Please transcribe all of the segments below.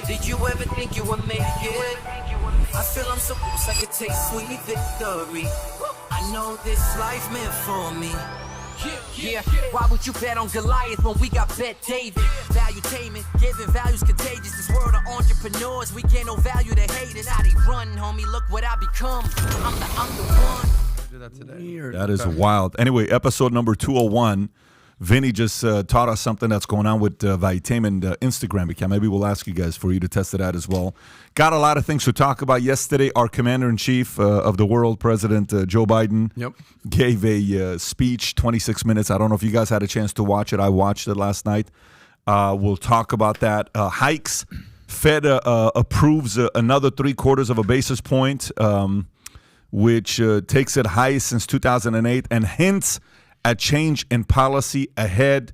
Did you ever think you would make it? I feel I'm so close I could take sweet victory. I know this life meant for me. Yeah, why would you bet on Goliath when we got Bet David? Valuetainment, giving values contagious. This world of entrepreneurs, we get no value to hate it. How they run, homie, look what I become. I'm the one. Do that today. Weird. That is wild. Anyway, episode number 201. Vinny just taught us something that's going on with Valuetainment Instagram account. Maybe we'll ask you guys for you to test it out as well. Got a lot of things to talk about. Yesterday, our commander-in-chief of the world, President Joe Biden, gave a speech, 26 minutes. I don't know if you guys had a chance to watch it. I watched it last night. We'll talk about that. Hikes. Fed approves another 3/4 of a basis point, which takes it highest since 2008 and hints at change in policy ahead.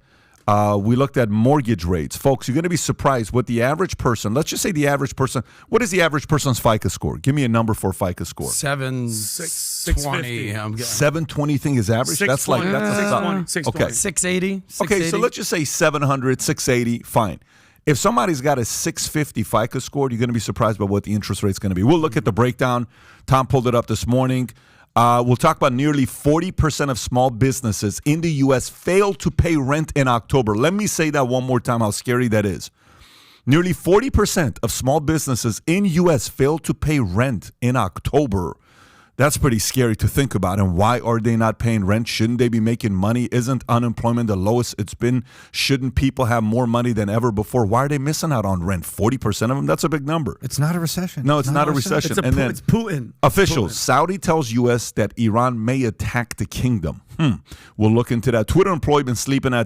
We looked at mortgage rates. Folks, you're going to be surprised what the average person, let's just say the average person, what is the average person's FICO score? Give me a number for FICO score. 720. 720 thing is average? That's like, that's a 620. Okay. 680. Okay, so let's just say 700, 680, fine. If somebody's got a 650 FICO score, you're going to be surprised by what the interest rate's going to be. We'll look at the breakdown. Tom pulled it up this morning. We'll talk about nearly 40% of small businesses in the U.S. failed to pay rent in October. Let me say that one more time, how scary that is. Nearly 40% of small businesses in U.S. failed to pay rent in October. That's pretty scary to think about. And why are they not paying rent? Shouldn't they be making money? Isn't unemployment the lowest it's been? Shouldn't people have more money than ever before? Why are they missing out on rent? 40% of them? That's a big number. It's not a recession. No, it's not a recession. It's Putin. Officials, Putin. Saudi tells U.S. that Iran may attack the kingdom. We'll look into that. Twitter employee been sleeping on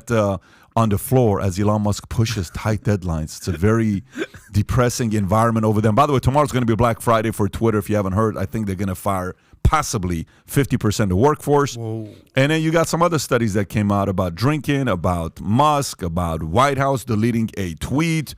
the floor as Elon Musk pushes tight deadlines. It's a very depressing environment over there. And by the way, tomorrow's going to be Black Friday for Twitter. If you haven't heard, I think they're going to fire possibly 50% of the workforce. Whoa. And then you got some other studies that came out about drinking, about Musk, about White House deleting a tweet.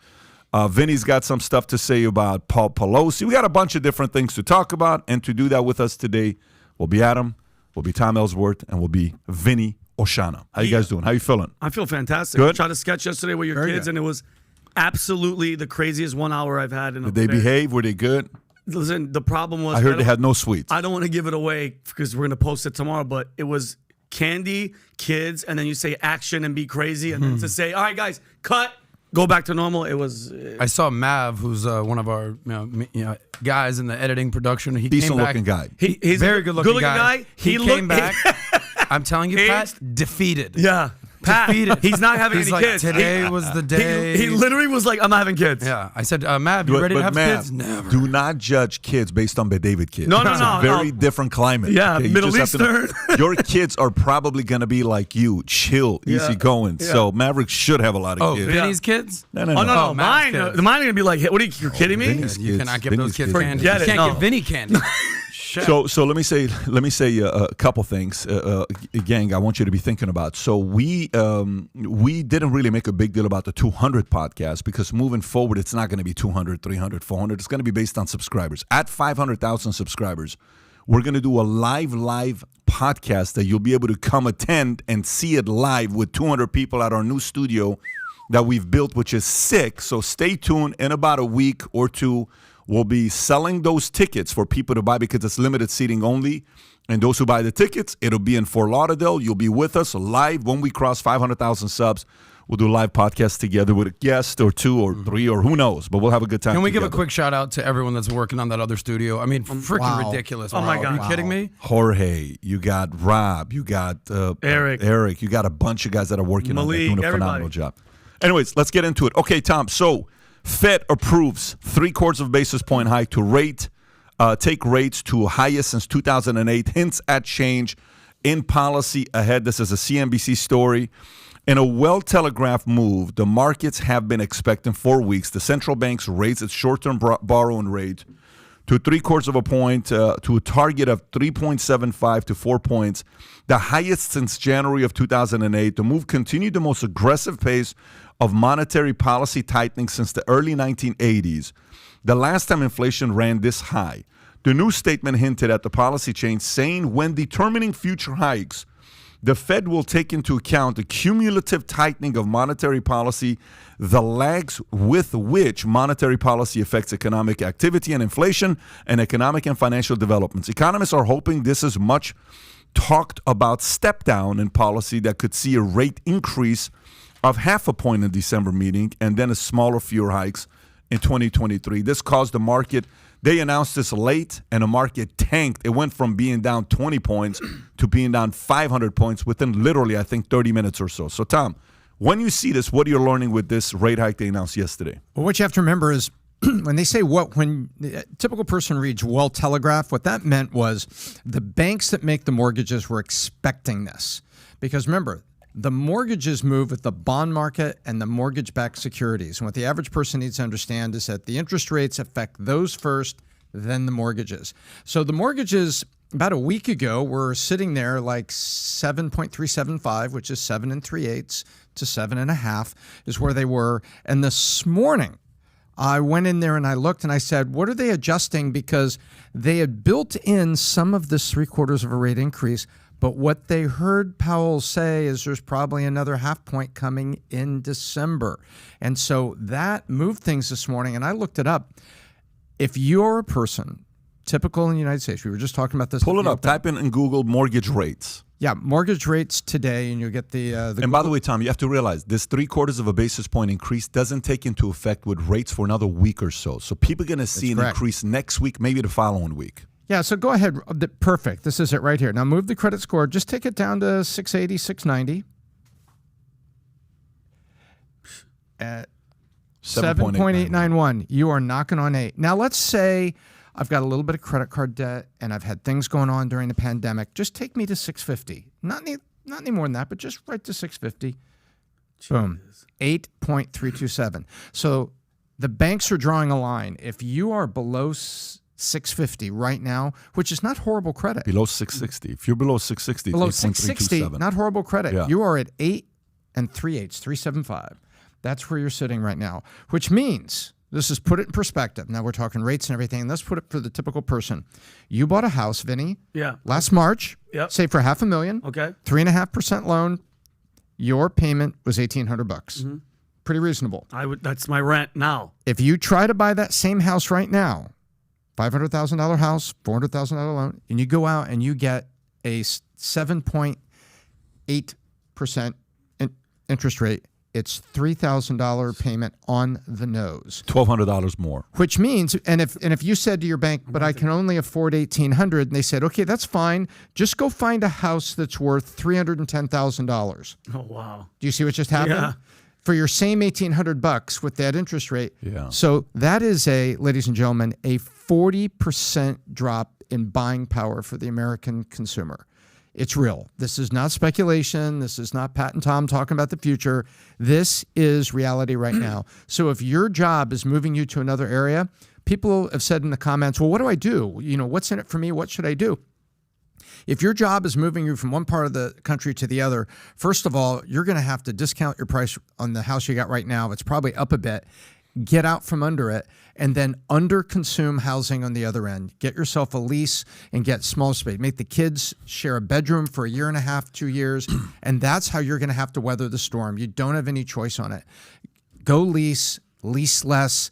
Vinny's got some stuff to say about Paul Pelosi. We got a bunch of different things to talk about. And to do that with us today will be Adam, will be Tom Ellsworth, and will be Vinny Oshana. How you guys doing? How you feeling? I feel fantastic. Good? I tried to sketch yesterday with your kids, and it was absolutely the craziest 1 hour I've had. Did they behave? Were they good? Listen, the problem was... I heard they had no sweets. I don't want to give it away because we're going to post it tomorrow, but it was candy, kids, and then you say action and be crazy, and then to say, all right, guys, cut, go back to normal. It was... I saw Mav, who's one of our guys in the editing production. He Decent came back. looking guy. He's a very good looking guy. He came back. I'm telling you, Pat, defeated. Yeah. Pat, defeated. He's not having any like, kids. Today was the day. He literally was like, I'm not having kids. Yeah. I said, Mav, you ready to have kids? Never. Do not judge kids based on David kids. No. It's a very different climate. Yeah, okay? Middle Eastern. Your kids are probably going to be like you, chill, easy going. Yeah. So Maverick should have a lot of kids. Vinny's kids? No. Mine are going to be like, what are you kidding me? You cannot give those kids candy. You can't give Vinny candy. So let me say a couple things, gang. I want you to be thinking about. So we didn't really make a big deal about the 200 podcast because moving forward, it's not going to be 200, 300, 400. It's going to be based on subscribers. At 500,000 subscribers, we're going to do a live podcast that you'll be able to come attend and see it live with 200 people at our new studio that we've built, which is sick. So stay tuned. In about a week or two, we'll be selling those tickets for people to buy because it's limited seating only. And those who buy the tickets, it'll be in Fort Lauderdale. You'll be with us live when we cross 500,000 subs. We'll do a live podcast together with a guest or two or three or who knows. But we'll have a good time. Can we together. give a quick shout out to everyone that's working on that other studio? I mean, freaking ridiculous. Oh, my God. Are you kidding me? Jorge, you got Rob, you got Eric. You got a bunch of guys that are working on that, doing a phenomenal job. Anyways, let's get into it. Okay, Tom, so Fed approves 3/4 of a basis point hike to take rates to highest since 2008. Hints at change in policy ahead. This is a CNBC story. In a well-telegraphed move, the markets have been expecting 4 weeks. The central banks raised its short-term borrowing rate to 3/4 of a point to a target of 3.75 to 4 points, the highest since January of 2008. The move continued the most aggressive pace of monetary policy tightening since the early 1980s. The last time inflation ran this high. The new statement hinted at the policy change, saying when determining future hikes, The Fed will take into account the cumulative tightening of monetary policy, the lags with which monetary policy affects economic activity and inflation, and economic and financial developments. Economists are hoping this is much talked about step down in policy that could see a rate increase of 0.5 point in December meeting and then a smaller, fewer hikes in 2023. This caused the market. They announced this late, and the market tanked. It went from being down 20 points to being down 500 points within literally, I think, 30 minutes or so. So, Tom, when you see this, what are you learning with this rate hike they announced yesterday? Well, what you have to remember is when they say when the typical person reads well telegraphed, what that meant was the banks that make the mortgages were expecting this. Because remember, the mortgages move with the bond market and the mortgage-backed securities. And what the average person needs to understand is that the interest rates affect those first, then the mortgages. So the mortgages about a week ago were sitting there like 7.375, which is 7 3/8 to 7.5 is where they were. And this morning, I went in there and I looked and I said, what are they adjusting? Because they had built in some of this 3/4 of a rate increase. But what they heard Powell say is there's probably another 0.5 point coming in December. And so that moved things this morning. And I looked it up. If you're a person, typical in the United States, we were just talking about this. Pull it up. Type in Google mortgage rates. Yeah, mortgage rates today, and you'll get the and by the way, Tom, you have to realize this 3/4 of a basis point increase doesn't take into effect with rates for another week or so. So people are going to see an increase next week, maybe the following week. Yeah, so go ahead. Perfect. This is it right here. Now move the credit score. Just take it down to 680, 690. At 7.891. You are knocking on 8. Now let's say I've got a little bit of credit card debt and I've had things going on during the pandemic. Just take me to 650. Not any more than that, but just right to 650. Jeez. Boom. 8.327. So the banks are drawing a line. If you are below 650 right now, which is not horrible credit. Below 660. If you're below 660, below 660, not horrible credit. Yeah. You are at 8 3/8, 375. That's where you're sitting right now, which means, this is put it in perspective. Now we're talking rates and everything. And let's put it for the typical person. You bought a house, Vinny, last March, say for $500,000, 3.5% loan. Your payment was $1,800. Mm-hmm. Pretty reasonable. That's my rent now. If you try to buy that same house right now, $500,000 house, $400,000 loan, and you go out and you get a 7.8% interest rate, it's $3,000 payment on the nose. $1,200 more. Which means, and if you said to your bank, but I can only afford $1,800, and they said, okay, that's fine. Just go find a house that's worth $310,000. Oh wow! Do you see what just happened? Yeah. For your same $1,800 with that interest rate. Yeah. So that is ladies and gentlemen, a 40% drop in buying power for the American consumer. It's real. This is not speculation. This is not Pat and Tom talking about the future. This is reality right now. So if your job is moving you to another area, people have said in the comments, well, what do I do? You know, what's in it for me? What should I do? If your job is moving you from one part of the country to the other, first of all, you're going to have to discount your price on the house you got right now. It's probably up a bit. Get out from under it, and then under-consume housing on the other end. Get yourself a lease and get small space. Make the kids share a bedroom for 1.5 years, 2 years, and that's how you're going to have to weather the storm. You don't have any choice on it. Go lease less.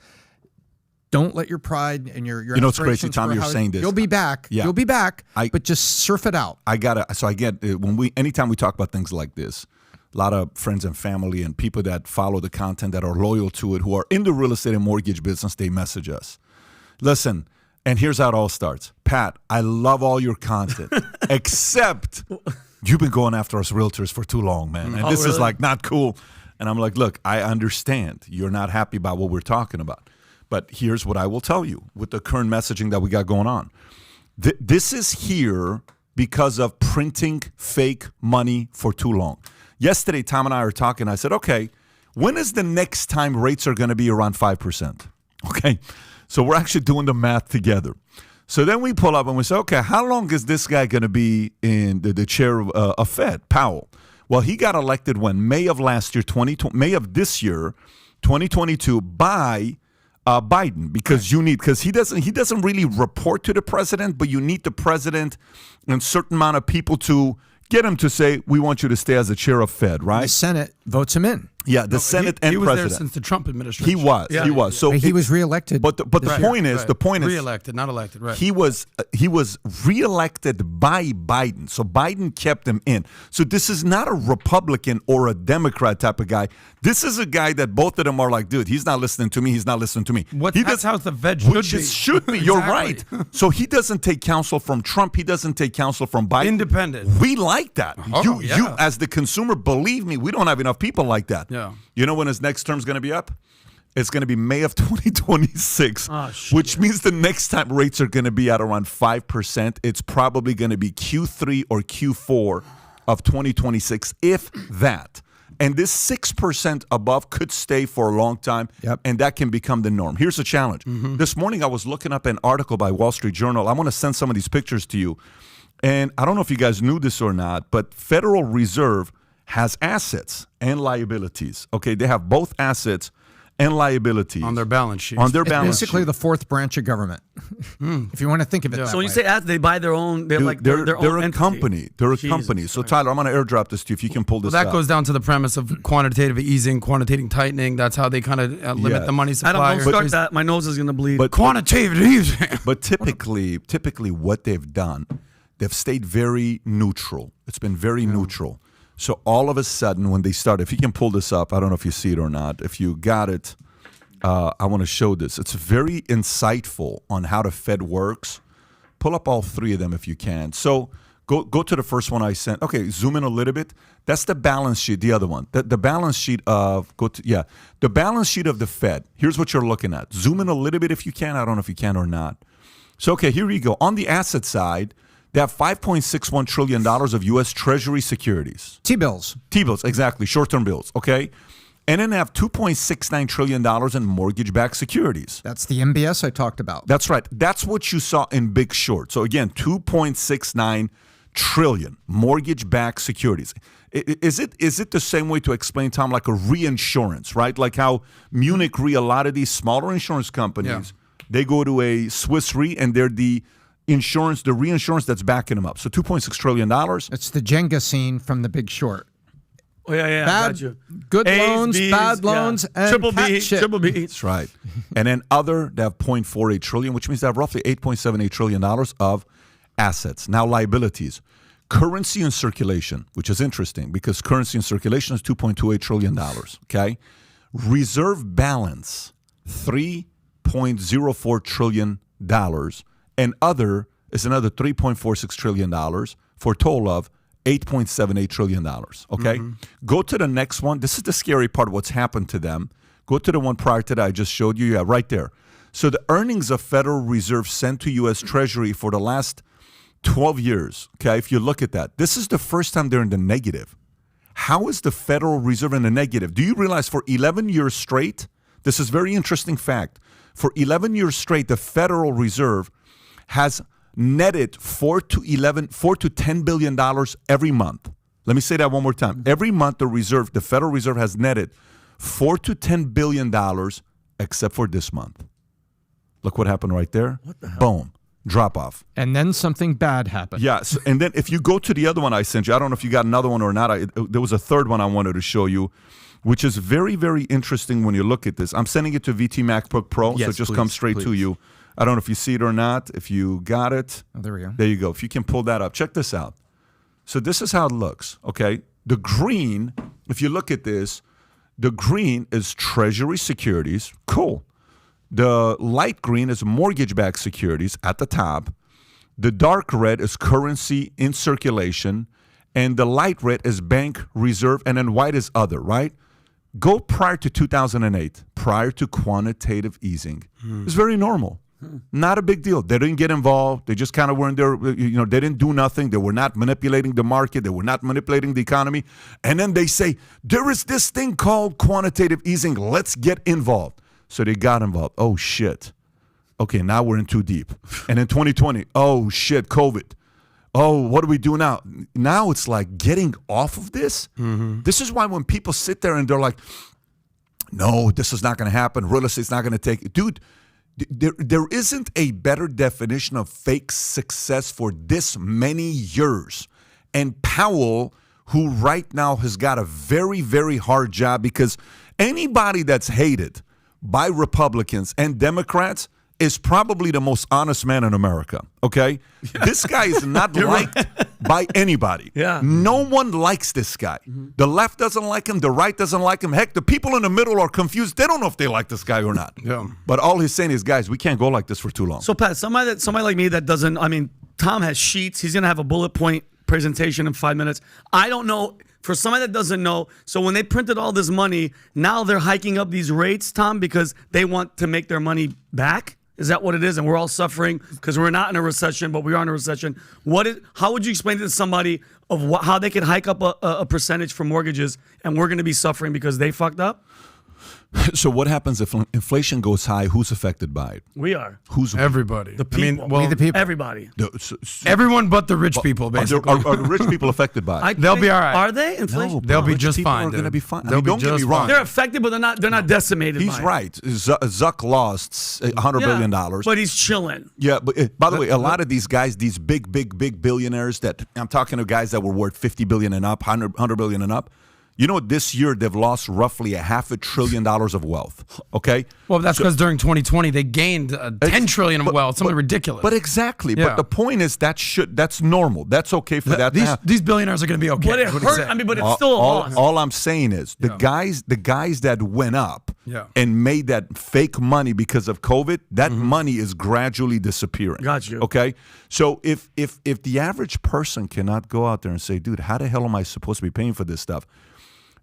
Don't let your pride and your you know, it's crazy, Tom. You're saying this. You'll be back. Yeah. You'll be back. But just surf it out. I get anytime we talk about things like this, a lot of friends and family and people that follow the content that are loyal to it, who are in the real estate and mortgage business, they message us. Listen, and here's how it all starts. Pat, I love all your content, except you've been going after us realtors for too long, man. And this is like not cool. And I'm like, look, I understand you're not happy about what we're talking about. But here's what I will tell you with the current messaging that we got going on. This is here because of printing fake money for too long. Yesterday, Tom and I were talking. I said, okay, when is the next time rates are going to be around 5%? Okay, so we're actually doing the math together. So then we pull up and we say, okay, how long is this guy going to be in the chair of Fed, Powell? Well, he got elected when? May of May of this year, 2022, by Biden, because he doesn't really report to the president, but you need the president and a certain amount of people to get him to say, we want you to stay as the chair of Fed, right? The Senate votes him in. Yeah, the Senate and he was president. there since the Trump administration. He was. So he was reelected. But the point is, reelected, not elected. Right. He was reelected by Biden. So Biden kept him in. So this is not a Republican or a Democrat type of guy. This is a guy that both of them are like, dude, he's not listening to me. He's not listening to me. That's how the Fed should be. Should be. You're right. So he doesn't take counsel from Trump. He doesn't take counsel from Biden. Independent. We like that. Oh, You as the consumer, believe me, we don't have enough people like that. Yeah. You know when his next term's going to be up? It's going to be May of 2026, which means the next time rates are going to be at around 5%. It's probably going to be Q3 or Q4 of 2026, if that. And this 6% above could stay for a long time, and that can become the norm. Here's the challenge. This morning I was looking up an article by Wall Street Journal. I want to send some of these pictures to you. And I don't know if you guys knew this or not, but Federal Reserve has assets and liabilities. Okay, they have both assets and liabilities on their balance sheet. On their balance sheet. Basically, the fourth branch of government, if you want to think of it. So when you say assets, they buy their own. They're like their they're own a entity. company. They're a company. So Tyler, I'm going to airdrop this to you if you can pull this. Well, that out. goes down to the premise of quantitative easing, quantitative tightening. That's how they kind of limit the money supply. Adam, don't start that. My nose is going to bleed. But quantitative easing. But typically, what they've done, they've stayed very neutral. It's been very neutral. So all of a sudden, when they start, if you can pull this up, I don't know if you see it or not. If you got it, I want to show this. It's very insightful on how the Fed works. Pull up all three of them if you can. So go to the first one I sent. Okay, zoom in a little bit. That's the balance sheet. The other one, the balance sheet of the balance sheet of the Fed. Here's what you're looking at. Zoom in a little bit if you can. I don't know if you can or not. So okay, here you go. On the asset side, they have $5.61 trillion of U.S. Treasury securities. T-bills. T-bills, exactly. Short-term bills, okay? And then they have $2.69 trillion in mortgage-backed securities. That's the MBS I talked about. That's right. That's what you saw in Big Short. So again, $2.69 trillion mortgage-backed securities. Is it the same way to explain, Tom, like a reinsurance, right? Like how Munich Re, a lot of these smaller insurance companies, they go to a Swiss Re and they're the reinsurance that's backing them up. So $2.6 trillion. It's the Jenga scene from The Big Short. Oh, yeah. Bad, good A's, loans, B's, bad loans, and triple cat B, shit. triple B. That's right. And then they have $0.48 trillion, which means they have roughly $8.78 trillion of assets. Now liabilities. Currency in circulation, which is interesting because currency in circulation is $2.28 trillion. Okay. Reserve balance, $3.04 trillion. And other is another $3.46 trillion for a total of $8.78 trillion. Okay? Go to the next one. This is the scary part of what's happened to them. Go to the one prior to that I just showed you. Yeah, right there. So the earnings of Federal Reserve sent to U.S. Treasury for the last 12 years, okay, if you look at that, this is the first time they're in the negative. How is the Federal Reserve in the negative? Do you realize for 11 years straight, this is a very interesting fact, for 11 years straight, the Federal Reserve has netted $4 to $10 billion every month. Let me say that one more time. Every month, the Federal Reserve has netted $4 to $10 billion, except for this month. Look what happened right there. What the hell? Boom, drop off. And then something bad happened. Yes, and then if you go to the other one I sent you, I don't know if you got another one or not. There was a third one I wanted to show you, which is very, very interesting when you look at this. I'm sending it to VT MacBook Pro, so it just comes straight to you. I don't know if you see it or not. If you got it. Oh, there we go. There you go. If you can pull that up. Check this out. So this is how it looks, okay? The green, if you look at this, the green is Treasury securities. Cool. The light green is mortgage-backed securities at the top. The dark red is currency in circulation. And the light red is bank reserve. And then white is other, right? Go prior to 2008, prior to quantitative easing. It's very normal. Not a big deal. They didn't get involved. They just kind of were in there, they didn't do nothing. They were not manipulating the market. They were not manipulating the economy. And then they say, there is this thing called quantitative easing. Let's get involved. So they got involved. Oh, shit. Okay, now we're in too deep. And in 2020, oh, shit, COVID. Oh, what do we do now? Now it's like getting off of this. This is why when people sit there and they're like, no, this is not going to happen. Real estate's not going to take it. Dude, there isn't a better definition of fake success for this many years. and Powell, who right now has got a very, very hard job because anybody that's hated by Republicans and Democrats is probably the most honest man in America, okay? This guy is not liked by anybody. Yeah. No one likes this guy. The left doesn't like him. The right doesn't like him. Heck, the people in the middle are confused. They don't know if they like this guy or not. Yeah. But all he's saying is, guys, we can't go like this for too long. So, Pat, somebody like me that doesn't, I mean, Tom has sheets. He's going to have a bullet point presentation in 5 minutes. I don't know. For somebody that doesn't know, so when they printed all this money, now they're hiking up these rates, Tom, because they want to make their money back? Is that what it is? And we're all suffering because we're not in a recession, but we are in a recession. How would you explain it to somebody of how they could hike up a percentage for mortgages and we're going to be suffering because they fucked up? So what happens if inflation goes high? Who's affected by it? We are. Who's Everybody. The people. the people. Everybody. Everyone but the rich people, basically. Are the rich people affected by it? They'll be all right. Are they? Inflation? No, They'll be rich just people fine. Are going to be fine. They'll be Don't get me just wrong. fine. They're affected, but they're not decimated. He's by right. Zuck lost $100 billion. But he's chilling. Yeah, but by the way, a lot of these guys, these big billionaires that I'm talking to guys that were worth $50 billion and up, $100 billion and up. You know, this year they've lost roughly $500 billion of wealth. Okay. Well, that's because during 2020 they gained $10 trillion of wealth, something ridiculous. But exactly. Yeah. But the point is that's normal. That's okay for that. These billionaires are going to be okay. But it hurt. I mean, but it's still a loss. All I'm saying is the guys that went up Yeah. and made that fake money because of COVID, that money is gradually disappearing. Got you. Okay. So if the average person cannot go out there and say, dude, how the hell am I supposed to be paying for this stuff?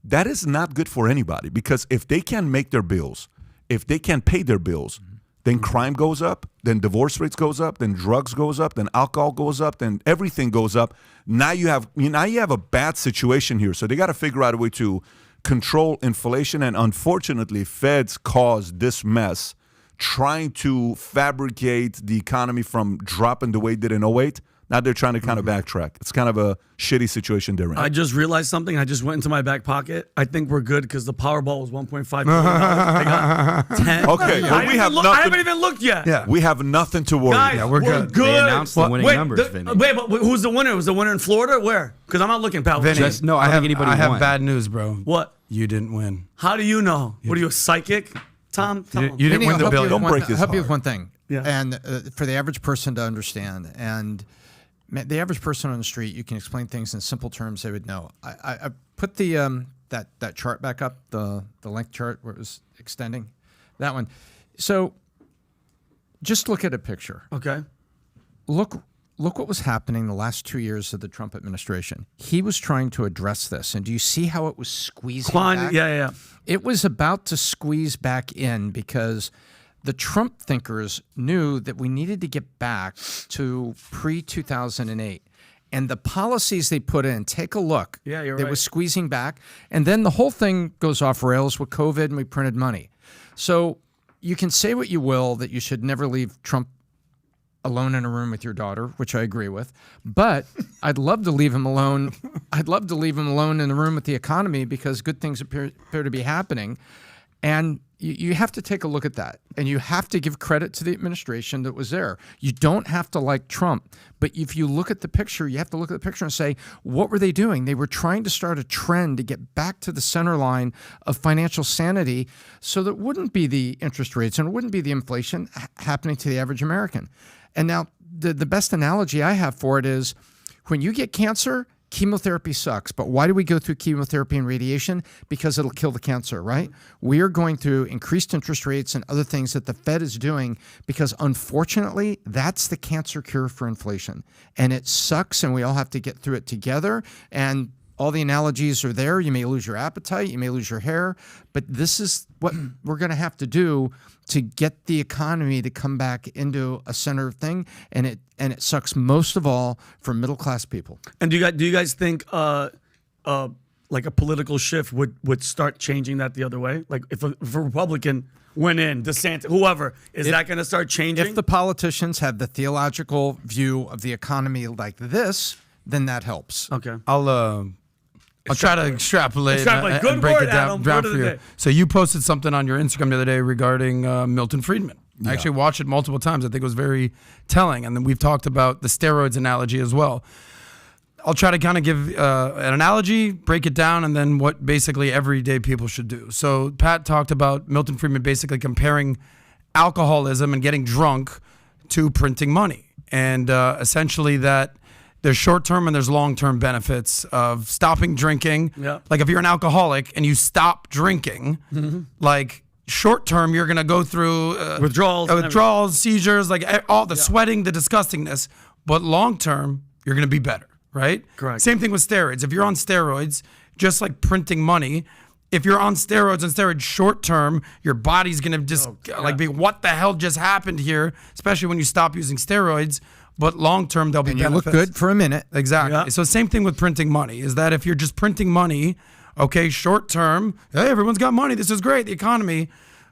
That is not good for anybody because if they can't make their bills, if they can't pay their bills, then crime goes up, then divorce rates goes up, then drugs goes up, then alcohol goes up, then everything goes up. Now you have a bad situation here. So they got to figure out a way to control inflation. And unfortunately, Feds caused this mess trying to fabricate the economy from dropping the way it did in 2008. Now they're trying to kind of backtrack. It's kind of a shitty situation they're in. I just realized something. I just went into my back pocket. I think we're good because the Powerball was $1.5 billion. I got 10. Okay, well, I haven't even looked yet. Yeah. We have nothing to worry Guys, about. we're good. They announced the winning numbers, Vinny. Wait, but who's the winner? Was the winner in Florida? Where? Because I'm not looking, pal. Vinny, Just- no, I don't think anybody I have won. bad news, bro. What? You didn't win. How do you know? What are you, a psychic? Tom? You didn't win the billion. Don't break his help you heart. with one thing. Yeah. And for the average person to understand, and the average person on the street, you can explain things in simple terms they would know. I put the that chart back up, the length chart where it was extending, that one. So just look at a picture. Okay. Look what was happening the last 2 years of the Trump administration. He was trying to address this, and do you see how it was squeezing back? Yeah. It was about to squeeze back in because the Trump thinkers knew that we needed to get back to pre-2008. And the policies they put in, take a look. Yeah, you're It right. was squeezing back. And then the whole thing goes off rails with COVID and we printed money. So you can say what you will, that you should never leave Trump alone in a room with your daughter, which I agree with. But I'd love to leave him alone. I'd love to leave him alone in the room with the economy because good things appear to be happening. And you have to take a look at that. And you have to give credit to the administration that was there. You don't have to like Trump. But if you look at the picture, you have to look at the picture and say, what were they doing? They were trying to start a trend to get back to the center line of financial sanity so that it wouldn't be the interest rates and it wouldn't be the inflation happening to the average American. And now the best analogy I have for it is when you get cancer, chemotherapy sucks. But why do we go through chemotherapy and radiation? Because it'll kill the cancer, right? We are going through increased interest rates and other things that the Fed is doing because unfortunately, that's the cancer cure for inflation. And it sucks and we all have to get through it together. And all the analogies are there. You may lose your appetite, you may lose your hair, but this is what we're going to have to do to get the economy to come back into a center thing, and it sucks most of all for middle class people. And do you guys think like a political shift would start changing that the other way? Like if a Republican went in, DeSantis, whoever, is that going to start changing? If the politicians have the theological view of the economy like this, then that helps. Okay. I'll try to extrapolate Extrapolate. Good and break word, it down, Adam. down Word for of the you. day. So you posted something on your Instagram the other day regarding Milton Friedman. I actually watched it multiple times. I think it was very telling. And then we've talked about the steroids analogy as well. I'll try to kind of give an analogy, break it down, and then what basically everyday people should do. So Pat talked about Milton Friedman basically comparing alcoholism and getting drunk to printing money. And essentially that there's short-term and there's long-term benefits of stopping drinking. Yeah. Like if you're an alcoholic and you stop drinking, like short-term you're going to go through withdrawals, seizures, like all the sweating, the disgustingness. But long-term, you're going to be better, right? Correct. Same thing with steroids. If you're on steroids, just like printing money, if you're on steroids short-term, your body's going to just be, what the hell just happened here? Especially when you stop using steroids. But long-term, they'll be and you benefits. look good for a minute. Exactly. Yeah. So same thing with printing money, is that if you're just printing money, okay, short-term, hey, everyone's got money, this is great, the economy.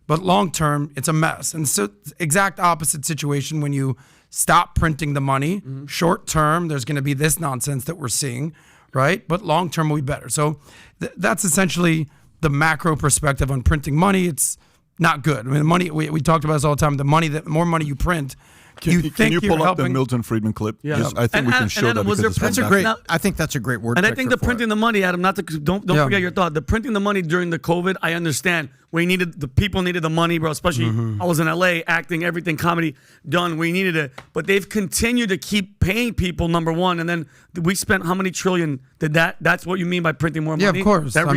But long-term, it's a mess. And so exact opposite situation when you stop printing the money. Short-term, there's going to be this nonsense that we're seeing, right? But long-term will be better. So that's essentially the macro perspective on printing money. It's not good. I mean, the money, we talked about this all the time, the more money you print, Can you pull up the Milton Friedman clip? Yeah. I think we can show Adam, that because I think that's a great word. And I think the printing the money, Adam, don't forget your thought. The printing the money during the COVID, I understand. The people needed the money, bro. Especially I was in LA acting, everything, comedy done. We needed it, but they've continued to keep paying people. Number one, and then we spent how many trillion? That's what you mean by printing more money? Yeah, of course. That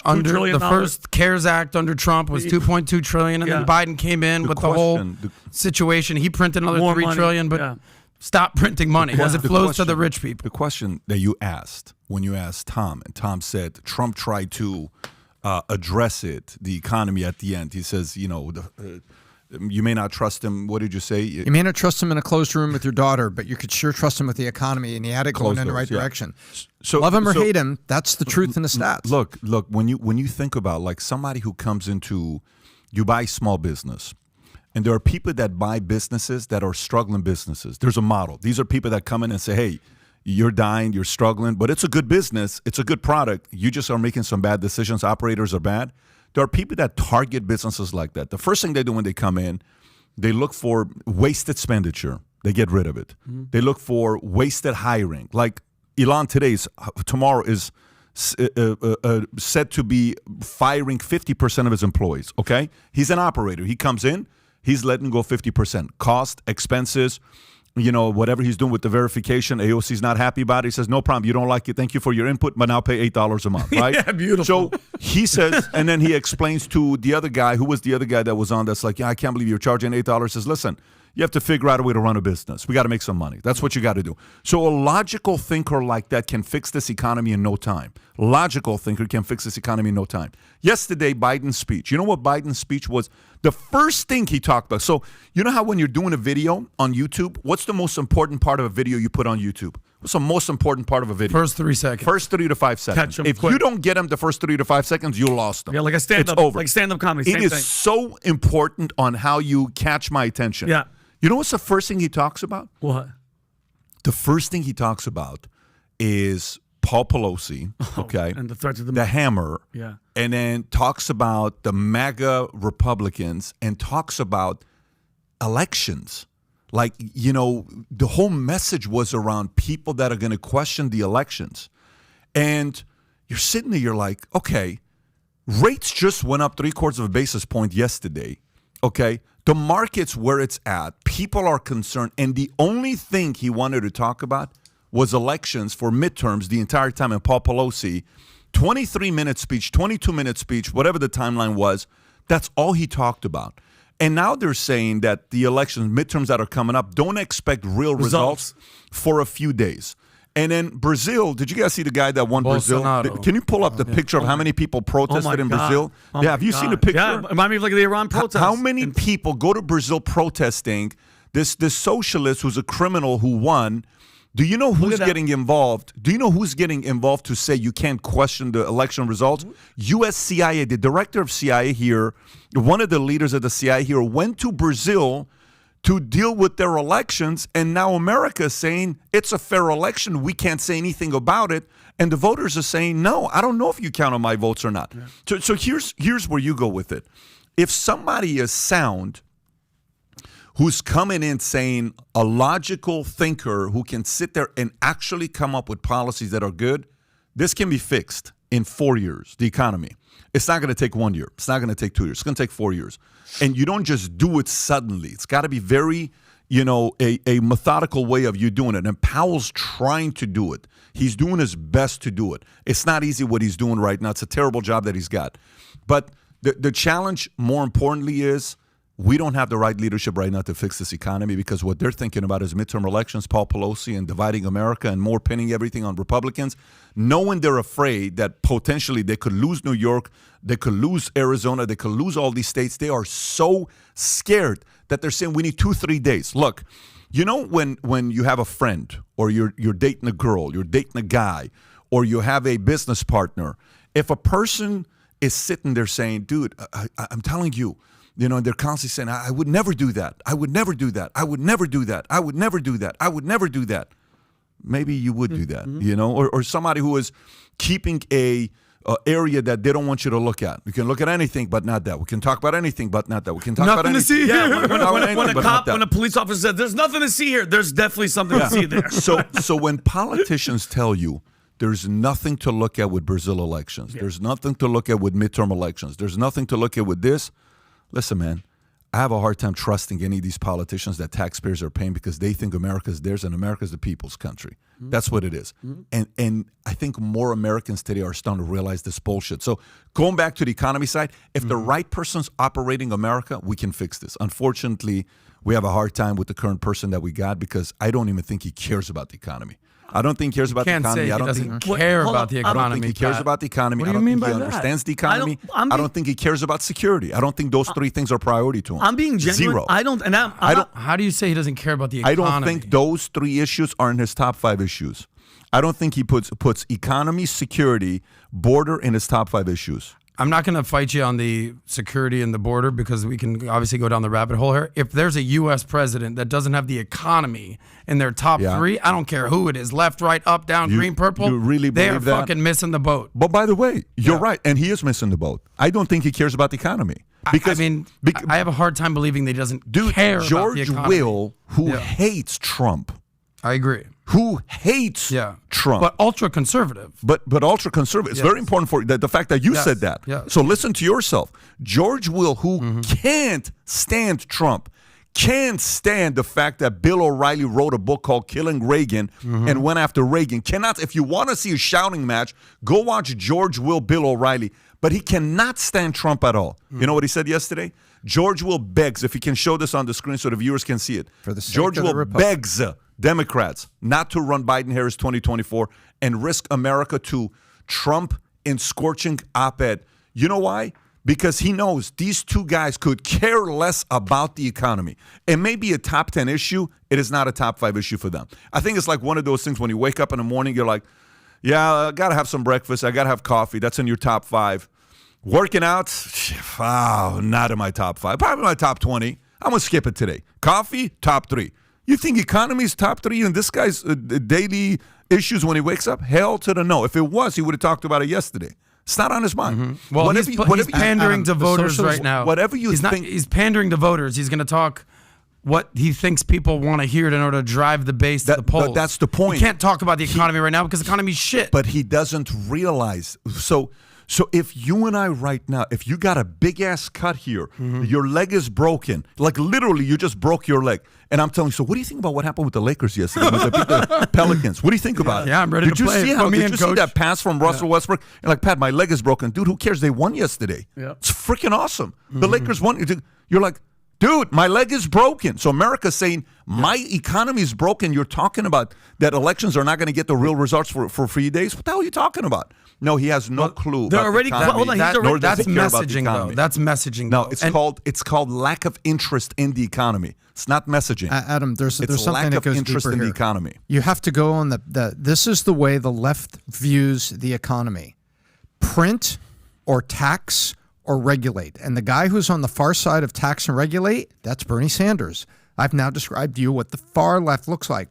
under the first CARES Act under Trump was $2.2 trillion, and then Biden came in with the whole situation. He printed another $3 trillion, but stop printing money as it flows to the rich people. The question that you asked when you asked Tom, and Tom said Trump tried to address it, the economy at the end. He says, you may not trust him. What did you say? You may not trust him in a closed room with your daughter, but you could sure trust him with the economy, and he had it going in the right direction. So love him or hate him, that's the truth in the stats. Look, when you think about like somebody who comes into, you buy small business, and there are people that buy businesses that are struggling businesses. There's a model. These are people that come in and say, hey, you're dying, you're struggling, but it's a good business, it's a good product. You just are making some bad decisions. Operators are bad. There are people that target businesses like that. The first thing they do when they come in, they look for wasted expenditure. They get rid of it. They look for wasted hiring. Like Elon tomorrow is said to be firing 50% of his employees, okay? He's an operator. He comes in, he's letting go 50%. Cost, expenses, whatever he's doing with the verification, AOC's not happy about it. He says, no problem, you don't like it, thank you for your input, but now pay $8 a month, right? Yeah, beautiful. So he says, and then he explains to the other guy, who was the other guy that was on, that's like, yeah, I can't believe you're charging $8. Says, listen, you have to figure out a way to run a business. We got to make some money. That's what you got to do. So a logical thinker like that can fix this economy in no time. Logical thinker can fix this economy in no time. Yesterday, Biden's speech. You know what Biden's speech was? The first thing he talked about. So you know how when you're doing a video on YouTube, what's the most important part of a video you put on YouTube? What's the most important part of a video? First 3 seconds. First 3 to 5 seconds. Catch 'em if quick. you don't get them the first 3 to 5 seconds, you lost them. Yeah, like a stand-up, It's over. like stand-up comedy. It is so important on how you catch my attention. Yeah. You know what's the first thing he talks about? What? The first thing he talks about is Paul Pelosi, okay, and the threat to the hammer, Yeah. and then talks about the MAGA Republicans and talks about elections. Like, the whole message was around people that are going to question the elections. And you're sitting there, you're like, okay, rates just went up 0.75 basis point yesterday, okay? The market's where it's at. People are concerned. And the only thing he wanted to talk about was elections for midterms the entire time. And Paul Pelosi, 23-minute speech, 22-minute speech, whatever the timeline was, that's all he talked about. And now they're saying that the elections, midterms that are coming up, don't expect real results for a few days. And then Brazil, did you guys see the guy that won Bolsonaro. Brazil? Can you pull up the picture of how many people protested in Brazil? Have you seen the picture? Yeah, remind me of like the Iran protests. How many people go to Brazil protesting? This socialist who's a criminal who won. Do you know who's getting involved? Do you know who's getting involved to say you can't question the election results? U.S. CIA, the director of CIA here, one of the leaders of the CIA here, went to Brazil to deal with their elections, and now America is saying it's a fair election. We can't say anything about it. And the voters are saying, no, I don't know if you count on my votes or not. So here's where you go with it. If somebody is sound who's coming in saying a logical thinker who can sit there and actually come up with policies that are good, this can be fixed in 4 years, the economy. It's not going to take 1 year. It's not going to take 2 years. It's going to take 4 years. And you don't just do it suddenly. It's got to be very, a methodical way of you doing it. And Powell's trying to do it. He's doing his best to do it. It's not easy what he's doing right now. It's a terrible job that he's got. But the challenge, more importantly, is we don't have the right leadership right now to fix this economy, because what they're thinking about is midterm elections, Paul Pelosi, and dividing America, and more pinning everything on Republicans, knowing they're afraid that potentially they could lose New York, they could lose Arizona, they could lose all these states. They are so scared that they're saying we need 2-3 days. Look, when you have a friend, or you're dating a girl, you're dating a guy, or you have a business partner, if a person is sitting there saying, dude, I'm telling you, they're constantly saying, I would never do that. I would never do that. I would never do that. I would never do that. I would never do that. Maybe you would do that, or somebody who is keeping a area that they don't want you to look at. We can look at anything, but not that. We can talk about anything, but not that. We can talk about anything. Nothing to see Yeah, when a police officer said, there's nothing to see here, there's definitely something to see there. So when politicians tell you there's nothing to look at with Brazil elections, there's nothing to look at with midterm elections, there's nothing to look at with this, listen, man, I have a hard time trusting any of these politicians that taxpayers are paying, because they think America's theirs and America's the people's country. Mm-hmm. That's what it is. Mm-hmm. And I think more Americans today are starting to realize this bullshit. So going back to the economy side, if the right person's operating America, we can fix this. Unfortunately, we have a hard time with the current person that we got, because I don't even think he cares about the economy. I don't think he cares about the economy. I don't think he care about the economy. I don't think he cares about the economy. What do you mean by that? I don't think he understands the economy. I don't think he cares about security. I don't think those three things are priority to him. I'm being genuine. Zero. How do you say he doesn't care about the economy? I don't think those three issues are in his top 5 issues. I don't think he puts economy, security, border in his top 5 issues. I'm not going to fight you on the security and the border, because we can obviously go down the rabbit hole here. If there's a U.S. president that doesn't have the economy in their top 3, I don't care who it is, left, right, up, down, green, purple, you really they are believe that? fucking missing the boat. But by the way, you're right, and he is missing the boat. I don't think he cares about the economy. Because I have a hard time believing that he doesn't care about the George economy. Will, who hates Trump. I agree. Who hates Trump. But ultra-conservative. But ultra-conservative. It's very important for the fact that you said that. Yes. So listen to yourself. George Will, who can't stand Trump, can't stand the fact that Bill O'Reilly wrote a book called Killing Reagan and went after Reagan. If you want to see a shouting match, go watch George Will, Bill O'Reilly. But he cannot stand Trump at all. You know what he said yesterday? George Will begs, if he can show this on the screen so the viewers can see it. George Will begs Democrats not to run Biden-Harris 2024 and risk America to Trump in scorching op-ed. You know why? Because he knows these two guys could care less about the economy. It may be a top 10 issue. It is not a top 5 issue for them. I think it's like one of those things when you wake up in the morning, you're like, yeah, I got to have some breakfast. I got to have coffee. That's in your top 5. Working out, not in my top 5. Probably my top 20. I'm going to skip it today. Coffee, top 3. You think economy is top 3 in this guy's daily issues when he wakes up? Hell to the no. If it was, he would have talked about it yesterday. It's not on his mind. Mm-hmm. Well, he's pandering to voters right now. Whatever you think. He's pandering to voters. He's going to talk what he thinks people want to hear in order to drive the base to the polls. But that's the point. He can't talk about the economy right now because the economy's shit. But he doesn't realize. So if you and I right now, if you got a big-ass cut here, your leg is broken, like literally you just broke your leg, and I'm telling you, so what do you think about what happened with the Lakers yesterday, with the Pelicans? What do you think about it? Yeah, I'm ready to play. Did you see that pass from Russell Westbrook? And like, Pat, my leg is broken. Dude, who cares? They won yesterday. Yeah. It's freaking awesome. The Lakers won. You're like, dude, my leg is broken. So America's saying, my economy is broken. You're talking about that elections are not going to get the real results for 3 days? What the hell are you talking about? No, he has no clue. They're already. That's messaging, though. That's messaging. No, it's called lack of interest in the economy. It's not messaging. Adam, there's something lack that goes of interest deeper in here. the economy. You have to go on this is the way the left views the economy: print or tax or regulate. And the guy who's on the far side of tax and regulate, that's Bernie Sanders. I've now described to you what the far left looks like: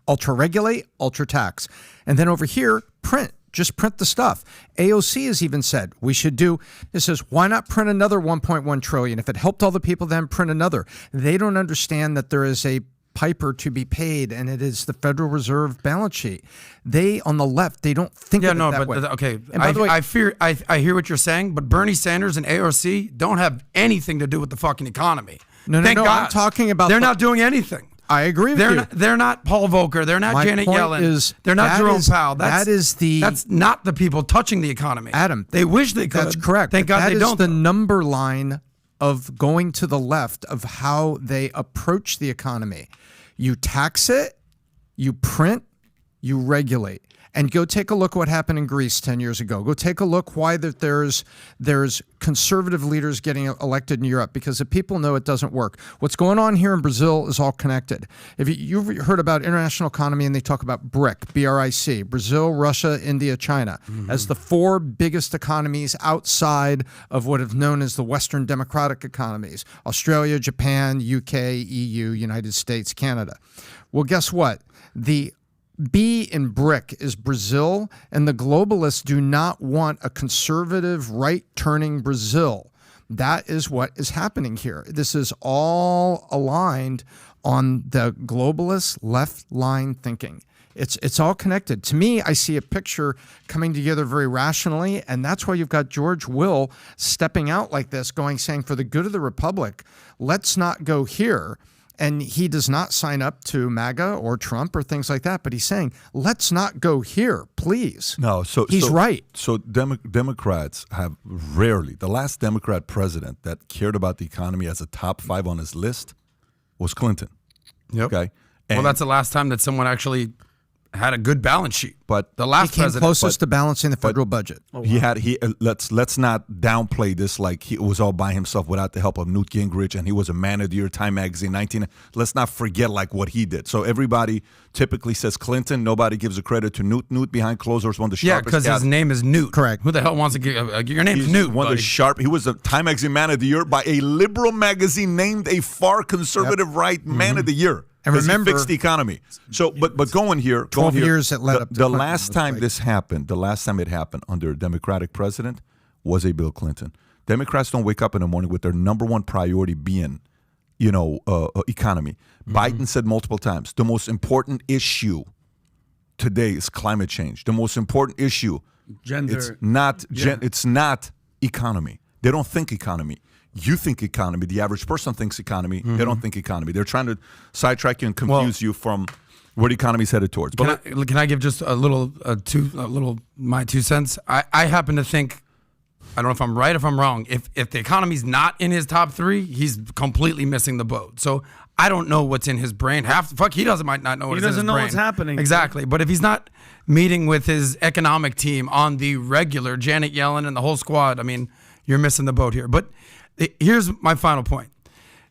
ultra regulate, ultra tax, and then over here, print. Just print the stuff. AOC has even said we should do, it says, why not print another 1.1 trillion? If it helped all the people, then print another. They don't understand that there is a piper to be paid, and it is the Federal Reserve balance sheet. They, on the left, they don't think of it that way. Okay, And by the way, I hear what you're saying, but Bernie Sanders and AOC don't have anything to do with the fucking economy. No, Thank God. I'm talking about they're not doing anything. I agree with you. They're not Paul Volcker. They're not My Janet point Yellen. is, they're not that Jerome is- Powell. That's not the people touching the economy. Adam, they wish they could. That's correct. Thank God that they is don't. the number line of going to the left of how they approach the economy. You tax it, you print, you regulate. And go take a look what happened in Greece 10 years ago. Go take a look why that there's conservative leaders getting elected in Europe, because the people know it doesn't work. What's going on here in Brazil is all connected. If you've heard about international economy, and they talk about BRIC, B-R-I-C, Brazil, Russia, India, China, as the 4 biggest economies outside of what is known as the Western democratic economies: Australia, Japan, UK, EU, United States, Canada. Well, guess what? The B in BRIC is Brazil, and the globalists do not want a conservative, right-turning Brazil. That is what is happening here. This is all aligned on the globalist left-line thinking. It's all connected. To me, I see a picture coming together very rationally, and that's why you've got George Will stepping out like this, saying, for the good of the republic, let's not go here. And he does not sign up to MAGA or Trump or things like that, but he's saying, let's not go here, please. No, he's right. So Democrats have rarely, the last Democrat president that cared about the economy as a top 5 on his list was Clinton. Yep. Okay. Well, that's the last time that someone actually had a good balance sheet. But the last he came president closest to balancing the federal budget. Let's not downplay this like he was all by himself without the help of Newt Gingrich, and he was a man of the year, Time Magazine, Let's not forget like what he did. So everybody typically says Clinton. Nobody gives a credit to Newt. Newt behind closed doors, one of the sharpest. Yeah, because his name is Newt. Correct. Who the hell wants to give your name's Newt? One of the sharp. He was the Time Magazine Man of the Year by a liberal magazine named a far conservative right Man of the Year. And remember, he fixed the economy. So, but going here, 12 years that led up to the Clinton last time this happened, the last time it happened under a Democratic president was a Bill Clinton. Democrats don't wake up in the morning with their number one priority being, economy. Biden said multiple times, the most important issue today is climate change. The most important issue, gender. It's not economy. They don't think economy. You think economy. The average person thinks economy. They don't think economy. They're trying to sidetrack you and confuse you from where the economy is headed towards. But can I give just a little my 2 cents? I happen to think, I don't know if I'm right, if I'm wrong. If the economy's not in his top 3, he's completely missing the boat. So I don't know what's in his brain. He might not know what's in his brain. He doesn't know what's happening. Exactly. But if he's not meeting with his economic team on the regular, Janet Yellen and the whole squad, I mean, you're missing the boat here. But here's my final point.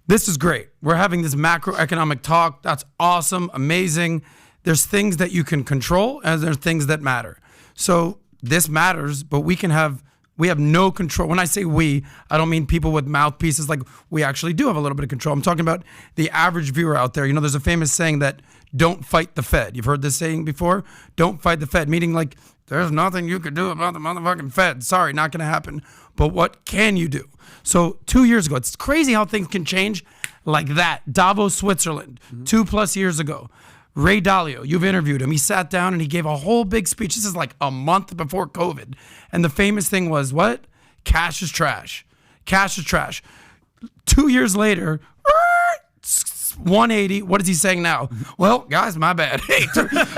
This is great. We're having this macroeconomic talk. That's awesome, amazing. There's things that you can control, and there's things that matter. So this matters, but we have no control. When I say we, I don't mean people with mouthpieces. Like, we actually do have a little bit of control. I'm talking about the average viewer out there. There's a famous saying that don't fight the Fed. You've heard this saying before? Don't fight the Fed, meaning like there's nothing you can do about the motherfucking Fed. Sorry, not going to happen. But what can you do? So 2 years ago, it's crazy how things can change like that. Davos, Switzerland, 2+ years ago. Ray Dalio, you've interviewed him. He sat down and he gave a whole big speech. This is like a month before COVID. And the famous thing was what? Cash is trash. Cash is trash. 2 years later, 180. What is he saying now? Well, guys, my bad. Hey,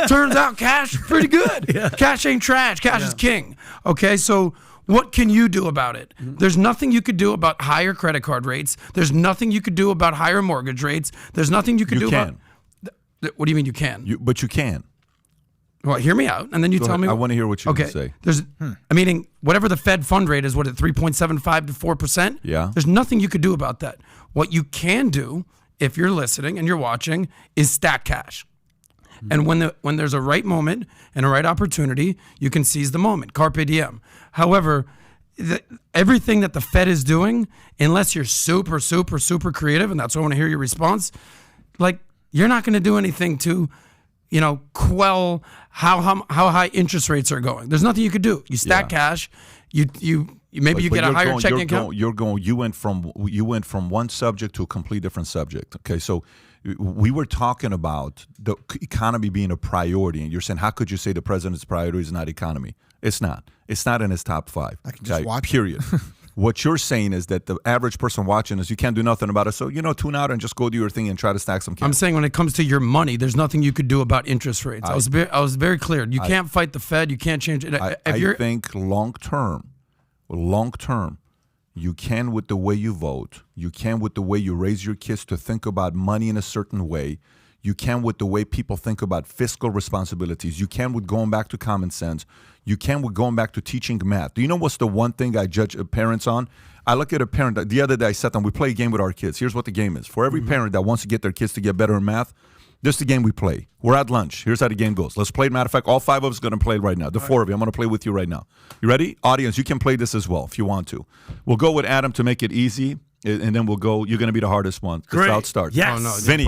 turns out cash is pretty good. Yeah. Cash ain't trash. Cash is king. Okay, so what can you do about it? There's nothing you could do about higher credit card rates. There's nothing you could do about higher mortgage rates. There's nothing you could do about... What do you mean you can? But you can. Well, hear me out, and then you tell me. I want to hear what you have to say. There's, meaning whatever the Fed fund rate is, 3.75 to 4%? Yeah. There's nothing you could do about that. What you can do, if you're listening and you're watching, is stack cash. And when there's a right moment and a right opportunity, you can seize the moment. Carpe diem. However, everything that the Fed is doing, unless you're super, super, super creative, and that's why I want to hear your response, like, you're not going to do anything to, quell how high interest rates are going. There's nothing you could do. You stack cash. You get a higher checking account. You went from one subject to a completely different subject. Okay, so we were talking about the economy being a priority, and you're saying, how could you say the president's priority is not economy? It's not. It's not in his top 5. I can just watch. Period. What you're saying is that the average person watching this, you can't do nothing about it. So, tune out and just go do your thing and try to stack some cash. I'm saying when it comes to your money, there's nothing you could do about interest rates. I was very clear. You can't fight the Fed. You can't change it. I think long term, you can with the way you vote. You can with the way you raise your kids to think about money in a certain way. You can with the way people think about fiscal responsibilities. You can with going back to common sense. You can with going back to teaching math. Do you know what's the one thing I judge parents on? I look at a parent. The other day I sat down. We play a game with our kids. Here's what the game is. For every parent that wants to get their kids to get better in math, this is the game we play. We're at lunch. Here's how the game goes. Let's play it. Matter of fact, all 5 of us are going to play it right now. The 4 of you. I'm going to play with you right now. You ready? Audience, you can play this as well if you want to. We'll go with Adam to make it easy, and then we'll go. You're going to be the hardest one. Great. That's how it starts. Yes. Oh, no, Vinny,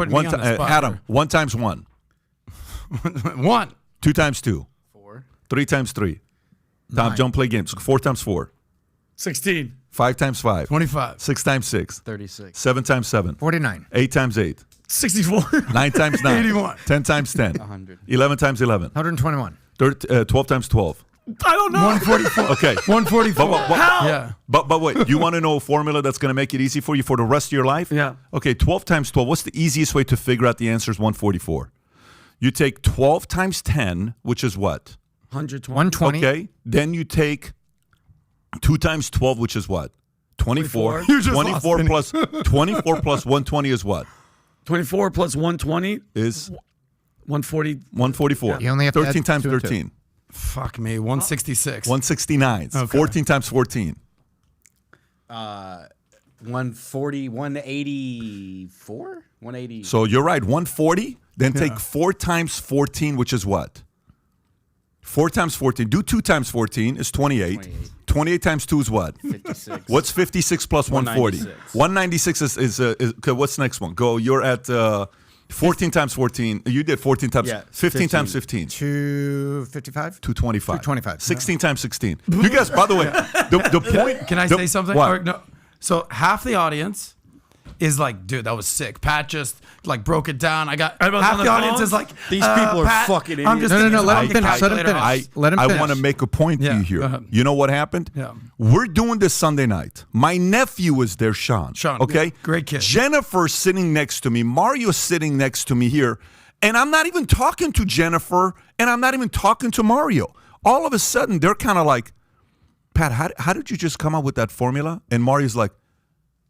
Adam, 1 times 1. 1. 2 times 2. 4. 3 times 3. Tom, don't play games. 4 times 4. 16. 5 times 5. 25. 6 times 6. 36. 7 times 7. 49. 8 times 8. 64. 9 times 9. 81. 10 times 10. 100. 11 times 11. 121. 12 times 12. I don't know. 144. Okay. 144. How? Yeah. But wait, you want to know a formula that's going to make it easy for you for the rest of your life? Yeah. Okay, 12 times 12. What's the easiest way to figure out the answer is 144? You take 12 times 10, which is what? 120. 120. Okay. Then you take 2 times 12, which is what? 24. 24 plus 24 plus 120 is what? 24 plus 120 is 140. 144. You only have to 13 add times 2 and 2. 13. Fuck me. 166. 169. Okay. 14 times 14. 140, 184? 180. So you're right. 140. Then take 4 times 14, which is what? 4 times 14. Do 2 times 14 is 28. 28 times 2 is what? 56. What's 56 plus 140? 196 is okay, what's the next one? Go. You're at 14 times 14. You did 14 times. 15 times 15. 255? 225. 225. 16 times 16. You guys, by the way, the point. Can I say something? What? Or no. So half the audience is like, dude, that was sick. Pat just like broke it down. I got Everyone's half on the their audience phones? is like, These people are Pat, fucking I'm idiots. just No, let him the finish. Let him calculator finish. out. Let him I finish. want to make a point to Yeah, you go here. ahead. You know what happened? Yeah. We're doing this Sunday night. My nephew is there, Sean. Okay? great kid. Jennifer's sitting next to me. Mario's sitting next to me here. And I'm not even talking to Jennifer, and I'm not even talking to Mario. All of a sudden, they're kind of like, Pat, how did you just come up with that formula? And Mario's like,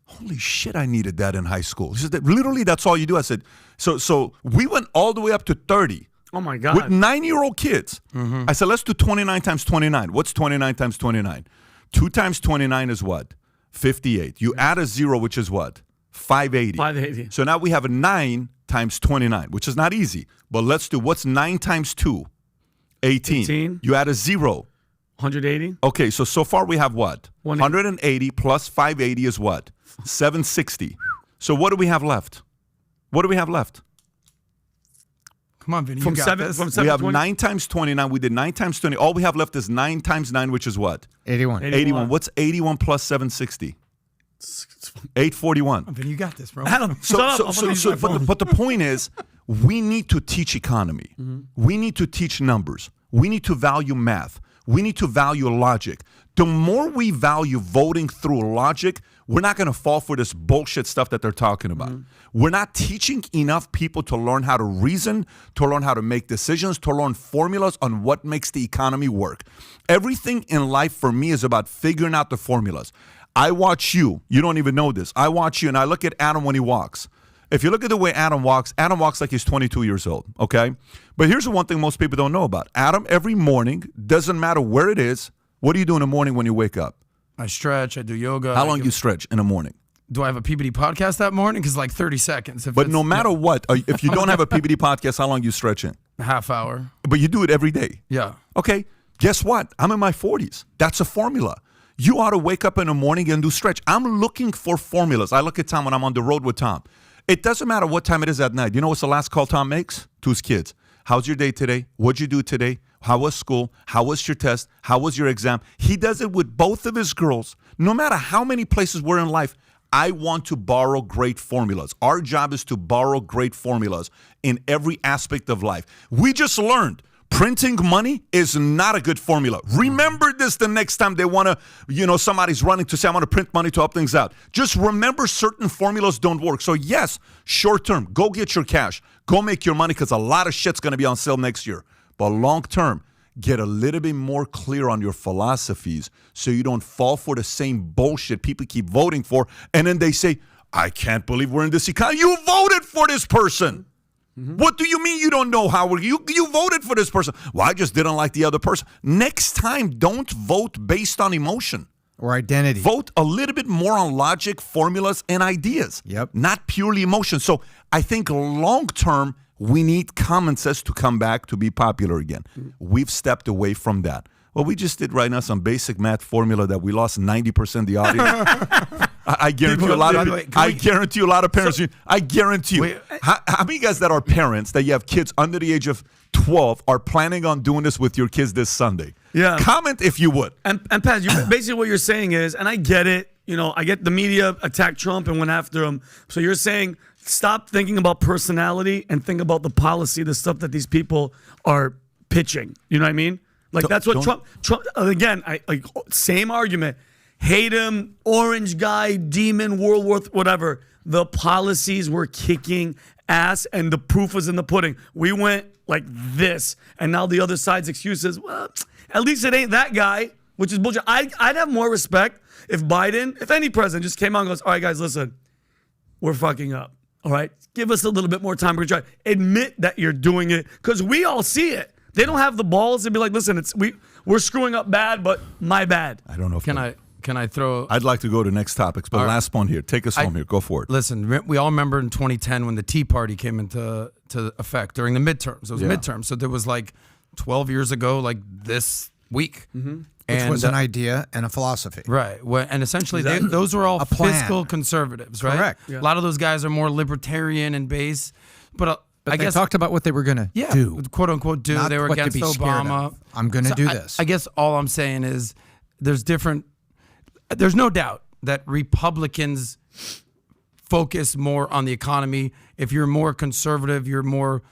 holy shit, I needed that in high school. He said, literally, that's all you do. I said, so we went all the way up to 30. Oh, my God. With 9-year-old kids. I said, let's do 29 times 29. What's 29 times 29? 2 times 29 is what? 58. You add a 0, which is what? 580. 580. So now we have a 9 times 29, which is not easy. But let's do, what's 9 times 2? 18. You add a 0. 180. Okay, so far we have what? 180 plus 580 is what? 760. So what do we have left? What do we have left? Come on, Vinny. From you got 7 this. from We have 720? 9 times 29. We did 9 times 20. All we have left is 9 times 9, which is what? 81. 81. What's 81 plus 760? 841. Vinny, you got this, bro. Adam, shut up. I'm gonna use my phone. But the point is, we need to teach economy. We need to teach numbers. We need to value math. We need to value logic. The more we value voting through logic, we're not going to fall for this bullshit stuff that they're talking about. We're not teaching enough people to learn how to reason, to learn how to make decisions, to learn formulas on what makes the economy work. Everything in life for me is about figuring out the formulas. I watch you. You don't even know this. I watch you and I look at Adam when he walks. If you look at the way Adam walks like he's 22 years old, okay? But here's the one thing most people don't know about. Adam, every morning, doesn't matter where it is, what do you do in the morning when you wake up? I stretch. I do yoga. How long do you stretch in the morning? Do I have a PBD podcast that morning? Because like 30 seconds. But no matter what, if you don't have a PBD podcast, how long do you stretch in? A half hour. But you do it every day. Yeah. Okay, guess what? I'm in my 40s. That's a formula. You ought to wake up in the morning and do stretch. I'm looking for formulas. I look at Tom when I'm on the road with Tom. It doesn't matter what time it is at night. You know what's the last call Tom makes? To his kids. how's your day today? What'd you do today? How was school? How was your test? How was your exam? He does it with both of his girls. No matter how many places we're in life, I want to borrow great formulas. Our job is to borrow great formulas in every aspect of life. We just learned printing money is not a good formula. Remember this the next time they want to, somebody's running to say, I want to print money to help things out. Just remember certain formulas don't work. So yes, short term, go get your cash. Go make your money because a lot of shit's going to be on sale next year. But long term, get a little bit more clear on your philosophies so you don't fall for the same bullshit people keep voting for. And then they say, I can't believe we're in this economy. You voted for this person. What do you mean you don't know how you voted for this person? Well, I just didn't like the other person. Next time, don't vote based on emotion or identity. Vote a little bit more on logic, formulas, and ideas. Yep. Not purely emotion. So I think long term, we need common sense to come back to be popular again. We've stepped away from that. Well, we just did right now some basic math formula that we lost 90% of the audience. I guarantee you a lot of. I guarantee you a lot of parents. I guarantee you. How many guys that are parents that you have kids under the age of 12 are planning on doing this with your kids this Sunday? Yeah. Comment if you would. And Pat, basically what you're saying is, and I get it. I get the media attacked Trump and went after him. So you're saying stop thinking about personality and think about the policy, the stuff that these people are pitching. You know what I mean? Like that's what Trump again, same argument. Hate him, orange guy, demon, World War, whatever. The policies were kicking ass and the proof was in the pudding. We went like this. And now the other side's excuse is, well, at least it ain't that guy, which is bullshit. I'd have more respect if Biden, if any president just came out and goes, all right, guys, listen, we're fucking up. All right, give us a little bit more time. We're going to try. Admit that you're doing it because we all see it. They don't have the balls to be like, listen, we're screwing up bad, but my bad. I don't know if Can I throw? I'd like to go to next topics, but last one here. Take us home here. Go for it. Listen, we all remember in 2010 when the Tea Party came into effect during the midterms. It was midterms, so there was like 12 years ago, like this week. Mm-hmm. Which was an idea and a philosophy. Right. And essentially, those were all fiscal conservatives, right? Correct. Yeah. A lot of those guys are more libertarian in base. But I they guess talked about what they were going to do. Quote unquote do. Not they were what to against be scared Obama. of. I'm going to do this. I guess all I'm saying is there's no doubt that Republicans focus more on the economy. If you're more conservative, you're more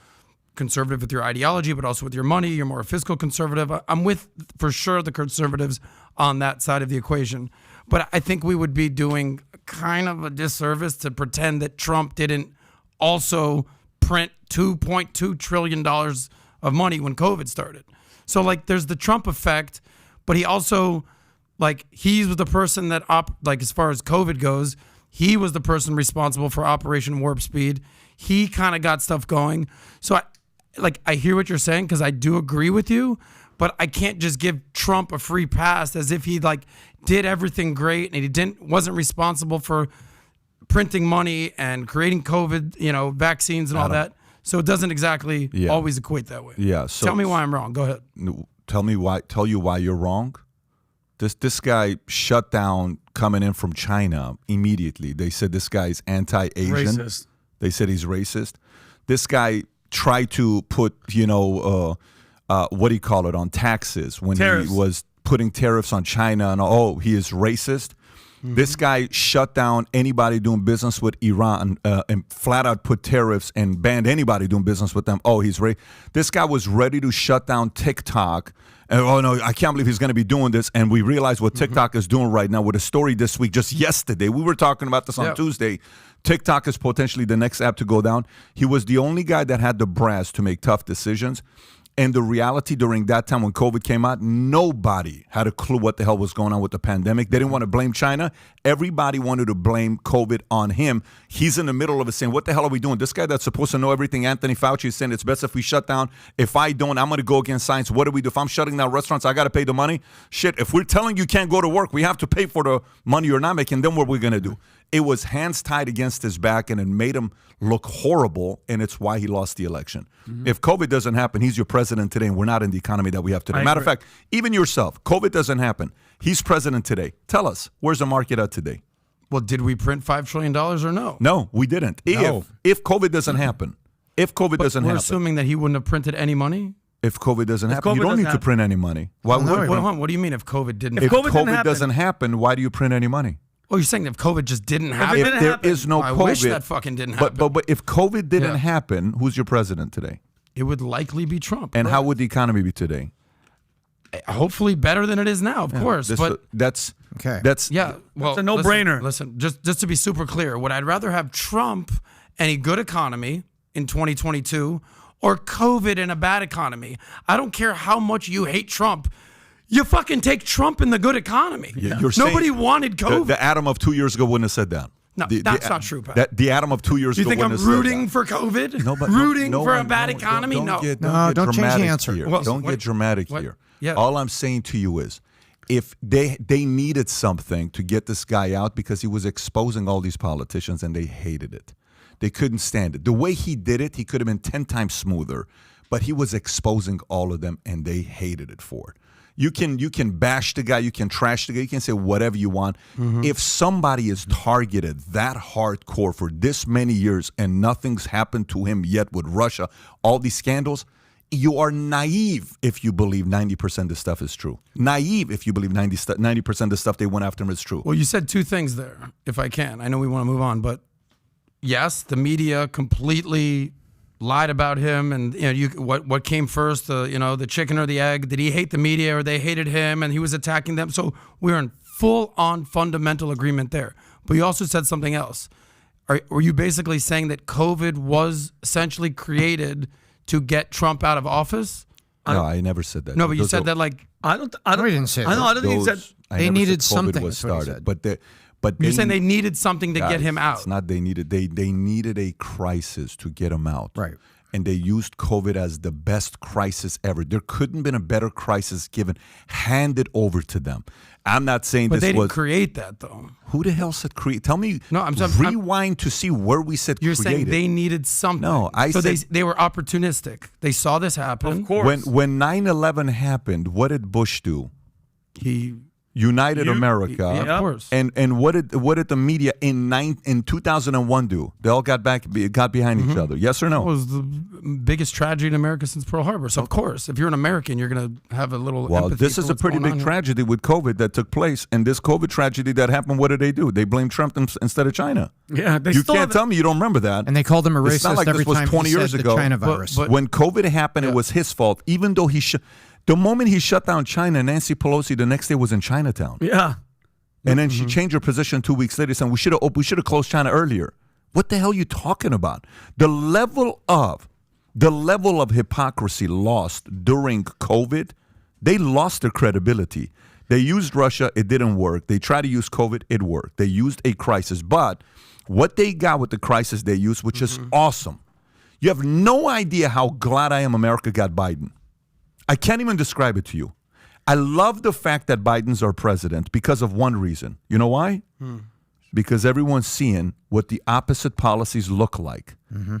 conservative with your ideology, but also with your money. You're more fiscal conservative. I'm with, for sure, the conservatives on that side of the equation. But I think we would be doing kind of a disservice to pretend that Trump didn't also print $2.2 trillion of money when COVID started. So, like, there's the Trump effect, but he also, like, he was the person that, as far as COVID goes, he was the person responsible for Operation Warp Speed. He kind of got stuff going. So, I hear what you're saying because I do agree with you, but I can't just give Trump a free pass as if he, did everything great and he wasn't responsible for printing money and creating COVID, vaccines and all that. So it doesn't exactly always equate that way. Yeah. So tell me why I'm wrong. Go ahead. Tell you why you're wrong. This guy shut down coming in from China immediately. They said this guy's anti-Asian. Racist. They said he's racist. This guy tried to put, what do you call it, on taxes when Tariffs. He was putting tariffs on China and he is racist. Mm-hmm. This guy shut down anybody doing business with Iran and flat out put tariffs and banned anybody doing business with them. He's racist. This guy was ready to shut down TikTok. And, no, I can't believe he's going to be doing this. And we realize what TikTok is doing right now with a story this week, just yesterday. We were talking about this on Tuesday. TikTok is potentially the next app to go down. He was the only guy that had the brass to make tough decisions. And the reality during that time when COVID came out, nobody had a clue what the hell was going on with the pandemic. They didn't want to blame China. Everybody wanted to blame COVID on him. He's in the middle of it saying, what the hell are we doing? This guy that's supposed to know everything, Anthony Fauci, is saying it's best if we shut down. If I don't, I'm going to go against science. What do we do? If I'm shutting down restaurants, I got to pay the money? Shit, if we're telling you can't go to work, we have to pay for the money you're not making. Then what are we going to do? It was hands tied against his back and it made him look horrible, and it's why he lost the election. Mm-hmm. If COVID doesn't happen, he's your president today, and we're not in the economy that we have today. Matter of fact, even yourself, COVID doesn't happen. He's president today. Tell us, where's the market at today? Well, did we print $5 trillion or no? No, we didn't. No. If COVID doesn't happen, If COVID doesn't we're happen. assuming that he wouldn't have printed any money? If COVID doesn't happen, you COVID don't need to doesn't print any money. Why would Hold you? on, what do you mean if COVID didn't If happen? COVID didn't COVID happen. doesn't happen, why do you print any money? Oh, you're saying if COVID just didn't happen? it If didn't there happen. is no I COVID, wish that fucking didn't happen. but if COVID didn't Yeah. happen, who's your president today? It would likely be Trump. And right? how would the economy be today? Hopefully better than it is now, of course. But That's Okay. That's yeah, well, a no-brainer. Listen, just to be super clear, would I rather have Trump and a good economy in 2022 or COVID and a bad economy? I don't care how much you hate Trump. You fucking take Trump in the good economy. You're Nobody saying wanted COVID. The Adam of 2 years ago wouldn't have said that. No, that's not true, Pat. The Adam of 2 years Do you ago think I'm wouldn't have said rooting that. for COVID? No, but rooting no for a one- bad no, economy? Don't No. get No, don't change the dramatic answer. Here. Well, don't what- get dramatic what- here. yeah. All I'm saying to you is, if they needed something to get this guy out because he was exposing all these politicians and they hated it. They couldn't stand it. The way he did it, he could have been 10 times smoother, but he was exposing all of them and they hated it for it. You can bash the guy, you can trash the guy, you can say whatever you want. If somebody is targeted that hardcore for this many years and nothing's happened to him yet with Russia, all these scandals, you are naive if you believe 90% of the stuff is true. Naive if you believe 90% of the stuff they went after him is true. Well, you said two things there, if I can. I know we want to move on, but yes, the media completely lied about him, and what came first, the chicken or the egg? Did he hate the media or they hated him and he was attacking them? So we're in full-on fundamental agreement there. But you also said something else. Were you basically saying that COVID was essentially created to get Trump out of office? No, I never said that. No, but you Those said are- that like I don't. No, he didn't say I know. I don't think he said. I They never needed said COVID something, was is what he started, said. but you're saying they needed something to get guys, him out. It's not they needed they needed a crisis to get him out. Right. And they used COVID as the best crisis ever. There couldn't have been a better crisis handed over to them. I'm not saying But this they didn't was create that though. who the hell said create? Tell me. No, I'm rewind to see where we said You're created. saying they needed something. No, I so said- they were opportunistic. They saw this happen. Of course. when 9/11 happened, what did Bush do? He United America. yeah, of course. And what did the media in 2001 do? They all got behind each other. Yes or no? It was the biggest tragedy in America since Pearl Harbor. So of course, if you're an American, you're going to have a little Well, empathy this for is a what's pretty going big on here. tragedy with COVID that took place. And this COVID tragedy that happened, what did they do? They blamed Trump instead of China. Yeah, they You still can't haven't- tell me you don't remember that. And they called him a It's not racist like every this was time 20 he years said ago. the China But- virus. but- When COVID happened, it was his fault. Even though the moment he shut down China, Nancy Pelosi the next day was in Chinatown. Yeah. And then she changed her position 2 weeks later, saying we should have closed China earlier. What the hell are you talking about? The level of hypocrisy lost during COVID, they lost their credibility. They used Russia, it didn't work. They tried to use COVID, it worked. They used a crisis. But what they got with the crisis they used, which is awesome. You have no idea how glad I am America got Biden. I can't even describe it to you. I love the fact that Biden's our president because of one reason. You know why? Because everyone's seeing what the opposite policies look like.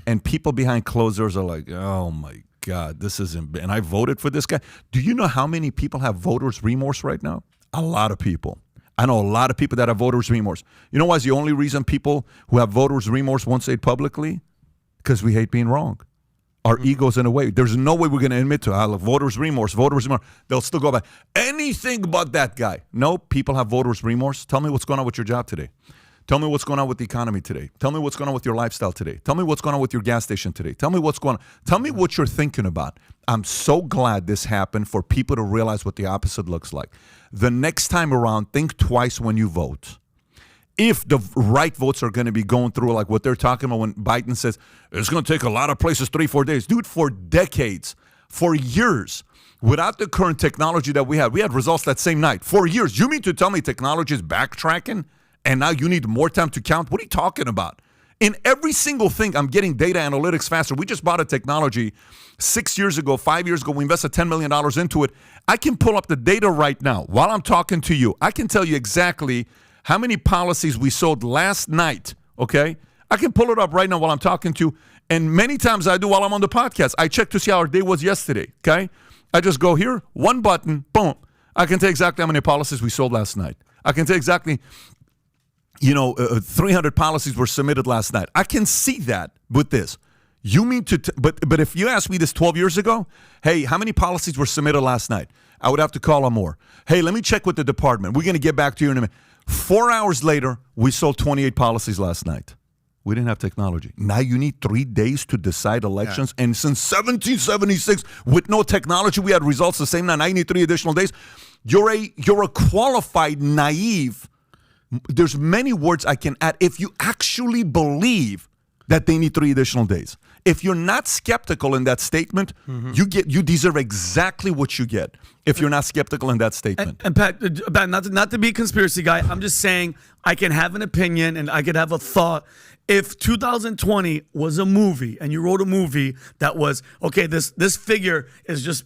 And people behind closed doors are like, oh my God, this isn't, and I voted for this guy. Do you know how many people have voters' remorse right now? A lot of people. I know a lot of people that have voters' remorse. You know why is the only reason people who have voters' remorse won't say it publicly? Because we hate being wrong. Our egos in a way. There's no way we're going to admit to voters' remorse. They'll still go back. Anything but that guy. No, people have voters' remorse. Tell me what's going on with your job today. Tell me what's going on with the economy today. Tell me what's going on with your lifestyle today. Tell me what's going on with your gas station today. Tell me what's going on. Tell me what you're thinking about. I'm so glad this happened for people to realize what the opposite looks like. The next time around, think twice when you vote. If the right votes are going to be going through like what they're talking about when Biden says, it's going to take a lot of places 3-4 days. Dude, for decades, for years, without the current technology that we had results that same night. For years. You mean to tell me technology is backtracking and now you need more time to count? What are you talking about? In every single thing, I'm getting data analytics faster. We just bought a technology 5 years ago. We invested $10 million into it. I can pull up the data right now while I'm talking to you. I can tell you exactly how many policies we sold last night, okay? I can pull it up right now while I'm talking to you, and many times I do while I'm on the podcast. I check to see how our day was yesterday, okay? I just go here, one button, boom. I can tell exactly how many policies we sold last night. I can tell exactly, 300 policies were submitted last night. I can see that with this. You mean but if you asked me this 12 years ago, hey, how many policies were submitted last night? I would have to call on more. Hey, let me check with the department. We're going to get back to you in a minute. 4 hours later, we sold 28 policies last night. We didn't have technology. Now you need 3 days to decide elections. Yeah. And since 1776, with no technology, we had results the same night. I need 3 additional days. You're a qualified naive. There's many words I can add. If you actually believe that they need 3 additional days. If you're not skeptical in that statement, you deserve exactly what you get. If you're not skeptical in that statement. And Pat, not to be a conspiracy guy, I'm just saying I can have an opinion and I could have a thought. If 2020 was a movie and you wrote a movie that was, okay, this figure is just,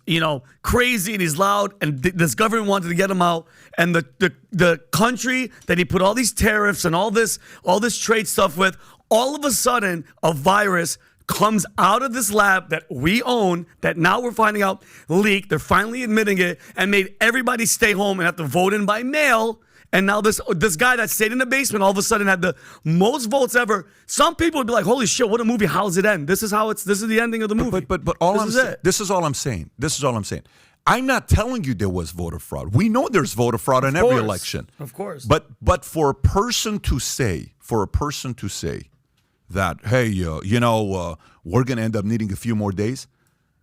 crazy and he's loud and this government wanted to get him out, and the country that he put all these tariffs and all this trade stuff with, all of a sudden a virus comes out of this lab that we own, that now we're finding out leaked. They're finally admitting it and made everybody stay home and have to vote in by mail. And now this guy that stayed in the basement all of a sudden had the most votes ever. Some people would be like, "Holy shit, what a movie! How's it end? This is the ending of the movie." But this is all I'm saying. I'm not telling you there was voter fraud. We know there's voter fraud in every election. Of course. But for a person to say that, hey, we're going to end up needing a few more days.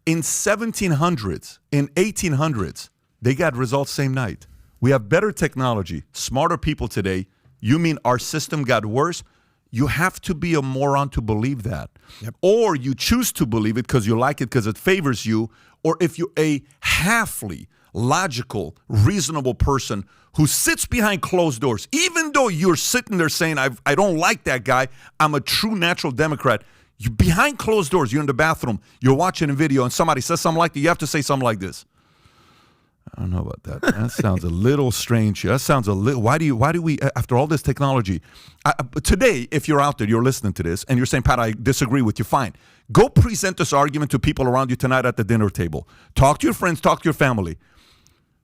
In 1700s, in 1800s, they got results same night. We have better technology, smarter people today. You mean our system got worse? You have to be a moron to believe that. Yep. Or you choose to believe it because you like it because it favors you. Or if you're a halfly logical, reasonable person who sits behind closed doors, even though you're sitting there saying, I don't like that guy, I'm a true natural Democrat. You behind closed doors, you're in the bathroom, you're watching a video, and somebody says something like that, you have to say something like this. I don't know about that. That sounds a little strange. That sounds a little. Why do we? After all this technology, today, if you're out there, you're listening to this, and you're saying, Pat, I disagree with you. Fine, go present this argument to people around you tonight at the dinner table. Talk to your friends. Talk to your family.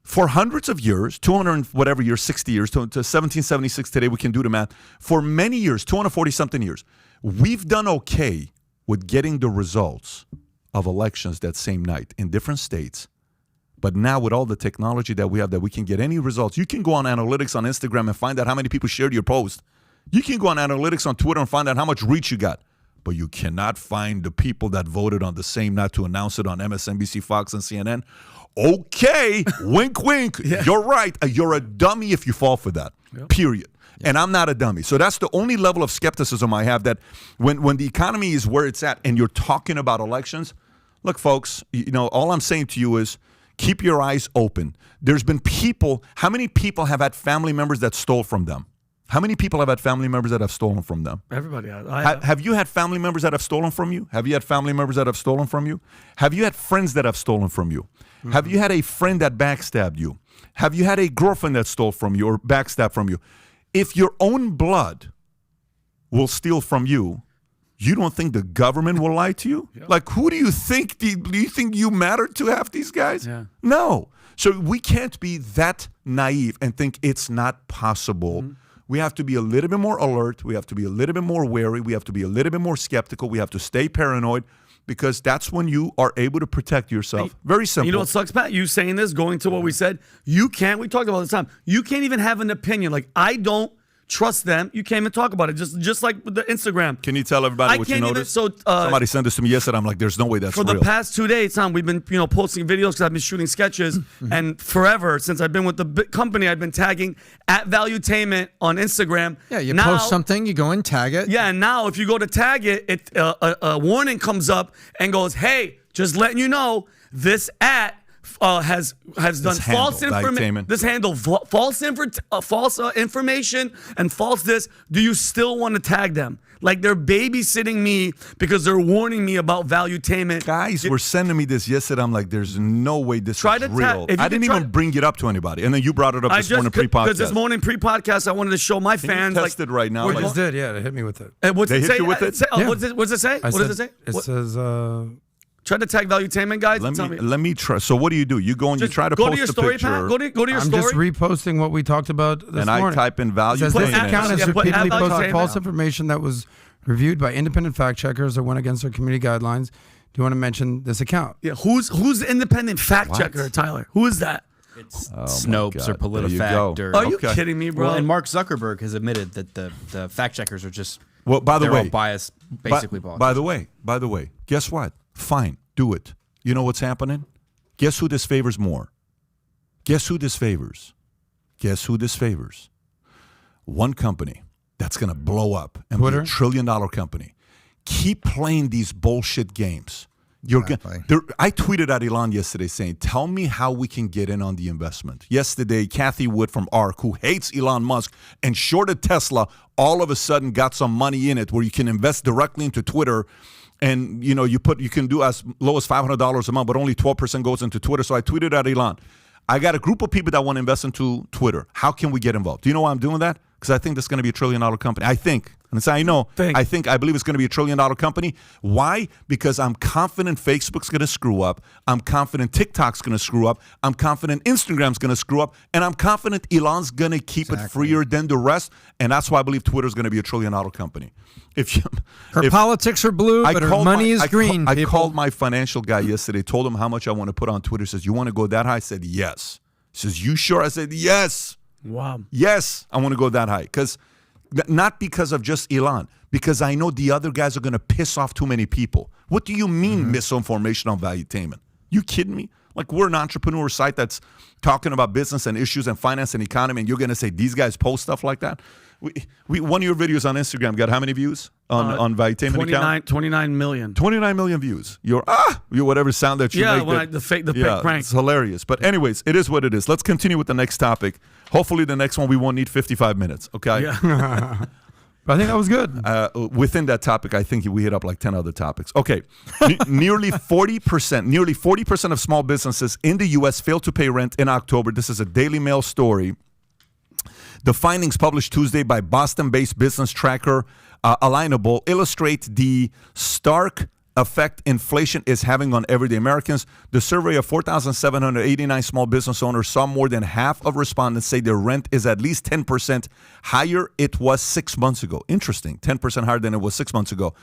For hundreds of years, 200 and whatever years, 60 years, to 1776 today, we can do the math. For many years, 240 something years, we've done okay with getting the results of elections that same night in different states. But now with all the technology that we have, that we can get any results. You can go on analytics on Instagram and find out how many people shared your post. You can go on analytics on Twitter and find out how much reach you got. But you cannot find the people that voted on the same night to announce it on MSNBC, Fox, and CNN. Okay, wink, wink. Yeah. You're right. You're a dummy if you fall for that, period. Yeah. And I'm not a dummy. So that's the only level of skepticism I have, that when the economy is where it's at and you're talking about elections, look, folks, all I'm saying to you is, keep your eyes open. There's been people, how many people have had family members that stole from them? How many people have had family members that have stolen from them? Everybody has. Have you had family members that have stolen from you? Have you had family members that have stolen from you? Have you had friends that have stolen from you? Mm-hmm. Have you had a friend that backstabbed you? Have you had a girlfriend that stole from you or backstabbed from you? If your own blood will steal from you, you don't think the government will lie to you? Yep. Like, who do you think? Do you think you matter to half these guys? Yeah. No. So we can't be that naive and think it's not possible. Mm-hmm. We have to be a little bit more alert. We have to be a little bit more wary. We have to be a little bit more skeptical. We have to stay paranoid, because that's when you are able to protect yourself. Very simple. You know what sucks, Pat? You saying this, going to what we said, we talked about this time. You can't even have an opinion. Like, I don't trust them. You can't even talk about it. Just like with the Instagram. Can you tell everybody what you noticed? Somebody sent this to me yesterday. I'm like, there's no way that's real. For the past 2 days, Tom, we've been posting videos because I've been shooting sketches, and forever since I've been with the company, I've been tagging at Valuetainment on Instagram. Yeah, you post something, you go and tag it. Yeah, and now if you go to tag it, a warning comes up and goes, "Hey, just letting you know, this has done false information. This handle false information and false this. Do you still want to tag them? Like, they're babysitting me because they're warning me about Valuetainment." Guys were sending me this yesterday. I'm like, there's no way this is real. I didn't even bring it up to anybody, and then you brought it up this morning pre-podcast. Because this morning pre-podcast, I wanted to show my fans. Test it right now. I just did. Yeah, they hit me with it. They hit you with it. What does it say? What does it say? It says. Try to tag Valuetainment, guys. Let me try. So what do? You go and you try to post to your story, picture. Pat. Go to your I'm story. just reposting what we talked about this morning. And I type in Valuetainment. This account has repeatedly posted Valuetainment. false information that was reviewed by independent fact checkers that went against our community guidelines. Do you want to mention this account? Yeah, who's the independent fact checker, Tyler? Who is that? It's Snopes or PolitiFact. or Are you kidding me, bro? Well, and Mark Zuckerberg has admitted that the fact checkers are just by the they're way, all biased, basically biased. By the way, guess what? Fine, do it. You know what's happening? Guess who this favors more? Guess who this favors? Guess who this favors? One company that's going to blow up and Twitter? be a $1 trillion company. Keep playing these bullshit games. I tweeted at Elon yesterday saying, tell me how we can get in on the investment. Yesterday, Kathy Wood from ARK, who hates Elon Musk and shorted Tesla, all of a sudden got some money in it where you can invest directly into Twitter. And you can do as low as $500 a month, but only 12% goes into Twitter. So I tweeted at Elon, I got a group of people that want to invest into Twitter. How can we get involved? Do you know why I'm doing that? Because I think this is going to be a $1 trillion company. I think. And it's I know. I believe it's going to be a $1 trillion company. Why? Because I'm confident Facebook's going to screw up. I'm confident TikTok's going to screw up. I'm confident Instagram's going to screw up. And I'm confident Elon's going to keep it freer than the rest. And that's why I believe Twitter's going to be a $1 trillion company. Her politics are blue, but her money is green. I called my financial guy yesterday, told him how much I want to put on Twitter. He says, you want to go that high? I said, yes. He says, you sure? I said, yes. Wow. Yes, I want to go that high. Not because of just Elon, because I know the other guys are going to piss off too many people. What do you mean misinformation on Valuetainment? You kidding me? Like, we're an entrepreneur site that's talking about business and issues and finance and economy, and you're going to say these guys post stuff like that? One of your videos on Instagram got how many views on Valuetainment account? 29 million. 29 million views. You're whatever sound that you make. The fake prank. It's hilarious. But anyways, it is what it is. Let's continue with the next topic. Hopefully the next one we won't need 55 minutes. Okay. Yeah. But I think that was good. Within that topic, I think we hit up like 10 other topics. Okay. Nearly 40% of small businesses in the U.S. failed to pay rent in October. This is a Daily Mail story. The findings published Tuesday by Boston-based business tracker Alignable illustrate the stark effect inflation is having on everyday Americans. The survey of 4,789 small business owners saw more than half of respondents say their rent is at least 10% higher it was 6 months ago. Interesting, 10% higher than it was 6 months ago.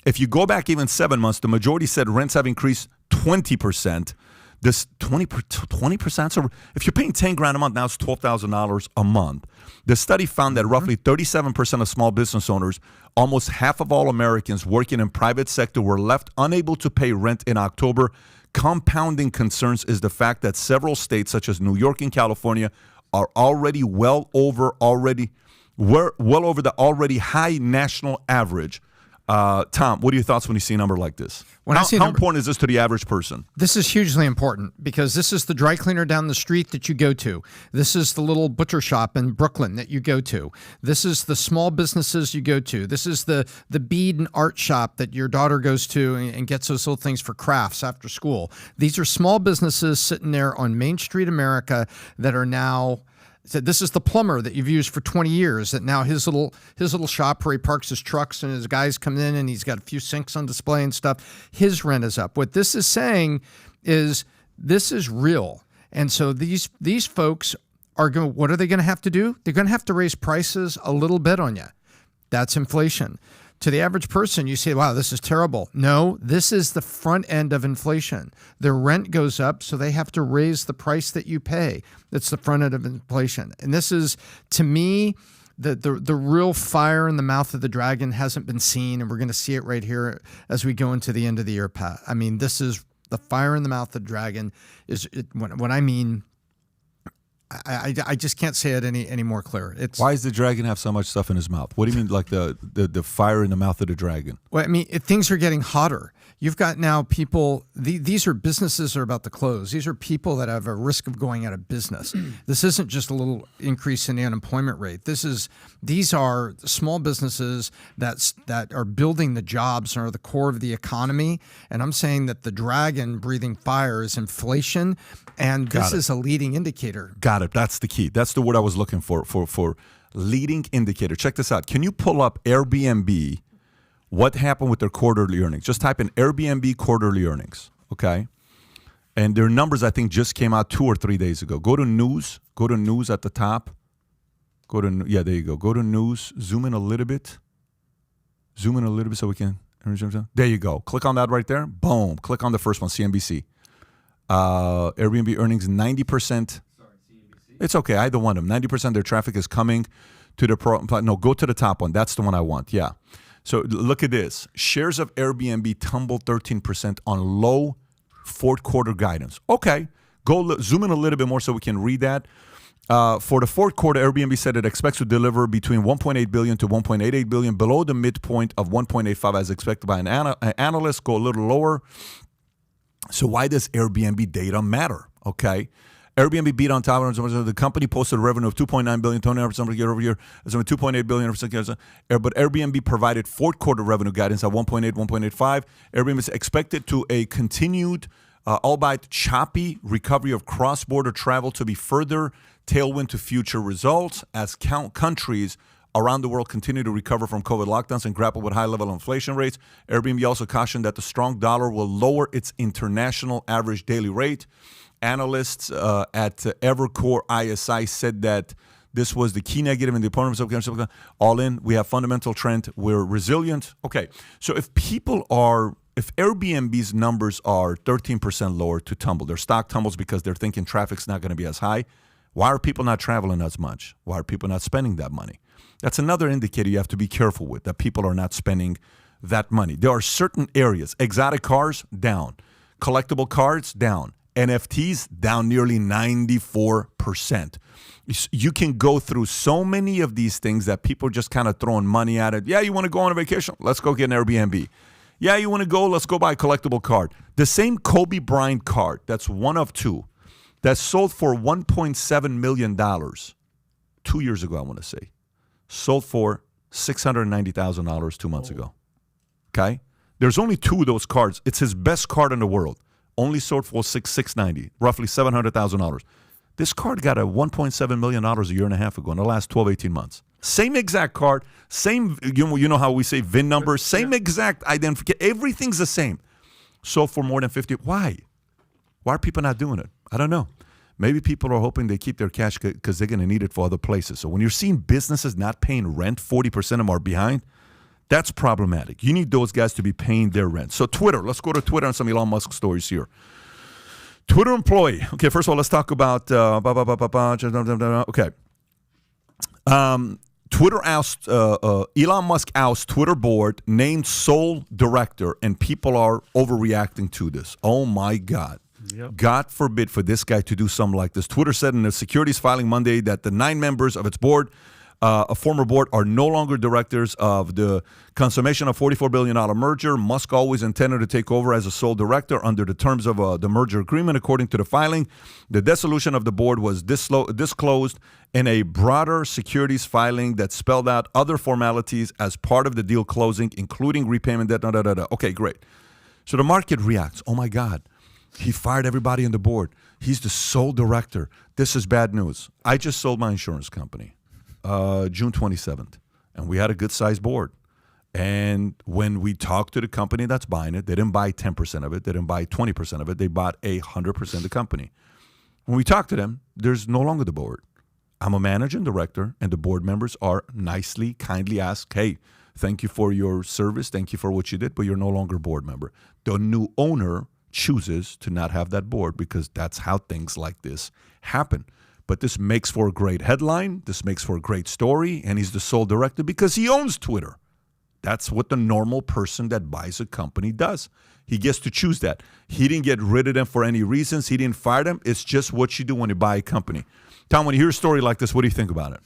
If you go back even 7 months, the majority said rents have increased 20%. This 20%. So if you're paying $10,000 a month, now it's $12,000 a month. The study found that roughly 37% of small business owners, almost half of all Americans working in private sector, were left unable to pay rent in October. Compounding concerns is the fact that several states, such as New York and California, are already well over the already high national average. Tom, what are your thoughts when you see a number like this? How important is this to the average person? This is hugely important because this is the dry cleaner down the street that you go to. This is the little butcher shop in Brooklyn that you go to. This is the small businesses you go to. This is the bead and art shop that your daughter goes to and gets those little things for crafts after school. These are small businesses sitting there on Main Street America that are now... This is the plumber that you've used for 20 years that now his little shop where he parks his trucks and his guys come in and he's got a few sinks on display and stuff. His rent is up. What this is saying is this is real. And so these folks are going, what are they going to have to do? They're going to have to raise prices a little bit on you. That's inflation. To the average person, you say, wow, this is terrible. No, this is the front end of inflation. Their rent goes up, so they have to raise the price that you pay. That's the front end of inflation. And this is, to me, the real fire in the mouth of the dragon hasn't been seen, and we're going to see it right here as we go into the end of the year, Pat. I mean, this is the fire in the mouth of the dragon. When I mean... I just can't say it any more clear. Why does the dragon have so much stuff in his mouth? What do you mean, like the fire in the mouth of the dragon? Well, I mean, things are getting hotter. You've got now people, these are businesses that are about to close. These are people that have a risk of going out of business. This isn't just a little increase in the unemployment rate. These are small businesses that are building the jobs and are the core of the economy. And I'm saying that the dragon breathing fire is inflation, and this is a leading indicator. Got it. That's the key. That's the word I was looking for leading indicator. Check this out. Can you pull up Airbnb? What happened with their quarterly earnings? Just type in Airbnb quarterly earnings, okay? And their numbers, I think, just came out 2 or 3 days ago. Go to news. Go to news at the top. There you go. Go to news. Zoom in a little bit. Zoom in a little bit so we can. There you go. Click on that right there. Boom. Click on the first one, CNBC. Airbnb earnings 90%. It's okay. Either one of them. 90% of their traffic is coming to the no, go to the top one. That's the one I want. Yeah. So look at this. Shares of Airbnb tumbled 13% on low fourth quarter guidance. Okay. Zoom in a little bit more so we can read that. For the fourth quarter, Airbnb said it expects to deliver between $1.8 billion to $1.88 billion, below the midpoint of $1.85 as expected by an analyst. Go a little lower. So why does Airbnb data matter? Okay. Airbnb beat on top of the company posted a revenue of $2.9 billion, 29% year over year, $2.8 billion, but Airbnb provided fourth quarter revenue guidance at 1.85. Airbnb is expected to a continued, albeit choppy, recovery of cross-border travel to be further tailwind to future results as countries around the world continue to recover from COVID lockdowns and grapple with high-level inflation rates. Airbnb also cautioned that the strong dollar will lower its international average daily rate. Analysts at Evercore ISI said that this was the key negative in the opponents of all in. We have fundamental trend. We're resilient. Okay, so if Airbnb's numbers are 13% lower to tumble, their stock tumbles because they're thinking traffic's not going to be as high. Why are people not traveling as much? Why are people not spending that money? That's another indicator you have to be careful with, that people are not spending that money. There are certain areas. Exotic cars, down. Collectible cards, down. NFTs, down nearly 94%. You can go through so many of these things that people are just kind of throwing money at it. Yeah, you want to go on a vacation? Let's go get an Airbnb. Yeah, you want to go? Let's go buy a collectible card. The same Kobe Bryant card, that's one of two, that sold for $1.7 million 2 years ago, I want to say. Sold for $690,000 2 months ago. Okay? There's only two of those cards. It's his best card in the world. Only sold for $690,000, roughly $700,000. This card got a $1.7 million a year and a half ago in the last 12, 18 months. Same exact card, same, you know how we say VIN number, same exact identification. Everything's the same. Sold for more than 50. Why? Why are people not doing it? I don't know. Maybe people are hoping they keep their cash because they're going to need it for other places. So when you're seeing businesses not paying rent, 40% of them are behind, that's problematic. You need those guys to be paying their rent. So Twitter, let's go to Twitter and some Elon Musk stories here. Twitter employee. Okay, first of all, let's talk about, okay. Twitter oust, Elon Musk oust Twitter board, named sole director, and people are overreacting to this. Oh my God. Yep. God forbid for this guy to do something like this. Twitter said in a securities filing Monday that the 9 members of its board, a former board, are no longer directors of the consummation of $44 billion merger. Musk always intended to take over as a sole director under the terms of the merger agreement. According to the filing, the dissolution of the board was disclosed in a broader securities filing that spelled out other formalities as part of the deal closing, including repayment debt. Okay, great. So the market reacts. Oh, my God. He fired everybody on the board. He's the sole director. This is bad news. I just sold my insurance company. June 27th, and we had a good-sized board. And when we talked to the company that's buying it, they didn't buy 10% of it. They didn't buy 20% of it. They bought 100% of the company. When we talked to them, there's no longer the board. I'm a managing director, and the board members are nicely, kindly asked, hey, thank you for your service. Thank you for what you did, but you're no longer a board member. The new owner chooses to not have that board because that's how things like this happen. But this makes for a great headline. This makes for a great story. And he's the sole director because he owns Twitter. That's what the normal person that buys a company does. He gets to choose that. He didn't get rid of them for any reasons. He didn't fire them. It's just what you do when you buy a company. Tom, when you hear a story like this, what do you think about it?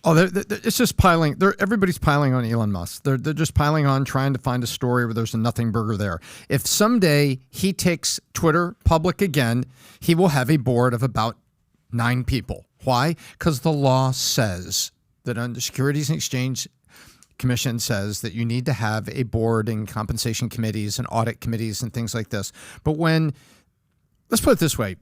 Oh, it's just piling. Everybody's piling on Elon Musk. They're just piling on, trying to find a story where there's a nothing burger there. If someday he takes Twitter public again, he will have a board of about 9 people. Why? Because the law says that under Securities and Exchange Commission says that you need to have a board and compensation committees and audit committees and things like this. But let's put it this way.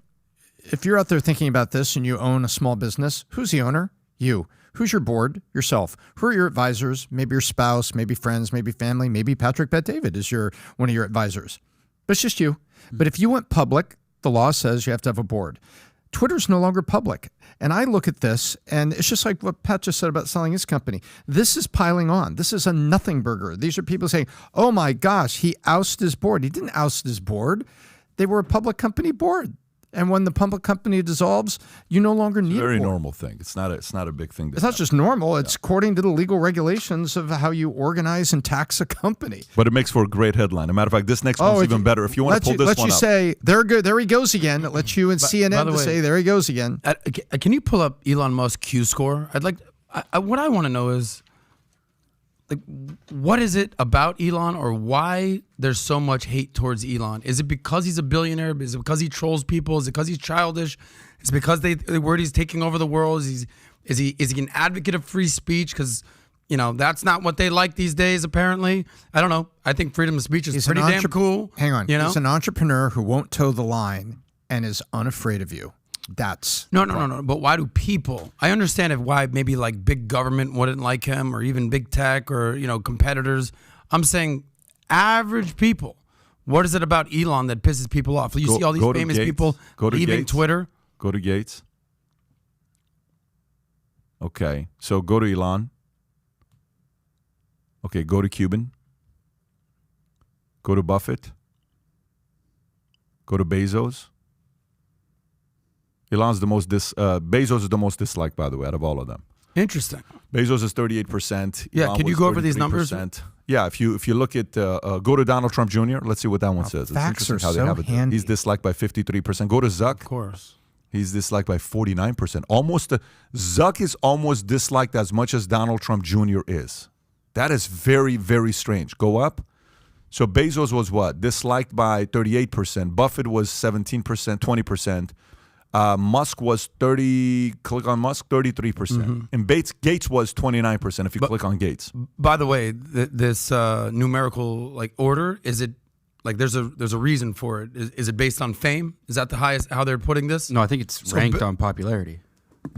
If you're out there thinking about this and you own a small business, who's the owner? You. Who's your board? Yourself. Who are your advisors? Maybe your spouse, maybe friends, maybe family, maybe Patrick Bet-David is one of your advisors. But it's just you. But if you went public, the law says you have to have a board. Twitter's no longer public. And I look at this, and it's just like what Pat just said about selling his company. This is piling on. This is a nothing burger. These are people saying, oh my gosh, he ousted his board. He didn't oust his board. They were a public company board. And when the public company dissolves, you no longer need It's a very a board. normal thing. It's not a big thing. It's not just normal. It's according to the legal regulations of how you organize and tax a company. But it makes for a great headline. As a matter of fact, this next one's even better. If you want to pull this let one you up. say, there he goes again. It lets you and CNN to say, there he goes again. Can you pull up Elon Musk Q score? What I want to know is, like, what is it about Elon, or why there's so much hate towards Elon? Is it because he's a billionaire? Is it because he trolls people? Is it because he's childish? Is it because they word he's taking over the world? Is he an advocate of free speech? Because that's not what they like these days. Apparently, I don't know. I think freedom of speech is pretty damn cool. Hang on, he's an entrepreneur who won't toe the line and is unafraid of you. That's no. But why do people? I understand why maybe like big government wouldn't like him, or even big tech, or competitors. I'm saying average people. What is it about Elon that pisses people off? You see all these famous people leaving Twitter. Go to Gates. Okay, so go to Elon. Okay, go to Cuban. Go to Buffett. Go to Bezos. Elon's the most Bezos is the most disliked, by the way, out of all of them. Interesting. Bezos is 38%. Yeah, Elon can you was go over these numbers? 33%. Yeah, if you look at go to Donald Trump Jr. Let's see what that one says. It's facts interesting are how they so have it. handy. He's disliked by 53%. Go to Zuck. Of course. He's disliked by 49%. Zuck is almost disliked as much as Donald Trump Jr. is. That is very, very strange. Go up. So Bezos was what? Disliked by 38%. Buffett was 17%, 20%. Musk was 30. Click on Musk, 33%. And Gates was 29%. If you click on Gates. By the way, this numerical order, is it there's a reason for it? Is it based on fame? Is that the highest? How they're putting this? No, I think it's ranked on popularity.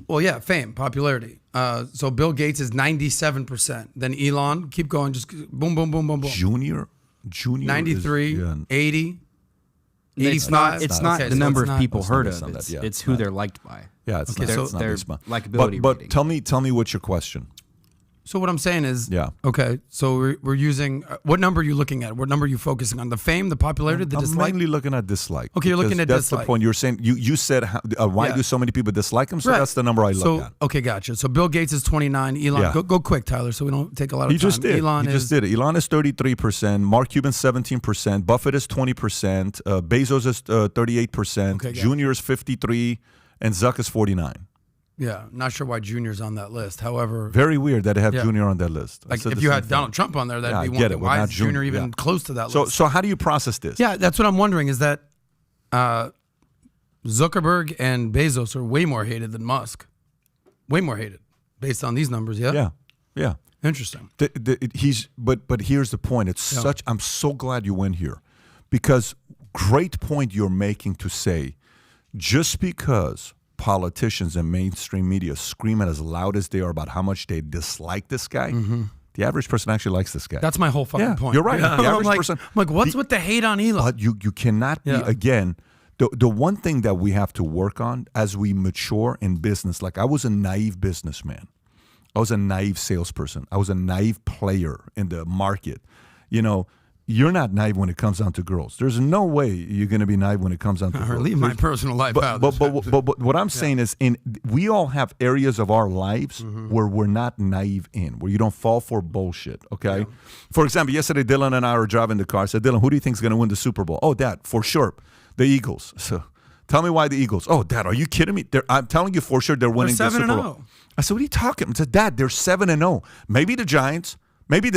Well, yeah, fame, popularity. So Bill Gates is 97%. Then Elon, keep going, just boom, boom, boom, boom, boom. Junior 93, 80. It's 85. It's not Okay, the so number it's of not people based on heard that, of. yeah. It's, it's who they're liked by. Yeah, it's Okay, not, so it's not their based on. likability But rating. tell me what's your question? So what I'm saying is, Yeah. Okay, so we're using, what number are you looking at? What number are you focusing on? The fame, the popularity, the I'm dislike? mainly looking at dislike. Okay, you're looking because at that's dislike. the point. You're saying you said why Yeah. do so many people dislike him? So Right. that's the number I look at. Okay, gotcha. So Bill Gates is 29. Elon, Yeah. go quick, Tyler, so we don't take a lot of He time. just did. Elon He just did it. Elon is 33%. Mark Cuban 17%. Buffett is 20%. Bezos is 38%. Okay, got it. Junior is 53%, and Zuck is 49%. Yeah, not sure why Junior's on that list. However, Very weird that they have Yeah. Junior on that list. I like said if the you same had thing. Donald Trump on there, that'd Yeah, I be one get thing. it, but Why not is Junior Junior, even yeah. close to that So list? how do you process this? Yeah, that's what I'm wondering, is that Zuckerberg and Bezos are way more hated than Musk. Way more hated based on these numbers, yeah? Yeah. Interesting. But here's the point. It's I'm so glad you went here, because great point you're making to say, just because politicians and mainstream media scream as loud as they are about how much they dislike this guy, the average person actually likes this guy. That's my whole fucking point. You're right. The I'm average like, person. what's with the hate on Elon? But you cannot be, again, the one thing that we have to work on as we mature in business, like I was a naive businessman. I was a naive salesperson. I was a naive player in the market. You're not naive when it comes down to girls. There's no way you're going to be naive when it comes down to girls. Leave my personal life out. But what I'm saying is, we all have areas of our lives where we're not naive in, where you don't fall for bullshit, okay? Yeah. For example, yesterday, Dylan and I were driving the car. I said, Dylan, who do you think is going to win the Super Bowl? Oh, Dad, for sure, the Eagles. So tell me why the Eagles. Oh, Dad, are you kidding me? I'm telling you for sure they're winning the Super Bowl. 7-0. I said, what are you talking about? I said, Dad, they're 7-0. Maybe the Giants. Maybe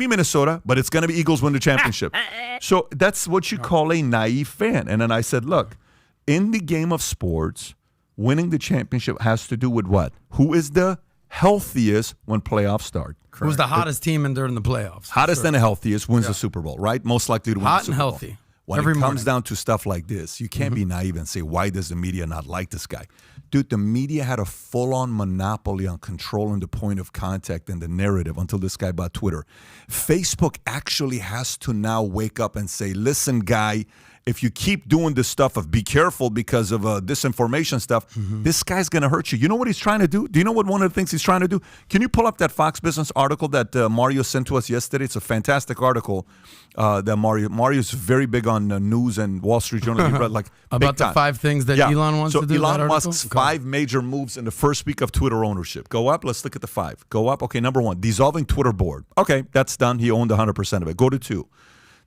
Minnesota, but it's going to be Eagles win the championship. So that's what you call a naive fan. And then I said, look, in the game of sports, winning the championship has to do with what? Who is the healthiest when playoffs start? Who's the hottest team during the playoffs? Hottest and the healthiest wins the Super Bowl, right? Most likely to win Hot the Super and Bowl. healthy. When Every it comes morning. down to stuff like this, you can't be naive and say, why does the media not like this guy? Dude, the media had a full-on monopoly on controlling the point of contact and the narrative until this guy bought Twitter. Facebook actually has to now wake up and say, listen, guy, if you keep doing this stuff of be careful because of disinformation stuff, this guy's going to hurt you. You know what he's trying to do? Do you know what one of the things he's trying to do? Can you pull up that Fox Business article that Mario sent to us yesterday? It's a fantastic article that Mario's very big on news and Wall Street Journal. He read, like, about the 5 things that Elon wants to do. So Elon Musk's 5 major moves in the first week of Twitter ownership. Go up. Let's look at the 5. Go up. Okay, number 1, dissolving Twitter board. Okay, that's done. He owned 100% of it. Go to 2.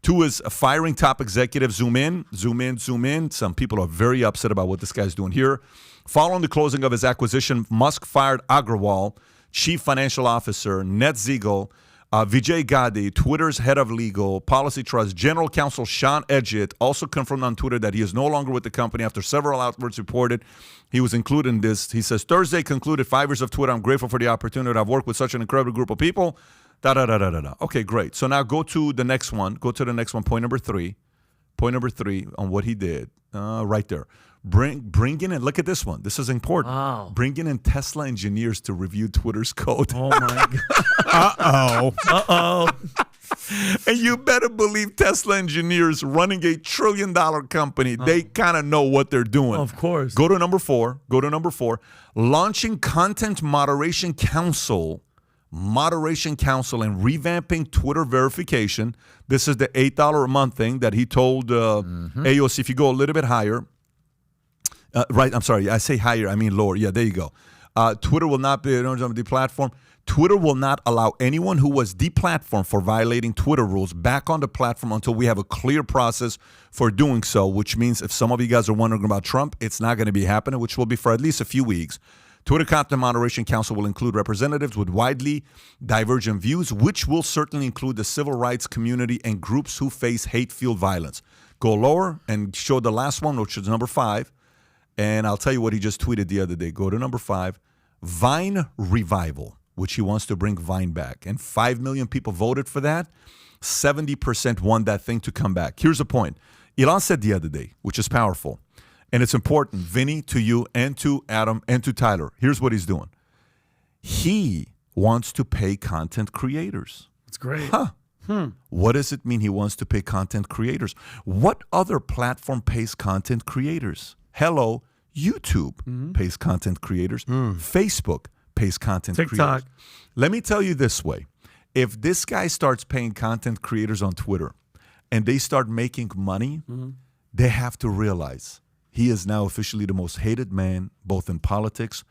2 is firing top executives. Zoom in, zoom in, zoom in. Some people are very upset about what this guy's doing here. Following the closing of his acquisition, Musk fired Agrawal, chief financial officer, Ned Ziegel, Vijay Gadde, Twitter's head of legal, policy trust, general counsel Sean Edgett, also confirmed on Twitter that he is no longer with the company after several outlets reported he was included in this. He says, Thursday concluded 5 years of Twitter. I'm grateful for the opportunity. I've worked with such an incredible group of people. Da-da-da-da-da-da. Okay, great. So now go to the next one. Go to the next one, point number 3. Point number 3 on what he did. Right there. Bring in, and look at this one. This is important. Wow. Bringing in Tesla engineers to review Twitter's code. Oh, my God. Uh-oh. Uh-oh. And you better believe Tesla engineers running $1 trillion company, they kind of know what they're doing. Of course. Go to number 4. Go to number 4. Launching Content Moderation Council and revamping Twitter verification. This is the $8 a month thing that he told AOC. If you go a little bit higher, right, I'm sorry, I say higher, I mean lower. Yeah, there you go. Twitter will not be deplatformed. Twitter will not allow anyone who was deplatformed for violating Twitter rules back on the platform until we have a clear process for doing so, which means if some of you guys are wondering about Trump, it's not going to be happening, which will be for at least a few weeks. Twitter Content Moderation Council will include representatives with widely divergent views, which will certainly include the civil rights community and groups who face hate-fueled violence. Go lower and show the last one, which is number 5. And I'll tell you what he just tweeted the other day. Go to number 5. Vine revival, which he wants to bring Vine back. And 5 million people voted for that. 70% want that thing to come back. Here's the point. Elon said the other day, which is powerful. And it's important, Vinny, to you and to Adam and to Tyler. Here's what he's doing. He wants to pay content creators. That's great. What does it mean he wants to pay content creators? What other platform pays content creators? Hello, YouTube pays content creators. Facebook pays content TikTok. creators. Let me tell you this way. If this guy starts paying content creators on Twitter and they start making money, they have to realize he is now officially the most hated man, both in politics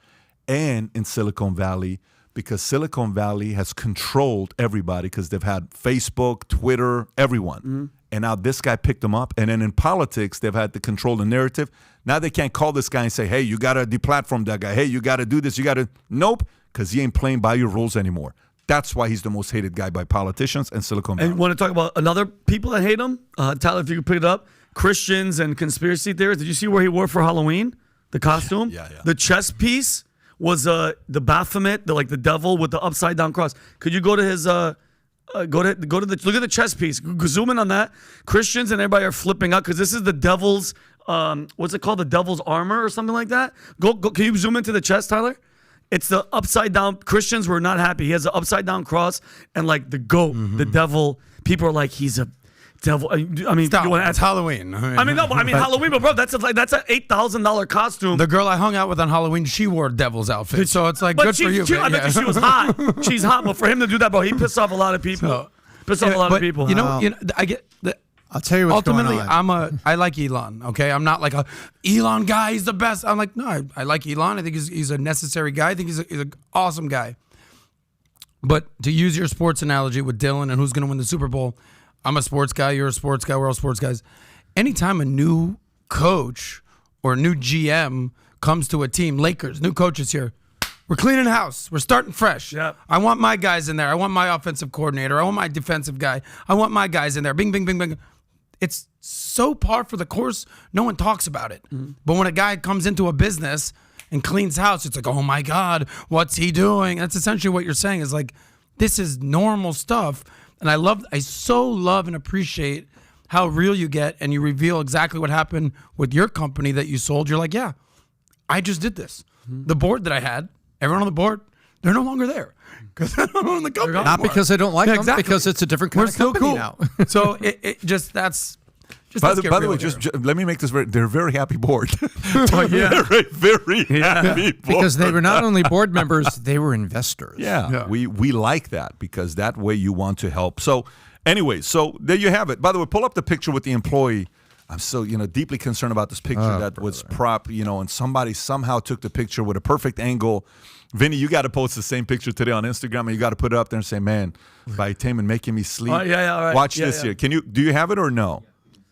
and in Silicon Valley, because Silicon Valley has controlled everybody because they've had Facebook, Twitter, everyone. And now this guy picked them up. And then in politics, they've had to control the narrative. Now they can't call this guy and say, hey, you got to deplatform that guy. Hey, you got to do this. You got to. Nope, because he ain't playing by your rules anymore. That's why he's the most hated guy by politicians and Silicon Valley. And you want to talk about another people that hate him? Tyler, if you could pick it up. Christians and conspiracy theorists. Did you see where he wore for Halloween? The costume? Yeah. The chess piece was the Baphomet, the devil with the upside down cross. Could you go to his look at the chess piece. Zoom in on that. Christians and everybody are flipping out because this is the devil's what's it called? The devil's armor or something like that. Go. Can you zoom into the chest, Tyler? It's the upside down. Christians were not happy. He has the upside down cross and the goat, the devil. People are like, he's a devil. I mean, Stop. you want to It's Halloween. Halloween, but bro, that's an $8,000 costume. The girl I hung out with on Halloween, she wore a devil's outfit. So it's like, But good for you. I bet you she was hot. She's hot, but for him to do that, bro, he pissed off a lot of people. You know, I get the. I'll tell you what's Ultimately, going on. I like Elon. Okay, I'm not like a Elon guy. He's the best. I'm like, no, I like Elon. I think he's a necessary guy. I think he's an awesome guy. But to use your sports analogy with Dylan and who's going to win the Super Bowl, I'm a sports guy. You're a sports guy. We're all sports guys. Anytime a new coach or a new GM comes to a team, Lakers, new coaches here, we're cleaning house. We're starting fresh. Yep. I want my guys in there. I want my offensive coordinator. I want my defensive guy. I want my guys in there. Bing, bing, bing, bing. It's so par for the course, no one talks about it. But when a guy comes into a business and cleans house, it's like, oh my God, what's he doing? That's essentially what you're saying is like, this is normal stuff. And I so love and appreciate how real you get and you reveal exactly what happened with your company that you sold. You're like, yeah, I just did this. The board that I had, everyone on the board, they're no longer there because I don't own the company Not anymore. because they don't like them, exactly. because it's a different kind We're of still company cool now. So it just, that's, By the way, let me make this they're a very happy board. They're a very happy board. Because they were not only board members, they were investors. Yeah. We like that because that way you want to help. So anyway, so there you have it. By the way, pull up the picture with the employee. I'm so, deeply concerned about this picture that was and somebody somehow took the picture with a perfect angle. Vinny, you got to post the same picture today on Instagram, and you got to put it up there and say, man, Valuetainment making me sleep. All right. Watch this here. Do you have it or no?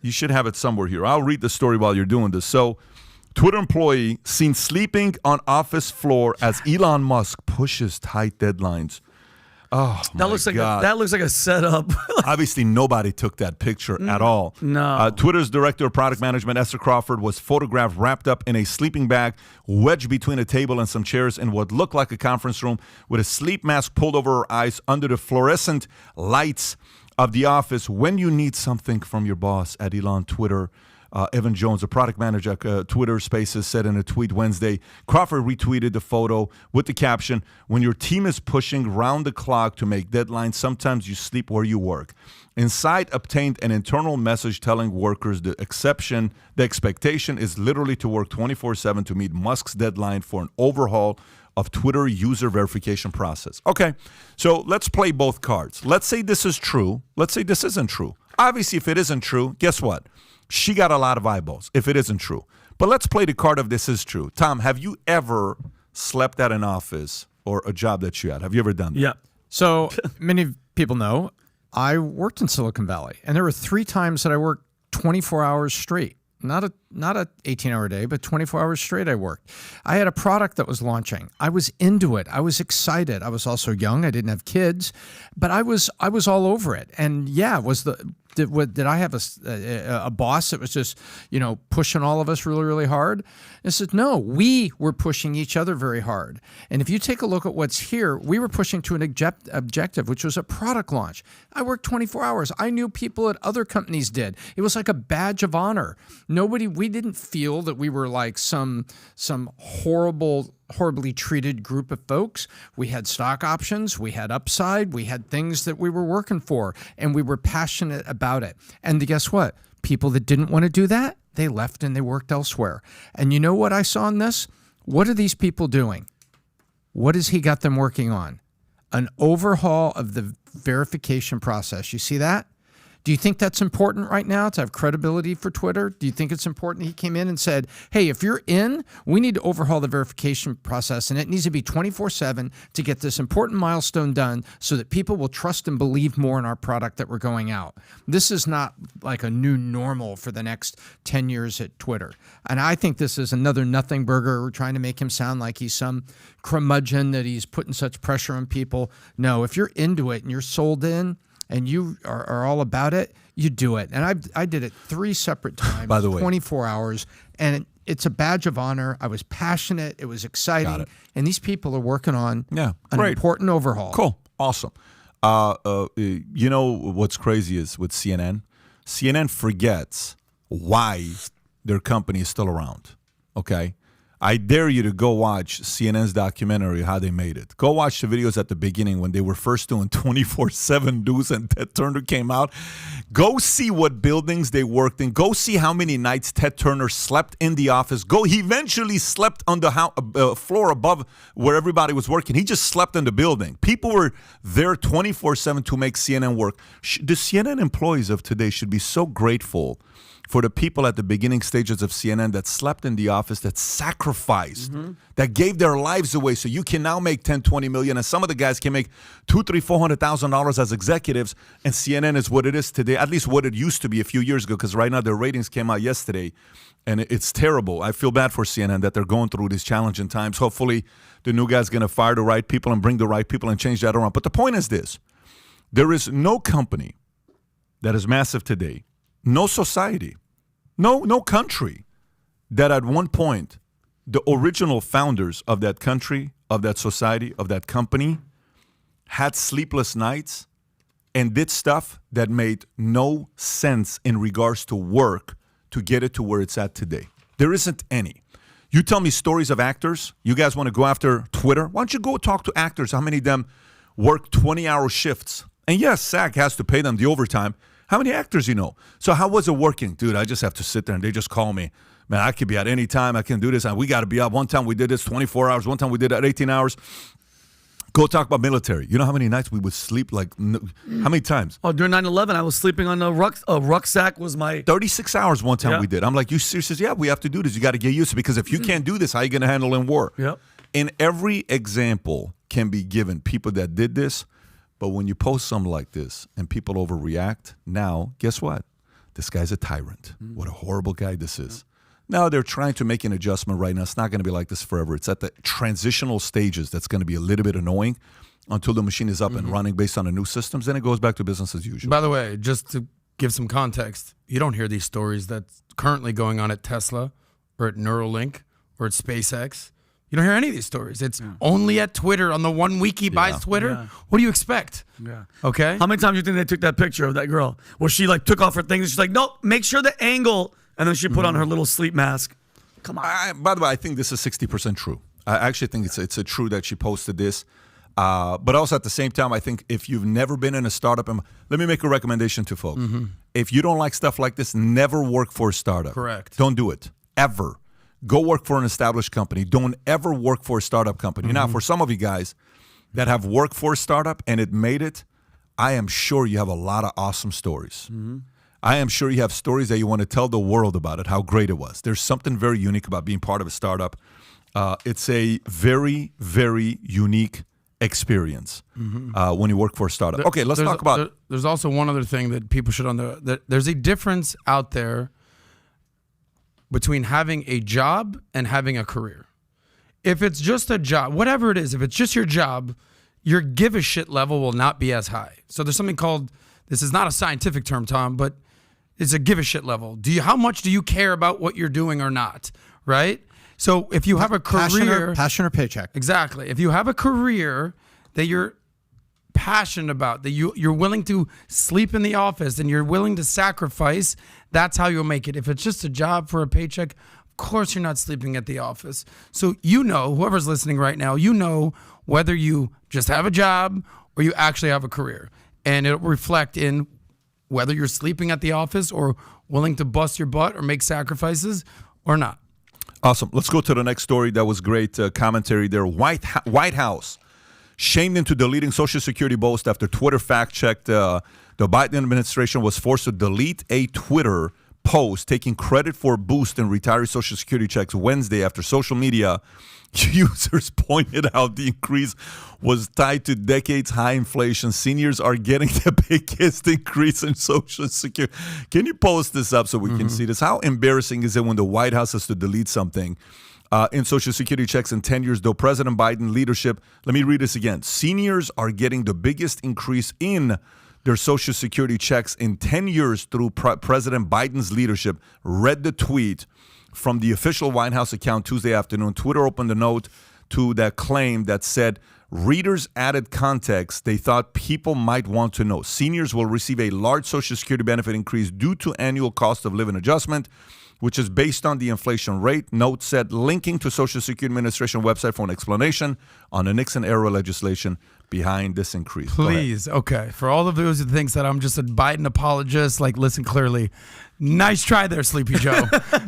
You should have it somewhere here. I'll read the story while you're doing this. So, Twitter employee seen sleeping on office floor as Elon Musk pushes tight deadlines. Oh, that looks like a setup. Obviously, nobody took that picture at all. No. Twitter's director of product management, Esther Crawford, was photographed wrapped up in a sleeping bag, wedged between a table and some chairs in what looked like a conference room, with a sleep mask pulled over her eyes under the fluorescent lights of the office. When you need something from your boss at Elon Twitter, Evan Jones, a product manager at Twitter Spaces, said in a tweet Wednesday. Crawford retweeted the photo with the caption, "When your team is pushing round the clock to make deadlines, sometimes you sleep where you work." Inside obtained an internal message telling workers the expectation is literally to work 24/7 to meet Musk's deadline for an overhaul of Twitter user verification process. Okay, so let's play both cards. Let's say this is true. Let's say this isn't true. Obviously, if it isn't true, guess what? She got a lot of eyeballs if it isn't true. But let's play the card of this is true. Tom, have you ever slept at an office or a job that you had? Have you ever done that? Yeah. So many people know I worked in Silicon Valley, and there were 3 times that I worked 24 hours straight. Not a 18-hour day, but 24 hours straight I worked. I had a product that was launching. I was into it. I was excited. I was also young. I didn't have kids, but I was all over it. And yeah, did I have a boss that was just, pushing all of us really, really hard? I said, no, we were pushing each other very hard. And if you take a look at what's here, we were pushing to an objective, which was a product launch. I worked 24 hours. I knew people at other companies did. It was like a badge of honor. We didn't feel that we were like some horribly treated group of folks. We had stock options, we had upside, we had things that we were working for, and we were passionate about it. And guess what? People that didn't want to do that, they left and they worked elsewhere. And you know what I saw in this? What are these people doing? What has he got them working on? An overhaul of the verification process. You see that? Do you think that's important right now to have credibility for Twitter? Do you think it's important he came in and said, hey, if you're in, we need to overhaul the verification process, and it needs to be 24/7 to get this important milestone done so that people will trust and believe more in our product that we're going out. This is not like a new normal for the next 10 years at Twitter. And I think this is another nothing burger. We're trying to make him sound like he's some curmudgeon, that he's putting such pressure on people. No, if you're into it and you're sold in, and you are all about it, you do it. And I did it 3 separate times, by the way, 24 hours, and it's a badge of honor. I was passionate. It was exciting. And these people are working on an important overhaul. Cool. Awesome. You know what's crazy is with CNN? CNN forgets why their company is still around, okay? I dare you to go watch CNN's documentary, How They Made It. Go watch the videos at the beginning when they were first doing 24/7 news and Ted Turner came out. Go see what buildings they worked in. Go see how many nights Ted Turner slept in the office. He eventually slept on the floor above where everybody was working. He just slept in the building. People were there 24/7 to make CNN work. The CNN employees of today should be so grateful for the people at the beginning stages of CNN that slept in the office, that sacrificed, that gave their lives away so you can now make 10, 20 million. And some of the guys can make $200,000, $300,000, $400,000 as executives. And CNN is what it is today, at least what it used to be a few years ago, because right now their ratings came out yesterday. And it's terrible. I feel bad for CNN that they're going through these challenging times. Hopefully the new guy's going to fire the right people and bring the right people and change that around. But the point is this. There is no company that is massive today, no society, no country that at one point the original founders of that country, of that society, of that company had sleepless nights and did stuff that made no sense in regards to work to get it to where it's at today. There isn't any. You tell me stories of actors. You guys want to go after Twitter? Why don't you go talk to actors? How many of them work 20-hour shifts? And yes, SAG has to pay them the overtime. How many actors you know? So how was it working? Dude, I just have to sit there and they just call me. Man, I could be at any time. I can do this. And we got to be up. One time we did this 24 hours. One time we did it 18 hours. Go talk about military. You know how many nights we would sleep? How many times? Oh, during 9/11, I was sleeping on a rucksack was my... 36 hours one time we did. I'm like, you serious? He says, yeah, we have to do this. You got to get used to it because if you can't do this, how are you going to handle in war? Yep. And every example can be given. People that did this, but when you post something like this and people overreact, now, guess what? This guy's a tyrant. What a horrible guy this is. Now they're trying to make an adjustment right now. It's not going to be like this forever. It's at the transitional stages that's going to be a little bit annoying until the machine is up and running based on the new systems. Then it goes back to business as usual. By the way, just to give some context, you don't hear these stories that's currently going on at Tesla or at Neuralink or at SpaceX. You don't hear any of these stories. It's only at Twitter on the one week he buys Twitter. Yeah. What do you expect? Yeah. Okay. How many times do you think they took that picture of that girl where she like took off her things? She's like, nope, make sure the angle. And then she put on her little sleep mask. Come on. By the way, I think this is 60% true. I actually think it's a true that she posted this. But also at the same time, I think if you've never been in a startup, let me make a recommendation to folks. If you don't like stuff like this, never work for a startup. Correct. Don't do it. Ever. Go work for an established company. Don't ever work for a startup company. Now, for some of you guys that have worked for a startup and it made it, I am sure you have a lot of awesome stories. I am sure you have stories that you want to tell the world about it, how great it was. There's something very unique about being part of a startup. It's a very, very unique experience when you work for a startup. Okay, let's talk about... There's also one other thing that people should understand. There's a difference out there between having a job and having a career. If it's just a job, whatever it is, if it's just your job, your give a shit level will not be as high. So there's something called, this is not a scientific term, Tom, but it's a give a shit level. How much do you care about what you're doing or not, right? So if you have a career... Passion or paycheck. Exactly. If you have a career that you're passionate about, that you're willing to sleep in the office and you're willing to sacrifice, that's how you'll make it. If it's just a job for a paycheck, of course you're not sleeping at the office. So you know, whoever's listening right now, you know whether you just have a job or you actually have a career. And it'll reflect in whether you're sleeping at the office or willing to bust your butt or make sacrifices or not. Awesome. Let's go to the next story. That was great commentary there. White House shamed into deleting Social Security post after Twitter fact-checked. The Biden administration was forced to delete a Twitter post taking credit for a boost in retiree Social Security checks Wednesday after social media users pointed out the increase was tied to decades-high inflation. Seniors are getting the biggest increase in Social Security. Can you post this up so we can see this? How embarrassing is it when the White House has to delete something in Social Security checks in 10 years, though President Biden leadership, let me read this again. Seniors are getting the biggest increase in their Social Security checks in 10 years through President Biden's leadership. Read the tweet from the official White House account Tuesday afternoon. Twitter opened a note to that claim that said, readers added context they thought people might want to know. Seniors will receive a large Social Security benefit increase due to annual cost of living adjustment, which is based on the inflation rate. Note said, linking to Social Security Administration website for an explanation on the Nixon-era legislation behind this increase. Please, okay. For all of those who think that I'm just a Biden apologist, like, listen clearly. Nice try there, Sleepy Joe.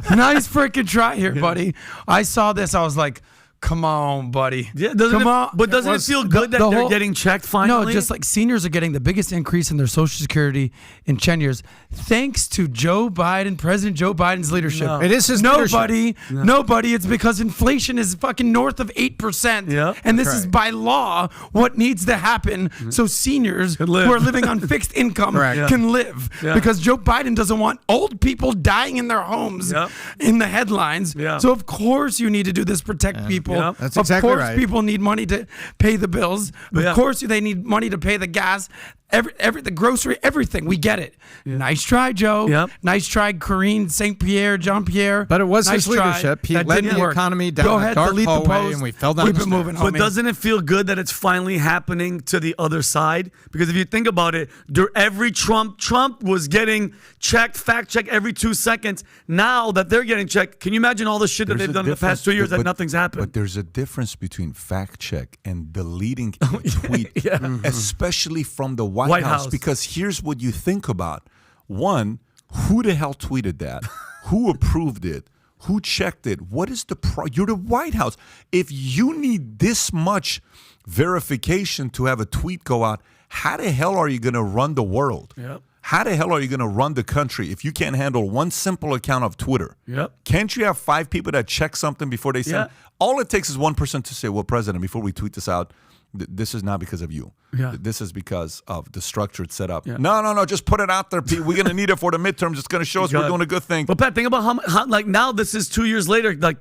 Nice freaking try here, buddy. I saw this. I was like, come on, buddy. Yeah, come on. But doesn't it feel good that they're getting checked finally? No, just like seniors are getting the biggest increase in their Social Security in 10 years, thanks to President Joe Biden's leadership. No. It is his Nobody. It's because inflation is fucking north of 8%. Yep. And this is by law what needs to happen so seniors who are living on fixed income can live. Yeah. Because Joe Biden doesn't want old people dying in their homes in the headlines. Yeah. So of course you need to do this, protect people. Yep. That's exactly right. Of course people need money to pay the bills. Of course they need money to pay the gas, the grocery, everything. We get it. Yeah. Nice try, Joe. Yep. Nice try, Corinne, St. Pierre, Jean Pierre. But it was his leadership. He led the economy down a dark hallway, and we fell down the stairs. But doesn't it feel good that it's finally happening to the other side? Because if you think about it, every Trump was getting checked, fact-checked every 2 seconds. Now that they're getting checked, can you imagine all the shit that they've done in the past 2 years that nothing's happened? But there's a difference between fact-check and deleting a tweet, especially from the White House. Because here's what you think about. One, who the hell tweeted that? Who approved it? Who checked it? What is you're the White House. If you need this much verification to have a tweet go out, how the hell are you going to run the world? Yep. How the hell are you going to run the country if you can't handle one simple account of Twitter? Yep. Can't you have 5 people that check something before they send? All it takes is one person to say, well, President, before we tweet this out, this is not because of you. Yeah. This is because of the structure it's set up. Yeah. No, just put it out there, Pete. We're going to need it for the midterms. It's going to show us we're doing a good thing. But Pat, think about how like now this is 2 years later. Like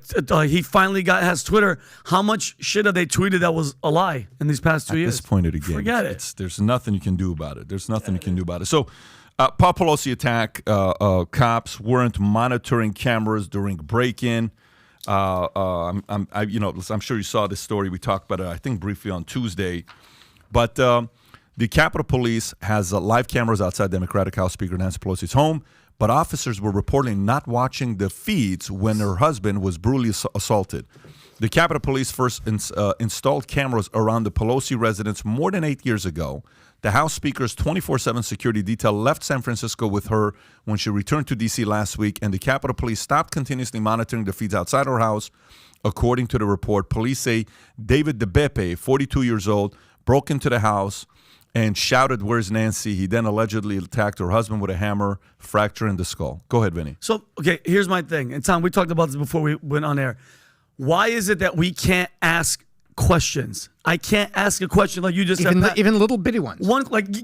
he finally has Twitter. How much shit have they tweeted that was a lie in these past 2 years? At this point of the game, forget it. There's nothing you can do about it. There's nothing you can do about it. So, Paul Pelosi attack. Cops weren't monitoring cameras during break-in. I'm sure you saw this story. We talked about it, I think, briefly on Tuesday. But the Capitol Police has live cameras outside Democratic House Speaker Nancy Pelosi's home. But officers were reportedly not watching the feeds when her husband was brutally assaulted. The Capitol Police first installed cameras around the Pelosi residence more than 8 years ago. The House Speaker's 24/7 security detail left San Francisco with her when she returned to D.C. last week, and the Capitol Police stopped continuously monitoring the feeds outside her house. According to the report, police say David DeBeppe, 42 years old, broke into the house and shouted, "Where's Nancy?" He then allegedly attacked her husband with a hammer, fracturing the skull. Go ahead, Vinny. So, okay, here's my thing. And Tom, we talked about this before we went on air. Why is it that we can't ask questions? I can't ask a question like you just said. Even little bitty ones.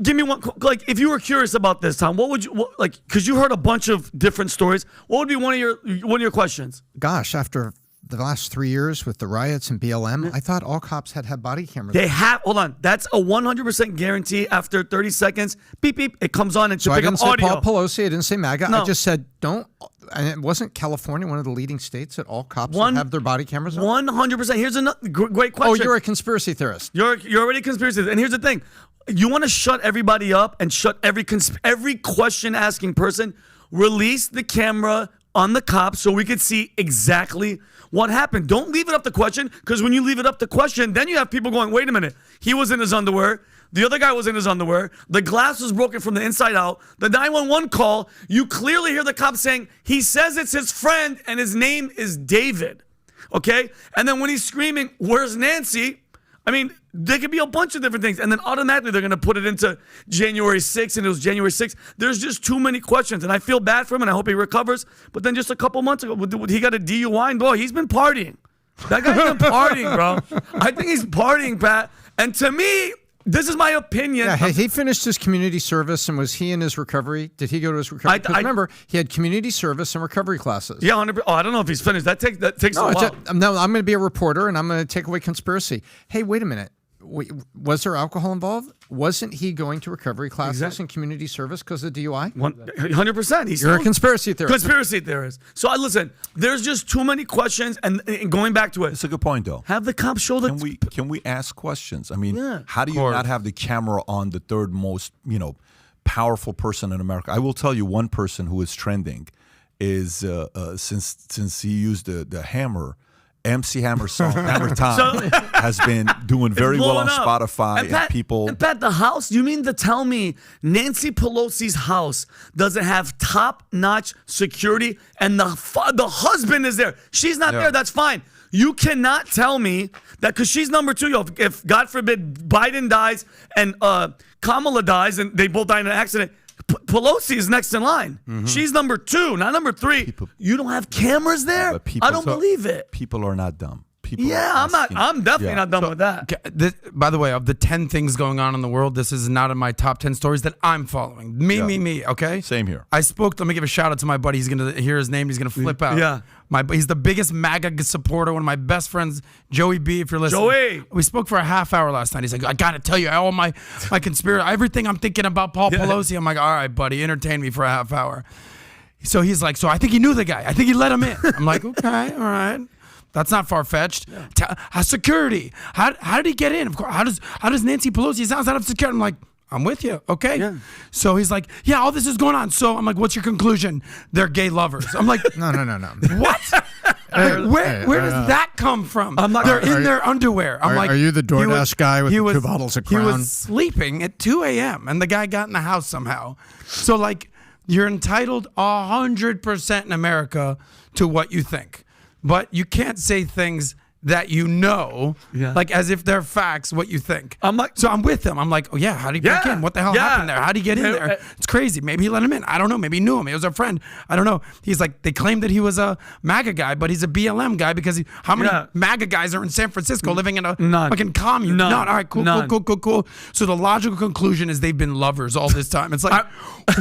Give me one. Like, if you were curious about this, Tom, what would you because you heard a bunch of different stories. What would be one of your questions? Gosh, after the last 3 years with the riots and BLM, I thought all cops had body cameras. They have. Hold on. That's a 100% guarantee. After 30 seconds, beep beep, it comes on and So pick I didn't up say audio. Paul Pelosi. I didn't say MAGA. No. I just said don't. And it wasn't California one of the leading states that all cops would have their body cameras on? 100%. Here's another great question. Oh, you're a conspiracy theorist. You're already a conspiracy theorist. And here's the thing. You want to shut everybody up and shut every question asking person. Release the camera on the cops so we could see exactly what happened. Don't leave it up to question, because when you leave it up to question, then you have people going, wait a minute, he was in his underwear. The other guy was in his underwear. The glass was broken from the inside out. The 911 call, you clearly hear the cop saying, he says it's his friend and his name is David. Okay? And then when he's screaming, where's Nancy? I mean, there could be a bunch of different things. And then automatically they're going to put it into January 6th, and it was January 6th. There's just too many questions. And I feel bad for him, and I hope he recovers. But then just a couple months ago, he got a DUI, and boy, he's been partying. That guy's been partying, bro. I think he's partying, Pat. And to me, this is my opinion. Yeah, he finished his community service, and was he in his recovery? Did he go to his recovery? Because remember, he had community service and recovery classes. Yeah, 100%. Oh, I don't know if he's finished. That takes a while. No, I'm going to be a reporter, and I'm going to take away conspiracy. Hey, wait a minute. Was there alcohol involved? Wasn't he going to recovery classes and community service because of DUI? 100%. You're a conspiracy theorist. Conspiracy theorist. So listen, there's just too many questions, and going back to it. It's a good point, though. Have the cops show the... Can we ask questions? I mean, how do you not have the camera on the third most, powerful person in America? I will tell you one person who is trending is, since he used the hammer, MC Hammer's song, Hammer Time, has been doing very well on Spotify. And people... And Pat, the house, you mean to tell me Nancy Pelosi's house doesn't have top-notch security, and the husband is there? She's not there, that's fine. You cannot tell me that, because she's number 2. If, God forbid, Biden dies and Kamala dies, and they both die in an accident, Pelosi is next in line. Mm-hmm. She's number 2, not number 3. You don't have cameras there? I don't believe it. People are not dumb. I'm definitely not done with that. By the way, of the 10 things going on in the world, this is not in my top 10 stories that I'm following. Me, okay? Same here. Let me give a shout out to my buddy. He's going to hear his name. He's going to flip out. Yeah. He's the biggest MAGA supporter, one of my best friends, Joey B, if you're listening. Joey! We spoke for a half hour last night. He's like, I got to tell you, all my conspiracy, everything I'm thinking about Paul Pelosi. I'm like, all right, buddy, entertain me for a half hour. So he's like, so I think he knew the guy. I think he let him in. I'm like, okay, all right. That's not far-fetched. Yeah. Security. How did he get in? Of course. How does Nancy Pelosi sounds out of security? I'm like, I'm with you. Okay. Yeah. So he's like, yeah, all this is going on. So I'm like, what's your conclusion? They're gay lovers. I'm like, no. What? Where does that come from? They're in their underwear. I'm like, are you the DoorDash guy with the 2 bottles of Crown? He was sleeping at 2 a.m. and the guy got in the house somehow. So like, You're entitled 100% in America to what you think, but you can't say things that you know, like as if they're facts, what you think. So I'm with him. I'm like, oh yeah, how did he break in? What the hell happened there? How did he get in there? It's crazy. Maybe he let him in. I don't know. Maybe he knew him. It was a friend. I don't know. He's like, they claimed that he was a MAGA guy, but he's a BLM guy because how many MAGA guys are in San Francisco living in a fucking commune? None. All right, cool. So the logical conclusion is they've been lovers all this time. It's like,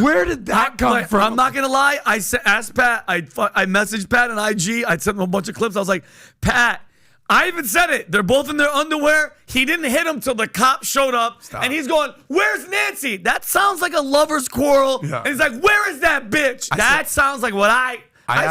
where did that come from? I'm not going to lie. I asked Pat. I messaged Pat on IG. I sent him a bunch of clips. I was like, Pat, I even said it. They're both in their underwear. He didn't hit him till the cop showed up. And he's going, where's Nancy? That sounds like a lover's quarrel. Yeah. And he's like, where is that bitch? That sounds like what I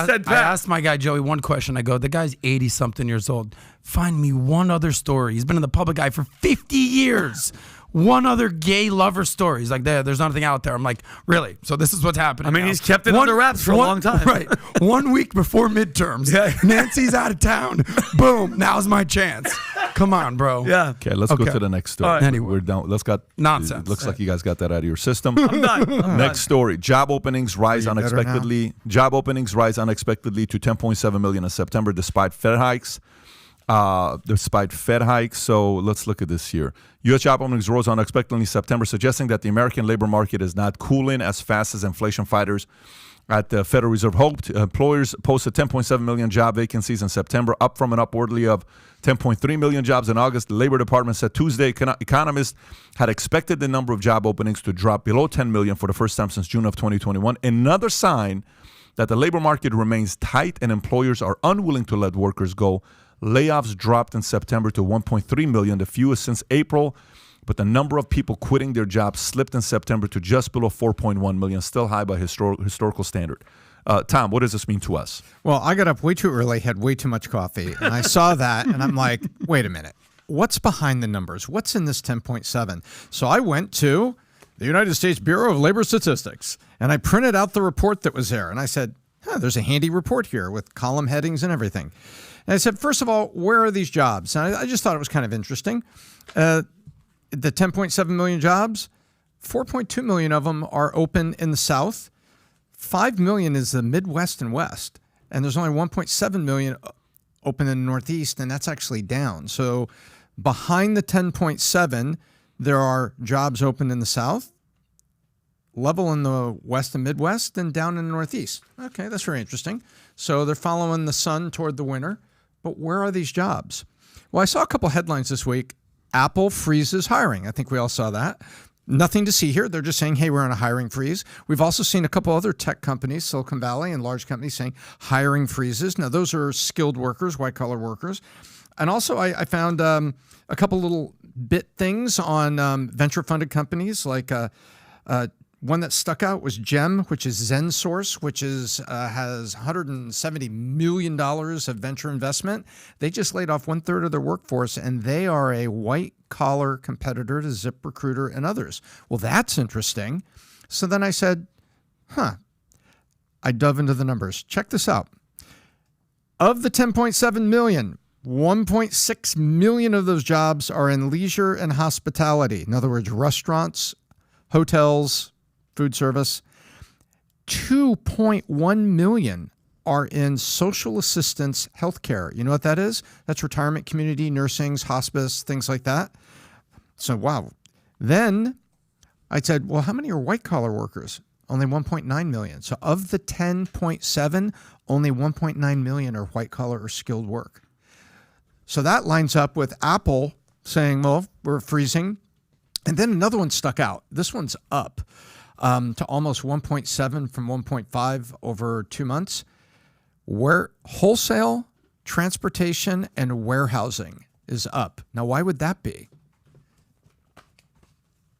said, Pat. I asked my guy, Joey, one question. I go, the guy's 80-something years old. Find me one other story. He's been in the public eye for 50 years. One other gay lover story. He's like, there's nothing out there. I'm like, really? So this is what's happening. I mean, now. He's kept it under wraps for a long time. Right. 1 week before midterms. Nancy's out of town. Boom. Now's my chance. Come on, bro. Yeah. Okay, let's go to the next story. Right. Anyway, we're done. Nonsense. Looks like you guys got that out of your system. I'm done. Next story. Job openings rise unexpectedly. Job openings rise unexpectedly to 10.7 million in September despite Fed hikes. So let's look at this here. U.S. job openings rose unexpectedly in September, suggesting that the American labor market is not cooling as fast as inflation fighters at the Federal Reserve hoped. Employers posted 10.7 million job vacancies in September, up from an upwardly of 10.3 million jobs in August. The Labor Department said Tuesday economists had expected the number of job openings to drop below 10 million for the first time since June of 2021. Another sign that the labor market remains tight and employers are unwilling to let workers go. Layoffs dropped in September to 1.3 million, the fewest since April, but the number of people quitting their jobs slipped in September to just below 4.1 million, still high by historical standard. Tom, what does this mean to us? Well, I got up way too early, had way too much coffee, and I saw that, and I'm like, wait a minute. What's behind the numbers? What's in this 10.7? So I went to the United States Bureau of Labor Statistics, and I printed out the report that was there, and I said, there's a handy report here with column headings and everything. And I said, first of all, where are these jobs? And I just thought it was kind of interesting. The 10.7 million jobs, 4.2 million of them are open in the South. 5 million is the Midwest and West. And there's only 1.7 million open in the Northeast, and that's actually down. So behind the 10.7, there are jobs open in the South, level in the West and Midwest, and down in the Northeast. Okay, that's very interesting. So they're following the sun toward the winter. But where are these jobs? Well, I saw a couple headlines this week. Apple freezes hiring. I think we all saw that. Nothing to see here. They're just saying, hey, we're on a hiring freeze. We've also seen a couple other tech companies, Silicon Valley and large companies saying hiring freezes. Now, those are skilled workers, white-collar workers. And also I found a couple little bit things on venture-funded companies like one that stuck out was Gem, which is ZenSource, which has $170 million of venture investment. They just laid off 1/3 of their workforce, and they are a white-collar competitor to ZipRecruiter and others. Well, that's interesting. So then I said, I dove into the numbers. Check this out. Of the 10.7 million, 1.6 million of those jobs are in leisure and hospitality. In other words, restaurants, hotels, food service. 2.1 million are in social assistance healthcare. You know what that is? That's retirement community, nursing, hospice, things like that. So, wow. Then I said, well, how many are white-collar workers? Only 1.9 million. So of the 10.7, only 1.9 million are white-collar or skilled work. So that lines up with Apple saying, well, we're freezing. And then another one stuck out. This one's up to almost 1.7 from 1.5 over 2 months. Where wholesale, transportation, and warehousing is up. Now, why would that be?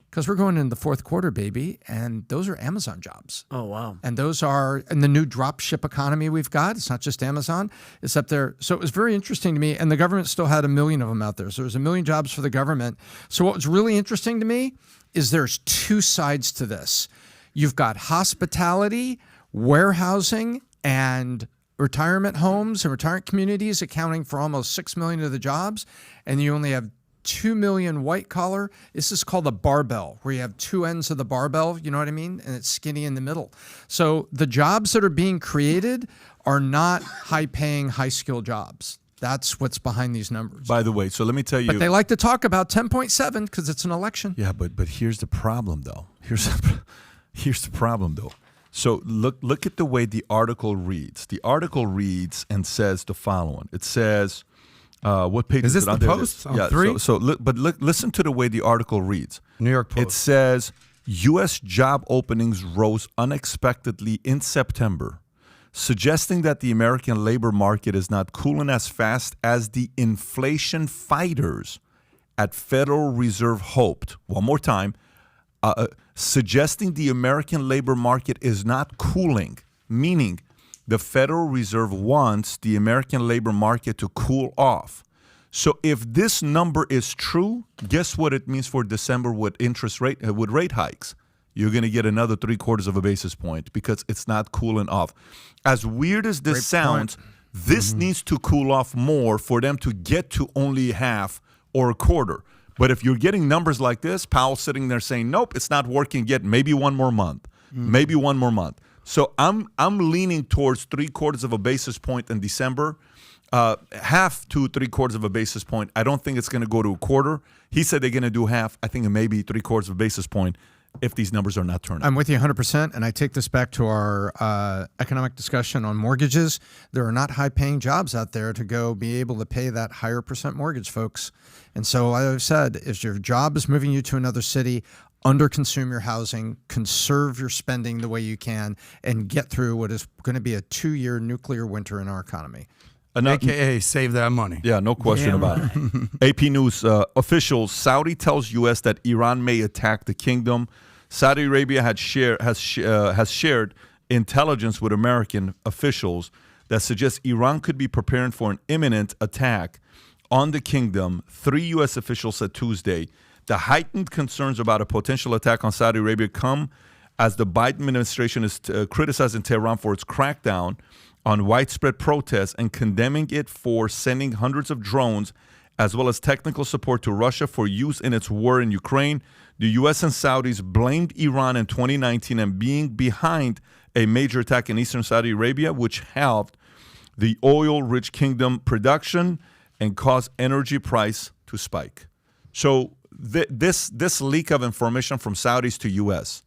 Because we're going into the fourth quarter, baby, and those are Amazon jobs. Oh, wow. And those are in the new drop ship economy we've got. It's not just Amazon. It's up there. So it was very interesting to me, and the government still had 1 million of them out there. So there's 1 million jobs for the government. So what was really interesting to me is there's two sides to this. You've got hospitality, warehousing, and retirement homes and retirement communities accounting for almost 6 million of the jobs, and you only have 2 million white collar. This is called a barbell, where you have two ends of the barbell, you know what I mean? And it's skinny in the middle. So the jobs that are being created are not high-paying, high-skilled jobs. That's what's behind these numbers. By the way, so let me tell you. But they like to talk about 10.7 because it's an election. Yeah, but here's the problem, though. Here's the problem, though. So look at the way the article reads. The article reads and says the following. It says, what page is this it on the there? Post? Yeah. Three? But listen to the way the article reads. New York Post. It says U.S. job openings rose unexpectedly in September, suggesting that the American labor market is not cooling as fast as the inflation fighters at Federal Reserve hoped. One more time. Suggesting the American labor market is not cooling, meaning the Federal Reserve wants the American labor market to cool off. So if this number is true, guess what it means for December with rate hikes? You're going to get another 0.75 of a basis point because it's not cooling off. As weird as this sounds, this needs to cool off more for them to get to only half or a quarter. But if you're getting numbers like this, Powell's sitting there saying, nope, it's not working yet. Maybe one more month. Maybe one more month. So I'm leaning towards 0.75 of a basis point in December, half to 0.75 of a basis point. I don't think it's going to go to a quarter. He said they're going to do half. I think it may be 0.75 of a basis point if these numbers are not turning. I'm with you 100%, and I take this back to our economic discussion on mortgages. There are not high-paying jobs out there to go be able to pay that higher percent mortgage, folks. And so I've said, if your job is moving you to another city, under-consume your housing, conserve your spending the way you can, and get through what is going to be a 2-year nuclear winter in our economy. AKA save that money. Yeah, no question about it. AP News officials, Saudi tells U.S. that Iran may attack the kingdom. Saudi Arabia has shared intelligence with American officials that suggests Iran could be preparing for an imminent attack on the kingdom. 3 U.S. officials said Tuesday the heightened concerns about a potential attack on Saudi Arabia come as the Biden administration is criticizing Tehran for its crackdown on widespread protests and condemning it for sending hundreds of drones as well as technical support to Russia for use in its war in Ukraine. The U.S. and Saudis blamed Iran in 2019 and being behind a major attack in eastern Saudi Arabia, which halved the oil-rich kingdom production and caused energy price to spike. So this leak of information from Saudis to U.S.,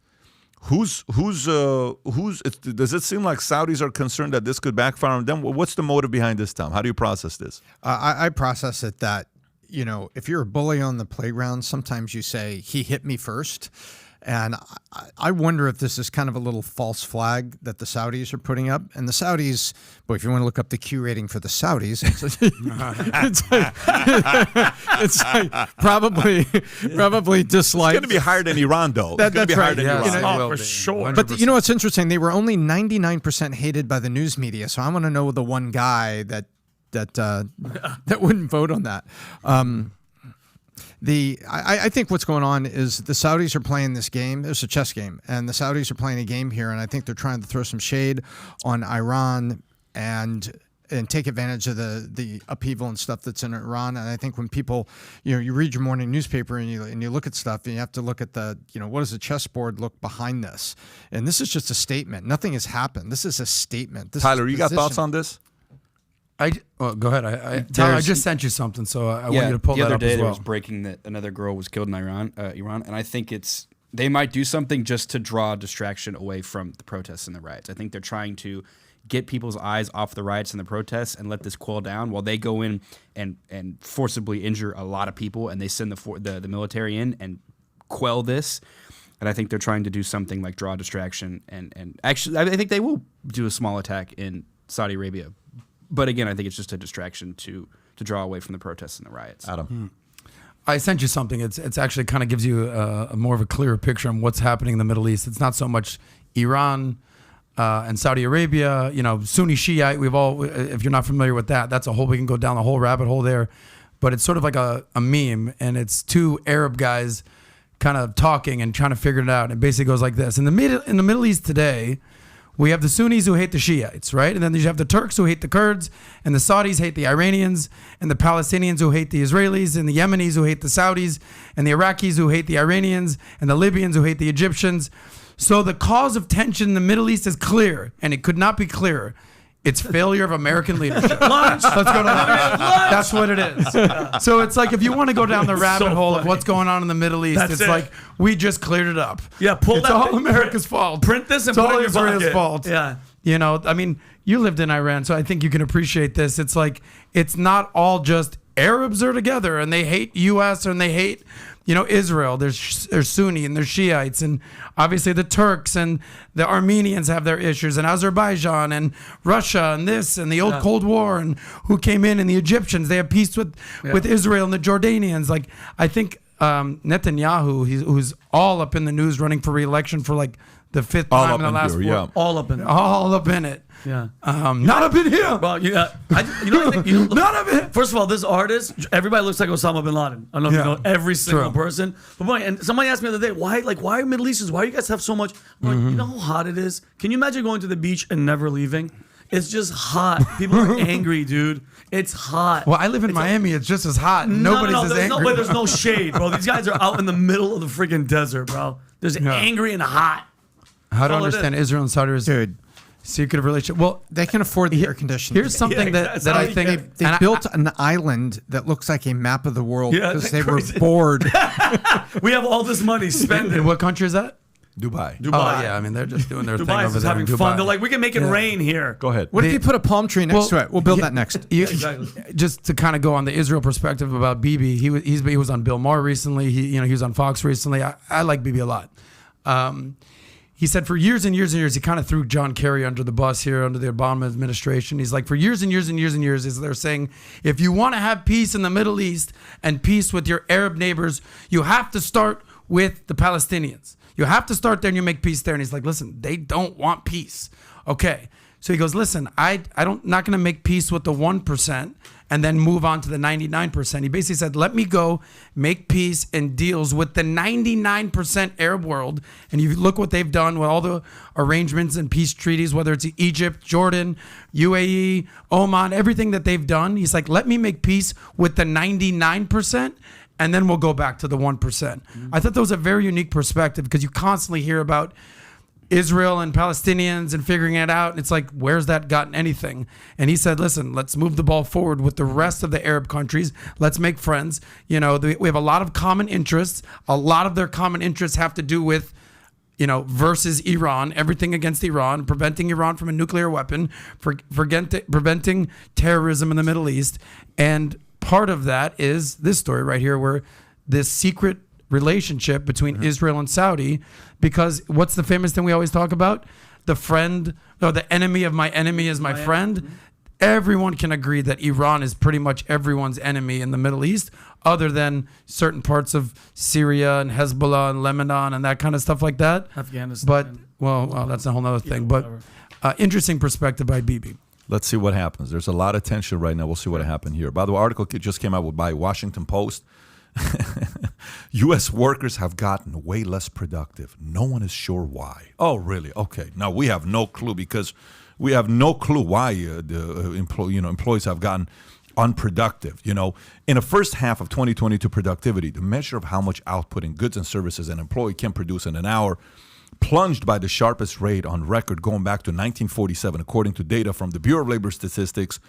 does it seem like Saudis are concerned that this could backfire on them? What's the motive behind this, Tom? How do you process this? I process it that, if you're a bully on the playground, sometimes you say, he hit me first. And I wonder if this is kind of a little false flag that the Saudis are putting up. And the Saudis, boy, if you want to look up the Q rating for the Saudis, it's like probably dislike. It's going to be higher than Iran, though. It's going to be higher than Iran. For sure. 100%. But you know what's interesting? They were only 99% hated by the news media. So I want to know the one guy that wouldn't vote on that. I think what's going on is the Saudis are playing this game. It's a chess game, and the Saudis are playing a game here, and I think they're trying to throw some shade on Iran and take advantage of the upheaval and stuff that's in Iran. And I think when people, you read your morning newspaper and you look at stuff, and you have to look at what does the chessboard look behind this? And this is just a statement. Nothing has happened. This is a statement. Tyler, you got thoughts on this? Go ahead. Tyler, I just sent you something, so I want you to pull that up as well. The other day there was breaking that another girl was killed in Iran, and I think they might do something just to draw distraction away from the protests and the riots. I think they're trying to get people's eyes off the riots and the protests and let this cool down while they go in and forcibly injure a lot of people, and they send the military in and quell this. And I think they're trying to do something like draw distraction, and actually I think they will do a small attack in Saudi Arabia. But again, I think it's just a distraction to draw away from the protests and the riots. Adam. I sent you something. It's actually kind of gives you a more of a clearer picture on what's happening in the Middle East. It's not so much Iran and Saudi Arabia, Sunni Shiite. If you're not familiar with that, that's we can go down the whole rabbit hole there. But it's sort of like a meme, and it's two Arab guys kind of talking and trying to figure it out. And it basically goes like this. In the Middle East today, We have the Sunnis who hate the Shiites, right? And then you have the Turks who hate the Kurds, and the Saudis hate the Iranians, and the Palestinians who hate the Israelis, and the Yemenis who hate the Saudis, and the Iraqis who hate the Iranians, and the Libyans who hate the Egyptians. So the cause of tension in the Middle East is clear, and it could not be clearer. It's failure of American leadership. Lunch. Let's go to lunch. That's what it is. So it's like if you want to go down the rabbit hole of what's going on in the Middle East, it's like we just cleared it up. Yeah, it's all America's fault. Print this and it's put all it in your Israel's pocket. fault. Yeah. You know, I mean, you lived in Iran, so I think you can appreciate this. It's like it's not all just Arabs are together and they hate U.S. and they hate, you know, Israel. There's Sunni and there's Shiites, and obviously the Turks and the Armenians have their issues, and Azerbaijan and Russia and this and the old Cold War and who came in, and the Egyptians. They have peace with Israel and the Jordanians. Like I think Netanyahu, who's all up in the news, running for re-election for like the fifth time in the last 4 years. All up in it. All up in it. Yeah. Not up in here. Well, I think, not up in here. First of all, this artist, everybody looks like Osama bin Laden. I don't know if you know every single person. But boy, and somebody asked me the other day, why are Middle Easterns? Why do you guys have so much? I'm like, you know how hot it is? Can you imagine going to the beach and never leaving? It's just hot. People are angry, dude. It's hot. Well, I live in Miami. It's just as hot. Nobody's as angry. There's no shade, bro. These guys are out in the middle of the freaking desert, bro. There's angry and hot. How to understand Israel and Saudi Arabia? Secret relationship. Well, they can afford the air conditioning. Here's something that I think they built an island that looks like a map of the world because they were bored. We have all this money. Spend it. What country is that? Dubai. Oh, yeah. I mean, they're just doing their thing over Dubai is there. having fun. They're like, we can make it rain here. Go ahead. What if you put a palm tree next to it? We'll build that next. Just to kind of go on the Israel perspective about Bibi, he was on Bill Maher recently. He was on Fox recently. I like Bibi a lot. He said for years and years and years, he kind of threw John Kerry under the bus here under the Obama administration. He's like, for years and years and years and years, they're saying, if you want to have peace in the Middle East and peace with your Arab neighbors, you have to start with the Palestinians. You have to start there and you make peace there. And he's like, listen, they don't want peace. Okay. So he goes, listen, I'm not going to make peace with the 1% and then move on to the 99%. He basically said, let me go make peace and deals with the 99% Arab world. And you look what they've done with all the arrangements and peace treaties, whether it's Egypt, Jordan, UAE, Oman, everything that they've done. He's like, let me make peace with the 99%. And then we'll go back to the 1%. I thought that was a very unique perspective because you constantly hear about Israel and Palestinians and figuring it out. And it's like, where's that gotten anything? And he said, listen, let's move the ball forward with the rest of the Arab countries. Let's make friends. You know, we have a lot of common interests. A lot of their common interests have to do with, you know, versus Iran, everything against Iran, preventing Iran from a nuclear weapon, preventing terrorism in the Middle East. And part of that is this story right here, where this secret relationship between Israel and Saudi, because what's the famous thing we always talk about? The enemy of my enemy is my friend. Everyone can agree that Iran is pretty much everyone's enemy in the Middle East, other than certain parts of Syria and Hezbollah and Lebanon and that kind of stuff like that. Afghanistan. But, well, that's a whole other thing. But interesting perspective by Bibi. Let's see what happens. There's a lot of tension right now. We'll see what happened here. By the way, article just came out by Washington Post. U.S. workers have gotten way less productive. No one is sure why. Oh, really? Okay. Now, we have no clue because we have no clue why the employees have gotten unproductive. You know, in the first half of 2022 productivity, the measure of how much output in goods and services an employee can produce in an hour plunged by the sharpest rate on record going back to 1947, according to data from the Bureau of Labor Statistics.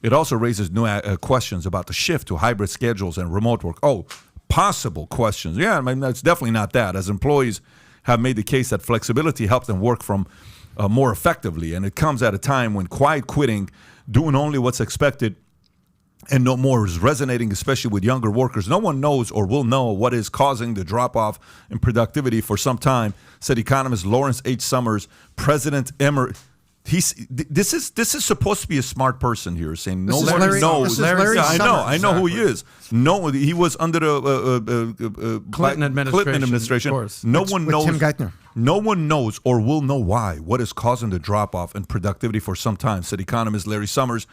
It also raises new questions about the shift to hybrid schedules and remote work. Oh, possible questions. Yeah, I mean, that's definitely not that. As employees have made the case that flexibility helps them work from more effectively, and it comes at a time when quiet quitting, doing only what's expected, and no more is resonating, especially with younger workers. No one knows or will know what is causing the drop-off in productivity for some time, said economist Lawrence H. Summers. President Emmer, this is supposed to be a smart person here, saying no one knows. I know who he is. No, he was under the Clinton administration. Of course. No one knows. Tim Geithner. No one knows or will know why. What is causing the drop-off in productivity for some time, said economist Larry Summers.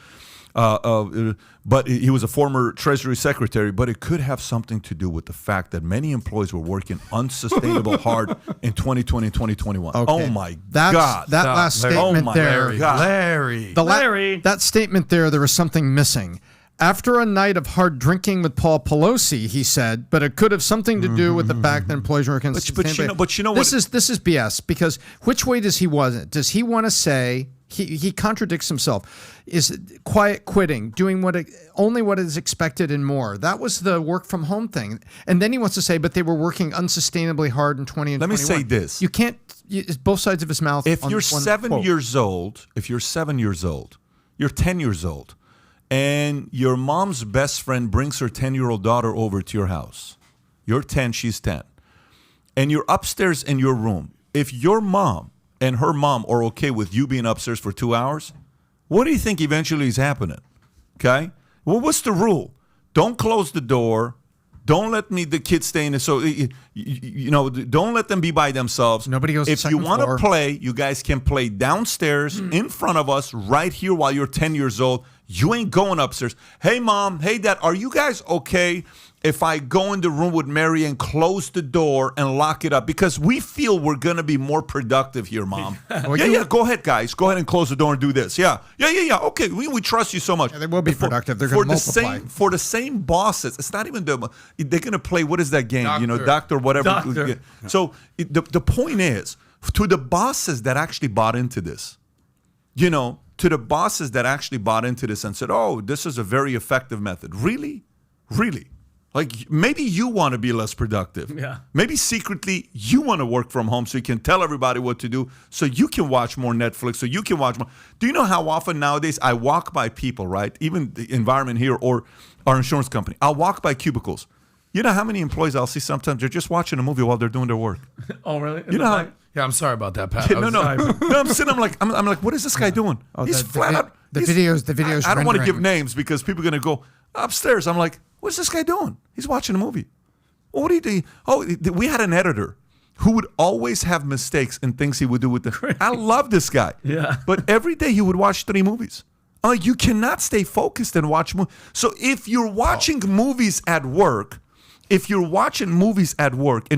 But he was a former Treasury Secretary. But it could have something to do with the fact that many employees were working unsustainable hard in 2020 and 2021. Okay. Oh my That's, God! That last statement there, Larry. that statement there was something missing. After a night of hard drinking with Paul Pelosi, he said, but it could have something to do with the fact that employees were working. But you know this what? This is BS, because which way does he want it? Does he want to say, he contradicts himself, is quiet quitting, doing only what is expected and more? That was the work from home thing. And then he wants to say, but they were working unsustainably hard in 20 and 21. Let me say this. You can't, it's both sides of his mouth. If you're 7 years old, you're 10 years old, and your mom's best friend brings her 10-year-old daughter over to your house. You're 10, she's 10. And you're upstairs in your room. If your mom and her mom are okay with you being upstairs for 2 hours, what do you think eventually is happening? Okay? Well, what's the rule? Don't close the door. Don't let the kids stay in it. So, don't let them be by themselves. Nobody goes to the If you second want to floor. play, you guys can play downstairs in front of us right here while you're 10 years old. You ain't going upstairs. Hey, Mom. Hey, Dad. Are you guys okay if I go in the room with Mary and close the door and lock it up? Because we feel we're going to be more productive here, Mom. Yeah. Go ahead, guys. Go ahead and close the door and do this. Yeah. Okay. We trust you so much. Yeah, they will be productive. They're going to multiply. For the same bosses, it's not even they're going to play, what is that game? Doctor. Doctor, whatever. Doctor. So the point is, to the bosses that actually bought into this, to the bosses that actually bought into this and said, oh, this is a very effective method. Really? Really? Like, maybe you want to be less productive. Yeah. Maybe secretly you want to work from home so you can tell everybody what to do, so you can watch more Netflix, so you can watch more. Do you know how often nowadays I walk by people, right? Even the environment here or our insurance company. I'll walk by cubicles. You know how many employees I'll see sometimes they're just watching a movie while they're doing their work. Oh, really? You know how, Yeah, I'm sorry about that, Pat. no, I'm sitting. I'm like, what is this guy doing? He's flat out. The videos. I don't want to give rendering. names because people are going to go upstairs. I'm like, what's this guy doing? He's watching a movie. Well, what do you do? Oh, we had an editor who would always have mistakes in things he would do with the. I love this guy. Yeah. But every day he would watch 3 movies. I'm like, you cannot stay focused and watch movies. So if you're watching movies at work, and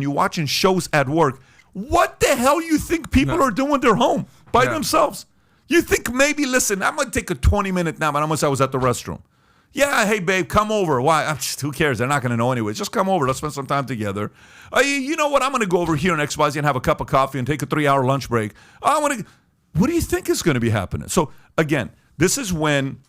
you're watching shows at work, what the hell you think people are doing? They're home by themselves. You think maybe, listen, I'm going to take a 20-minute nap, and I was at the restroom. Yeah, hey, babe, come over. Why? Who cares? They're not going to know anyway. Just come over. Let's spend some time together. You know what? I'm going to go over here in XYZ and have a cup of coffee and take a 3-hour lunch break. What do you think is going to be happening? So, again, this is when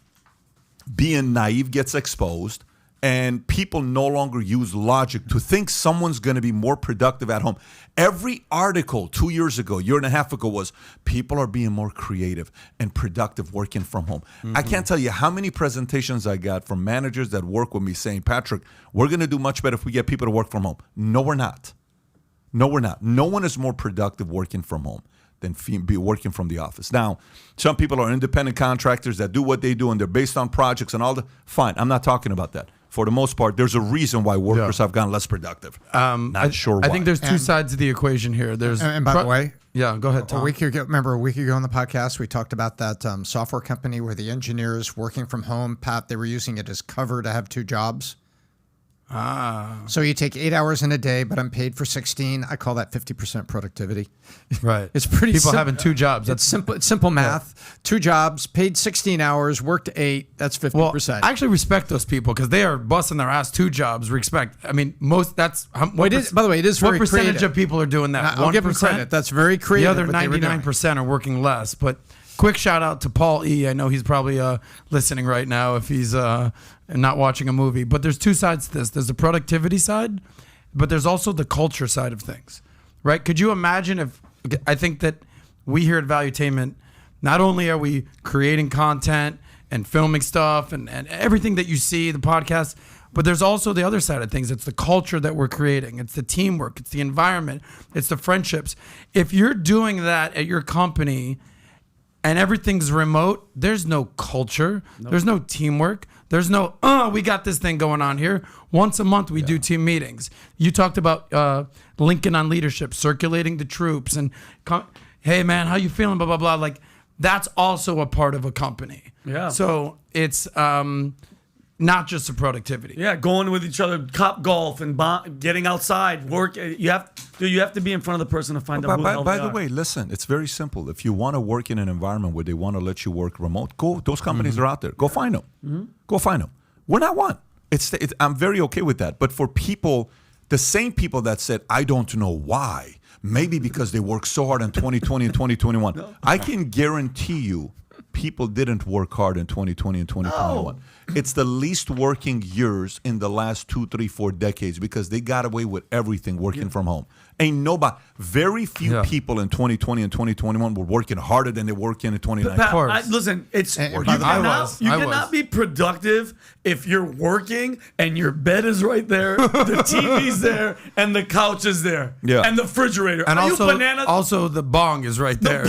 being naive gets exposed and people no longer use logic to think someone's going to be more productive at home. Every article 2 years ago, year and a half ago, was people are being more creative and productive working from home. I can't tell you how many presentations I got from managers that work with me saying, Patrick, we're going to do much better if we get people to work from home. No, we're not. No one is more productive working from home than be working from the office. Now, some people are independent contractors that do what they do and they're based on projects and all the. Fine, I'm not talking about that. For the most part, there's a reason why workers have gotten less productive. Not sure why. I think there's two sides of the equation here. There's And by the way, yeah, go ahead, Tom. a week ago on the podcast, we talked about that software company where the engineers working from home, Pat, they were using it as cover to have 2 jobs. So you take 8 hours in a day, but I'm paid for 16. I call that 50% productivity. Right. It's pretty people simple. having 2 jobs. It's simple. It's simple math. 2 jobs, paid 16 hours, worked 8. That's 50%. Well, I actually respect those people because they are busting their ass 2 jobs. Respect. I mean, that's by the way, it is very what percentage creative. of people are doing that? I'll give them 1%? credit. That's very creative. The other 99% are working less. But quick shout out to Paul E. I know he's probably listening right now if he's not watching a movie. But there's 2 sides to this. There's the productivity side, but there's also the culture side of things, right? Could you imagine if, I think that we here at Valuetainment, not only are we creating content and filming stuff and everything that you see, the podcast, but there's also the other side of things. It's the culture that we're creating. It's the teamwork. It's the environment. It's the friendships. If you're doing that at your company and everything's remote, there's no culture. Nope. There's no teamwork. There's no, we got this thing going on here. Once a month, we do team meetings. You talked about Lincoln on leadership, circulating the troops, and hey, man, how you feeling, blah, blah, blah. Like, that's also a part of a company. Yeah. So it's not just the productivity. Yeah, going with each other, cop golf and getting outside, work. You have to be in front of the person to find out who the hell By they the are. way, listen, it's very simple. If you want to work in an environment where they want to let you work remote, go. Those companies are out there. Go find them. Go find them. We're not one. I'm very okay with that. But for people, the same people that said, I don't know why, maybe because they worked so hard in 2020 and 2021, I can guarantee you people didn't work hard in 2020 and 2021. It's the least working years in the last 2, 3, 4 decades because they got away with everything working from home. Ain't nobody, very few people in 2020 and 2021 were working harder than they worked in 2019. Listen, it's you I cannot be productive if you're working and your bed is right there, the TV's there, and the couch is there, and the refrigerator. And Are also, you bananas? Also the bong is right there,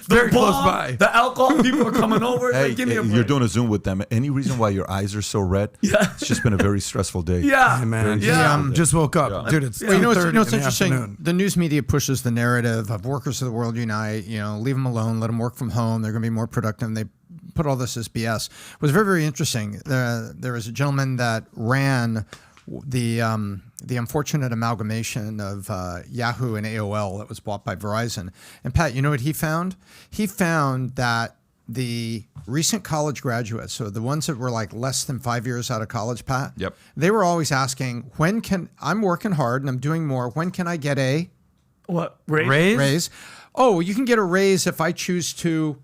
very close by. The alcohol, people are coming over. Hey, give me a break. you're doing a Zoom with them. Any reason why your eyes are so red? Yeah. It's just been a very stressful day. Yeah, Hey man, Yeah. just woke up, dude. It's Well, you know what's 2:30 in the interesting? afternoon. The news media pushes the narrative of workers of the world unite. Leave them alone, let them work from home. They're going to be more productive. And they put all this as BS. It was very, very interesting. There was a gentleman that ran the unfortunate amalgamation of Yahoo and AOL that was bought by Verizon. And Pat, you know what he found? He found that the recent college graduates, so the ones that were like less than 5 years out of college, Pat, they were always asking, I'm working hard and I'm doing more. When can I get a what raise? Oh, you can get a raise if I choose to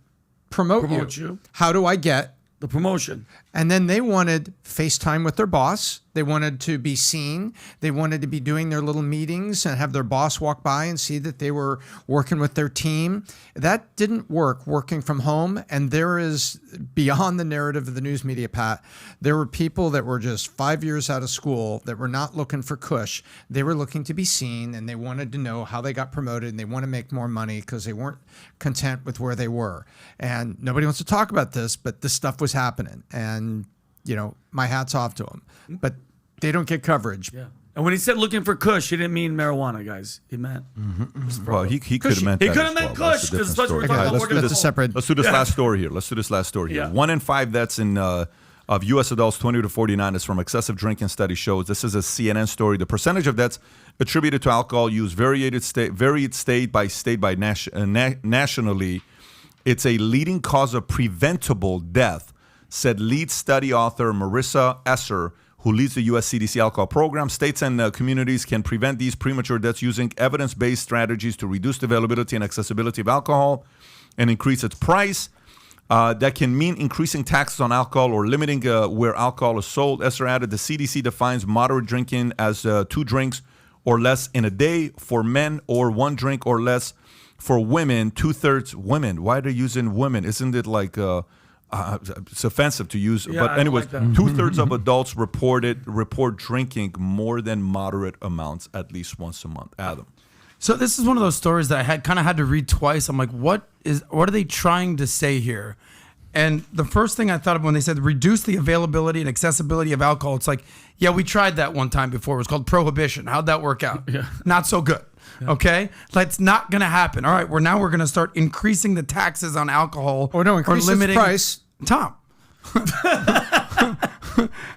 promote you. How do I get the promotion? And then they wanted FaceTime with their boss. They wanted to be seen. They wanted to be doing their little meetings and have their boss walk by and see that they were working with their team. That didn't work working from home. And there is, beyond the narrative of the news media, Pat, there were people that were just 5 years out of school that were not looking for cush. They were looking to be seen and they wanted to know how they got promoted and they want to make more money because they weren't content with where they were. And nobody wants to talk about this, but this stuff was happening. And my hat's off to them, but they don't get coverage. Yeah. And when he said looking for kush, he didn't mean marijuana, guys. He meant. Well, he could have meant that. He could have meant kush because especially we're talking about Let's do this last story here. 1 in 5 deaths of U.S. adults 20 to 49 is from excessive drinking. Study shows. This is a CNN story. The percentage of deaths attributed to alcohol use varied state by state nationally. It's a leading cause of preventable death, said lead study author Marissa Esser, who leads the U.S. CDC alcohol program. States and communities can prevent these premature deaths using evidence-based strategies to reduce the availability and accessibility of alcohol and increase its price. That can mean increasing taxes on alcohol or limiting where alcohol is sold. Esser added, the CDC defines moderate drinking as 2 drinks or less in a day for men, or 1 drink or less for women. 2/3 women. Why are they using women? Isn't it like... it's offensive to use, but anyways, 2/3 of adults report drinking more than moderate amounts at least once a month. Adam. So this is one of those stories that I had to read twice. I'm like, what are they trying to say here? And the first thing I thought of when they said reduce the availability and accessibility of alcohol, it's like, yeah, we tried that one time before. It was called prohibition. How'd that work out? Yeah. Not so good. Yeah. Okay, that's not going to happen. All right, we're going to start increasing the taxes on alcohol. Or no, increase its price. Tom.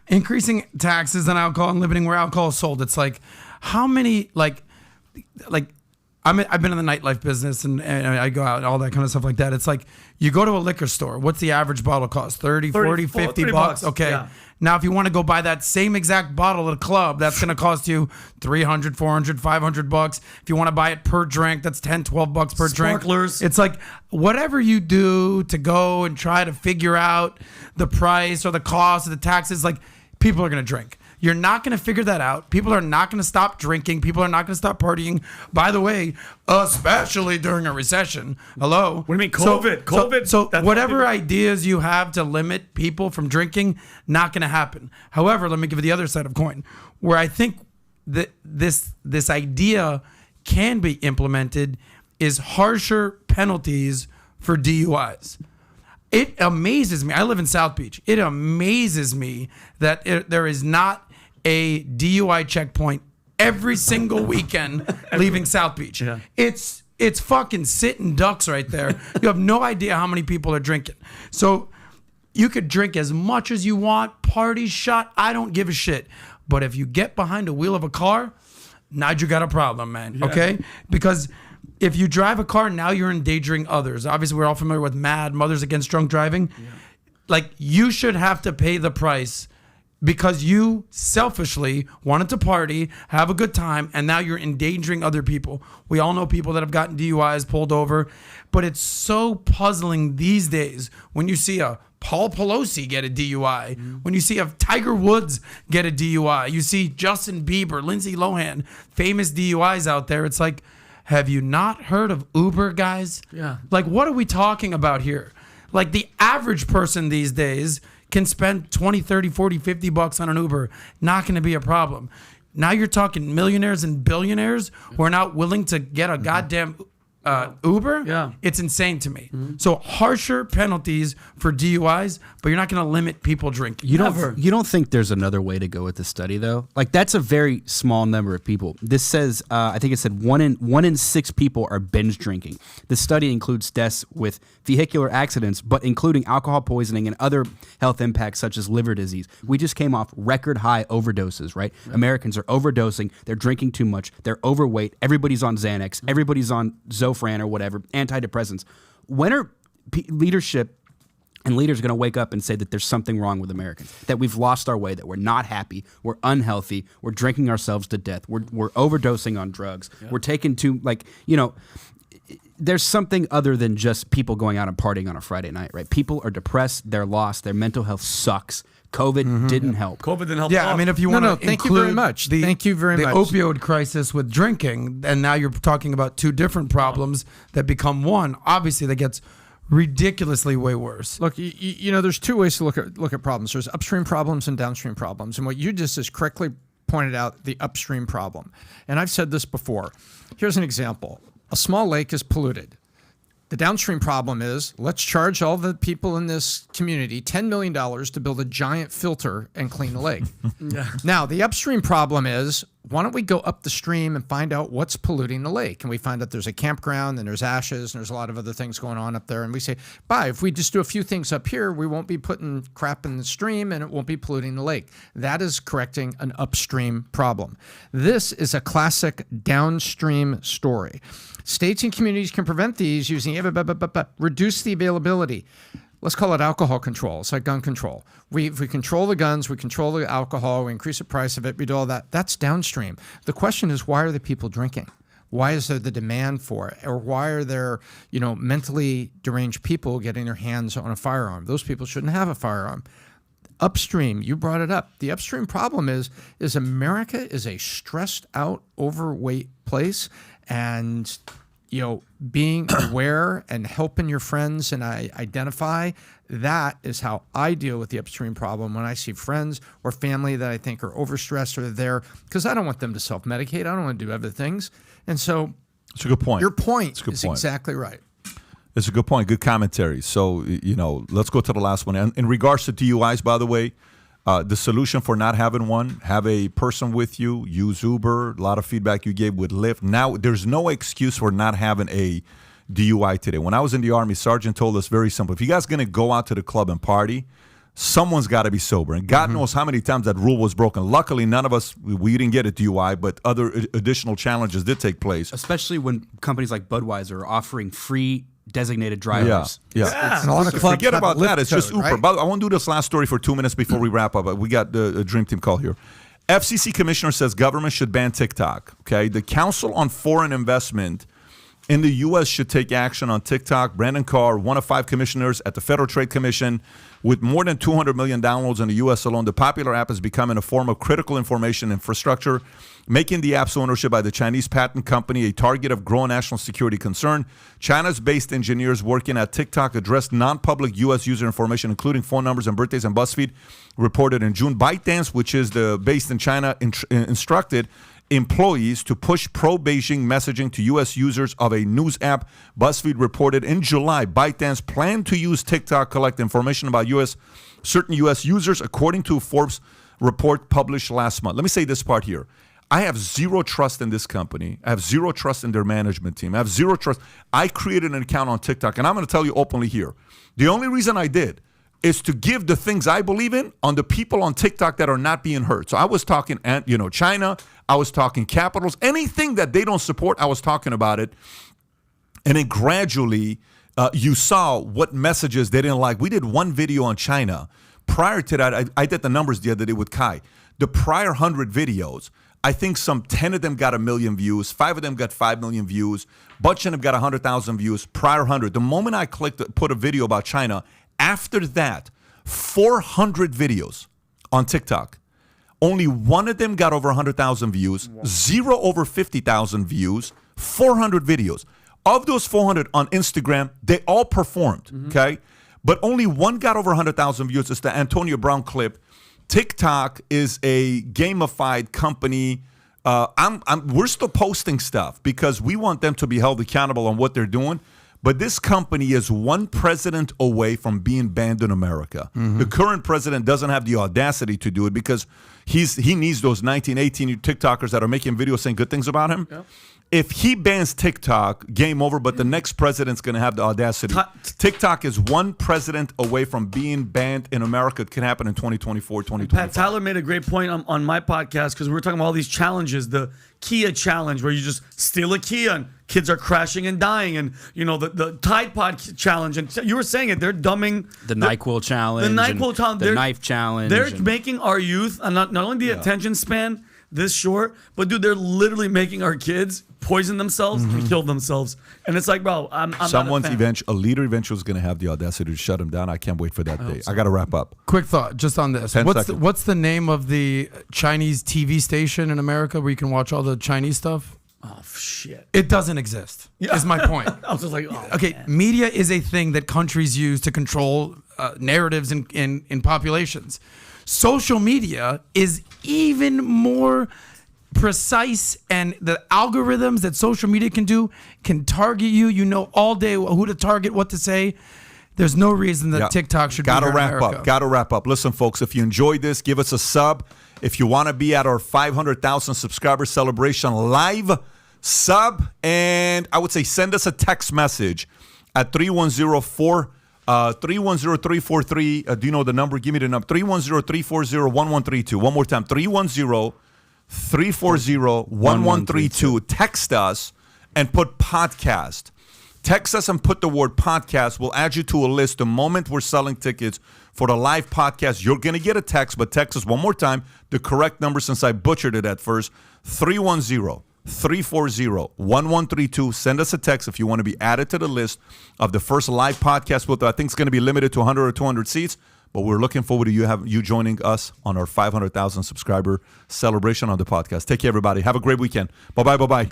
Increasing taxes on alcohol and limiting where alcohol is sold. It's like, how many I've been in the nightlife business and I go out and all that kind of stuff like that. It's like you go to a liquor store. What's the average bottle cost? 30, 40, 50 bucks. Okay. Yeah. Now, if you want to go buy that same exact bottle at a club, that's going to cost you 300, 400, 500 bucks. If you want to buy it per drink, that's 10, 12 bucks per drink. Sparklers. It's like whatever you do to go and try to figure out the price or the cost of the taxes, like people are going to drink. You're not going to figure that out. People are not going to stop drinking. People are not going to stop partying. By the way, especially during a recession. Hello? What do you mean COVID? So whatever ideas you have to limit people from drinking, not going to happen. However, let me give you the other side of the coin, where I think that this idea can be implemented is harsher penalties for DUIs. It amazes me. I live in South Beach. It amazes me that there is not a DUI checkpoint every single weekend leaving South Beach. Yeah. It's It's fucking sitting ducks right there. You have no idea how many people are drinking. So you could drink as much as you want, party shot, I don't give a shit. But if you get behind the wheel of a car, now you got a problem, man, okay? Because if you drive a car, now you're endangering others. Obviously, we're all familiar with MAD, Mothers Against Drunk Driving. Yeah. Like, you should have to pay the price because you selfishly wanted to party, have a good time, and now you're endangering other people. We all know people that have gotten DUIs, pulled over, but it's so puzzling these days when you see a Paul Pelosi get a DUI, when you see a Tiger Woods get a DUI, you see Justin Bieber, Lindsay Lohan, famous DUIs out there. It's like, have you not heard of Uber, guys? Yeah. Like, what are we talking about here? Like, the average person these days can spend 20, 30, 40, 50 bucks on an Uber. Not going to be a problem. Now you're talking millionaires and billionaires who are not willing to get a goddamn Uber. Yeah. It's insane to me. So harsher penalties for DUIs, but you're not going to limit people drinking. You don't think there's another way to go with this study though? Like, that's a very small number of people. This says I think it said one in 6 people are binge drinking. The study includes deaths with vehicular accidents, but including alcohol poisoning and other health impacts such as liver disease. We just came off record high overdoses, right? Americans are overdosing. They're drinking too much. They're overweight. Everybody's on Xanax. Everybody's on Zofran or whatever, antidepressants. When are leadership and leaders going to wake up and say that there's something wrong with Americans, that we've lost our way, that we're not happy, we're unhealthy, we're drinking ourselves to death, we're overdosing on drugs, we're taking too, like, you know, there's something other than just people going out and partying on a Friday night, right? People are depressed, they're lost, their mental health sucks. COVID didn't help. COVID didn't help. Yeah, I mean, if you want to include thank you very much. the much. opioid crisis with drinking, and now you're talking about two different problems that become one, obviously that gets ridiculously way worse. Look, you know, there's two ways to look at problems. There's upstream problems and downstream problems. And what you just correctly pointed out, the upstream problem. And I've said this before. Here's an example. A small lake is polluted. The downstream problem is, let's charge all the people in this community $10 million to build a giant filter and clean the lake. Now, the upstream problem is, why don't we go up the stream and find out what's polluting the lake? And we find out there's a campground and there's ashes and there's a lot of other things going on up there. And we say, if we just do a few things up here, we won't be putting crap in the stream and it won't be polluting the lake. That is correcting an upstream problem. This is a classic downstream story. States and communities can prevent these using reduce the availability. Let's call it alcohol control. It's like gun control. If we control the guns, we control the alcohol, we increase the price of it, we do all that. That's downstream. The question is, why are the people drinking? Why is there the demand for it? Or why are there, mentally deranged people getting their hands on a firearm? Those people shouldn't have a firearm. Upstream, you brought it up. The upstream problem is America is a stressed out, overweight place, and being aware and helping your friends and identify, that is how I deal with the upstream problem when I see friends or family that I think are overstressed or they're there, because I don't want them to self-medicate. I don't want to do other things. And so it's a good point. Your point is exactly right. It's a good point. Good commentary. So, let's go to the last one. And in regards to DUIs, by the way, the solution for not having one, have a person with you, use Uber. A lot of feedback you gave with Lyft. Now, there's no excuse for not having a DUI today. When I was in the Army, Sergeant told us very simple. If you guys going to go out to the club and party, someone's got to be sober. And God knows how many times that rule was broken. Luckily, none of us, we didn't get a DUI, but other additional challenges did take place. Especially when companies like Budweiser are offering free designated drivers. Yeah. And a lot of clubs forget about that. It's just Uber. Right? But I want to do this last story for 2 minutes before we wrap up. We got the Dream Team call here. FCC commissioner says government should ban TikTok. Okay. The Council on Foreign Investment in the U.S. should take action on TikTok. Brandon Carr, one of 5 commissioners at the Federal Trade Commission, with more than 200 million downloads in the U.S. alone. The popular app is becoming a form of critical information infrastructure, making the app's ownership by the Chinese patent company a target of growing national security concern. China's based engineers working at TikTok addressed non-public U.S. user information, including phone numbers and birthdays, and BuzzFeed reported in June. ByteDance, which is based in China, instructed employees to push pro-Beijing messaging to U.S. users of a news app. BuzzFeed reported in July, ByteDance planned to use TikTok collect information about certain U.S. users, according to a Forbes report published last month. Let me say this part here. I have zero trust in this company. I have zero trust in their management team. I have zero trust. I created an account on TikTok, and I'm going to tell you openly here. The only reason I did is to give the things I believe in on the people on TikTok that are not being heard. So I was talking, China. I was talking capitals. Anything that they don't support, I was talking about it. And then gradually, you saw what messages they didn't like. We did one video on China. Prior to that, I did the numbers the other day with Kai. The prior 100 videos, I think some 10 of them got 1 million views, 5 of them got 5 million views, bunch of them got 100,000 views, prior 100. The moment I clicked, put a video about China, after that, 400 videos on TikTok. Only one of them got over 100,000 views, 0 over 50,000 views, 400 videos. Of those 400 on Instagram, they all performed, okay? But only one got over 100,000 views. It's the Antonio Brown clip. TikTok is a gamified company. We're still posting stuff because we want them to be held accountable on what they're doing. But this company is one president away from being banned in America. The current president doesn't have the audacity to do it because he needs those 19, 18 TikTokers that are making videos saying good things about him. Yep. If he bans TikTok, game over, but the next president's going to have the audacity. TikTok is one president away from being banned in America. It can happen in 2024, 2025. Pat Tyler made a great point on my podcast because we were talking about all these challenges. The Kia challenge where you just steal a Kia and kids are crashing and dying. And, the Tide Pod challenge. And you were saying it. They're dumbing. The NyQuil challenge. The NyQuil challenge. The knife challenge. They're making our youth, and not only the attention span this short, but dude, they're literally making our kids poison themselves and kill themselves. And it's like, bro, I'm someone's not a leader eventually is going to have the audacity to shut him down. I can't wait for that day. So. I got to wrap up. Quick thought just on this. What's the name of the Chinese TV station in America where you can watch all the Chinese stuff? Oh, shit. It doesn't exist, is my point. I was just like, okay, man. Media is a thing that countries use to control narratives in populations. Social media is even more precise, and the algorithms that social media can do can target you. You know all day who to target, what to say. There's no reason that TikTok should be here in America. Got to wrap up. Listen, folks, if you enjoyed this, give us a sub. If you want to be at our 500,000 subscriber celebration live, sub, and I would say send us a text message at 310-343. Do you know the number? Give me the number. 310-340-1132. One more time. 310-340-1132. Text us and put podcast. Text us and put the word podcast. We'll add you to a list. The moment we're selling tickets for the live podcast, you're going to get a text, but text us one more time. The correct number, since I butchered it at first, 310-340-1132. Send us a text if you want to be added to the list of the first live podcast. I think it's going to be limited to 100 or 200 seats, but we're looking forward to you joining us on our 500,000 subscriber celebration on the podcast. Take care, everybody. Have a great weekend. Bye-bye.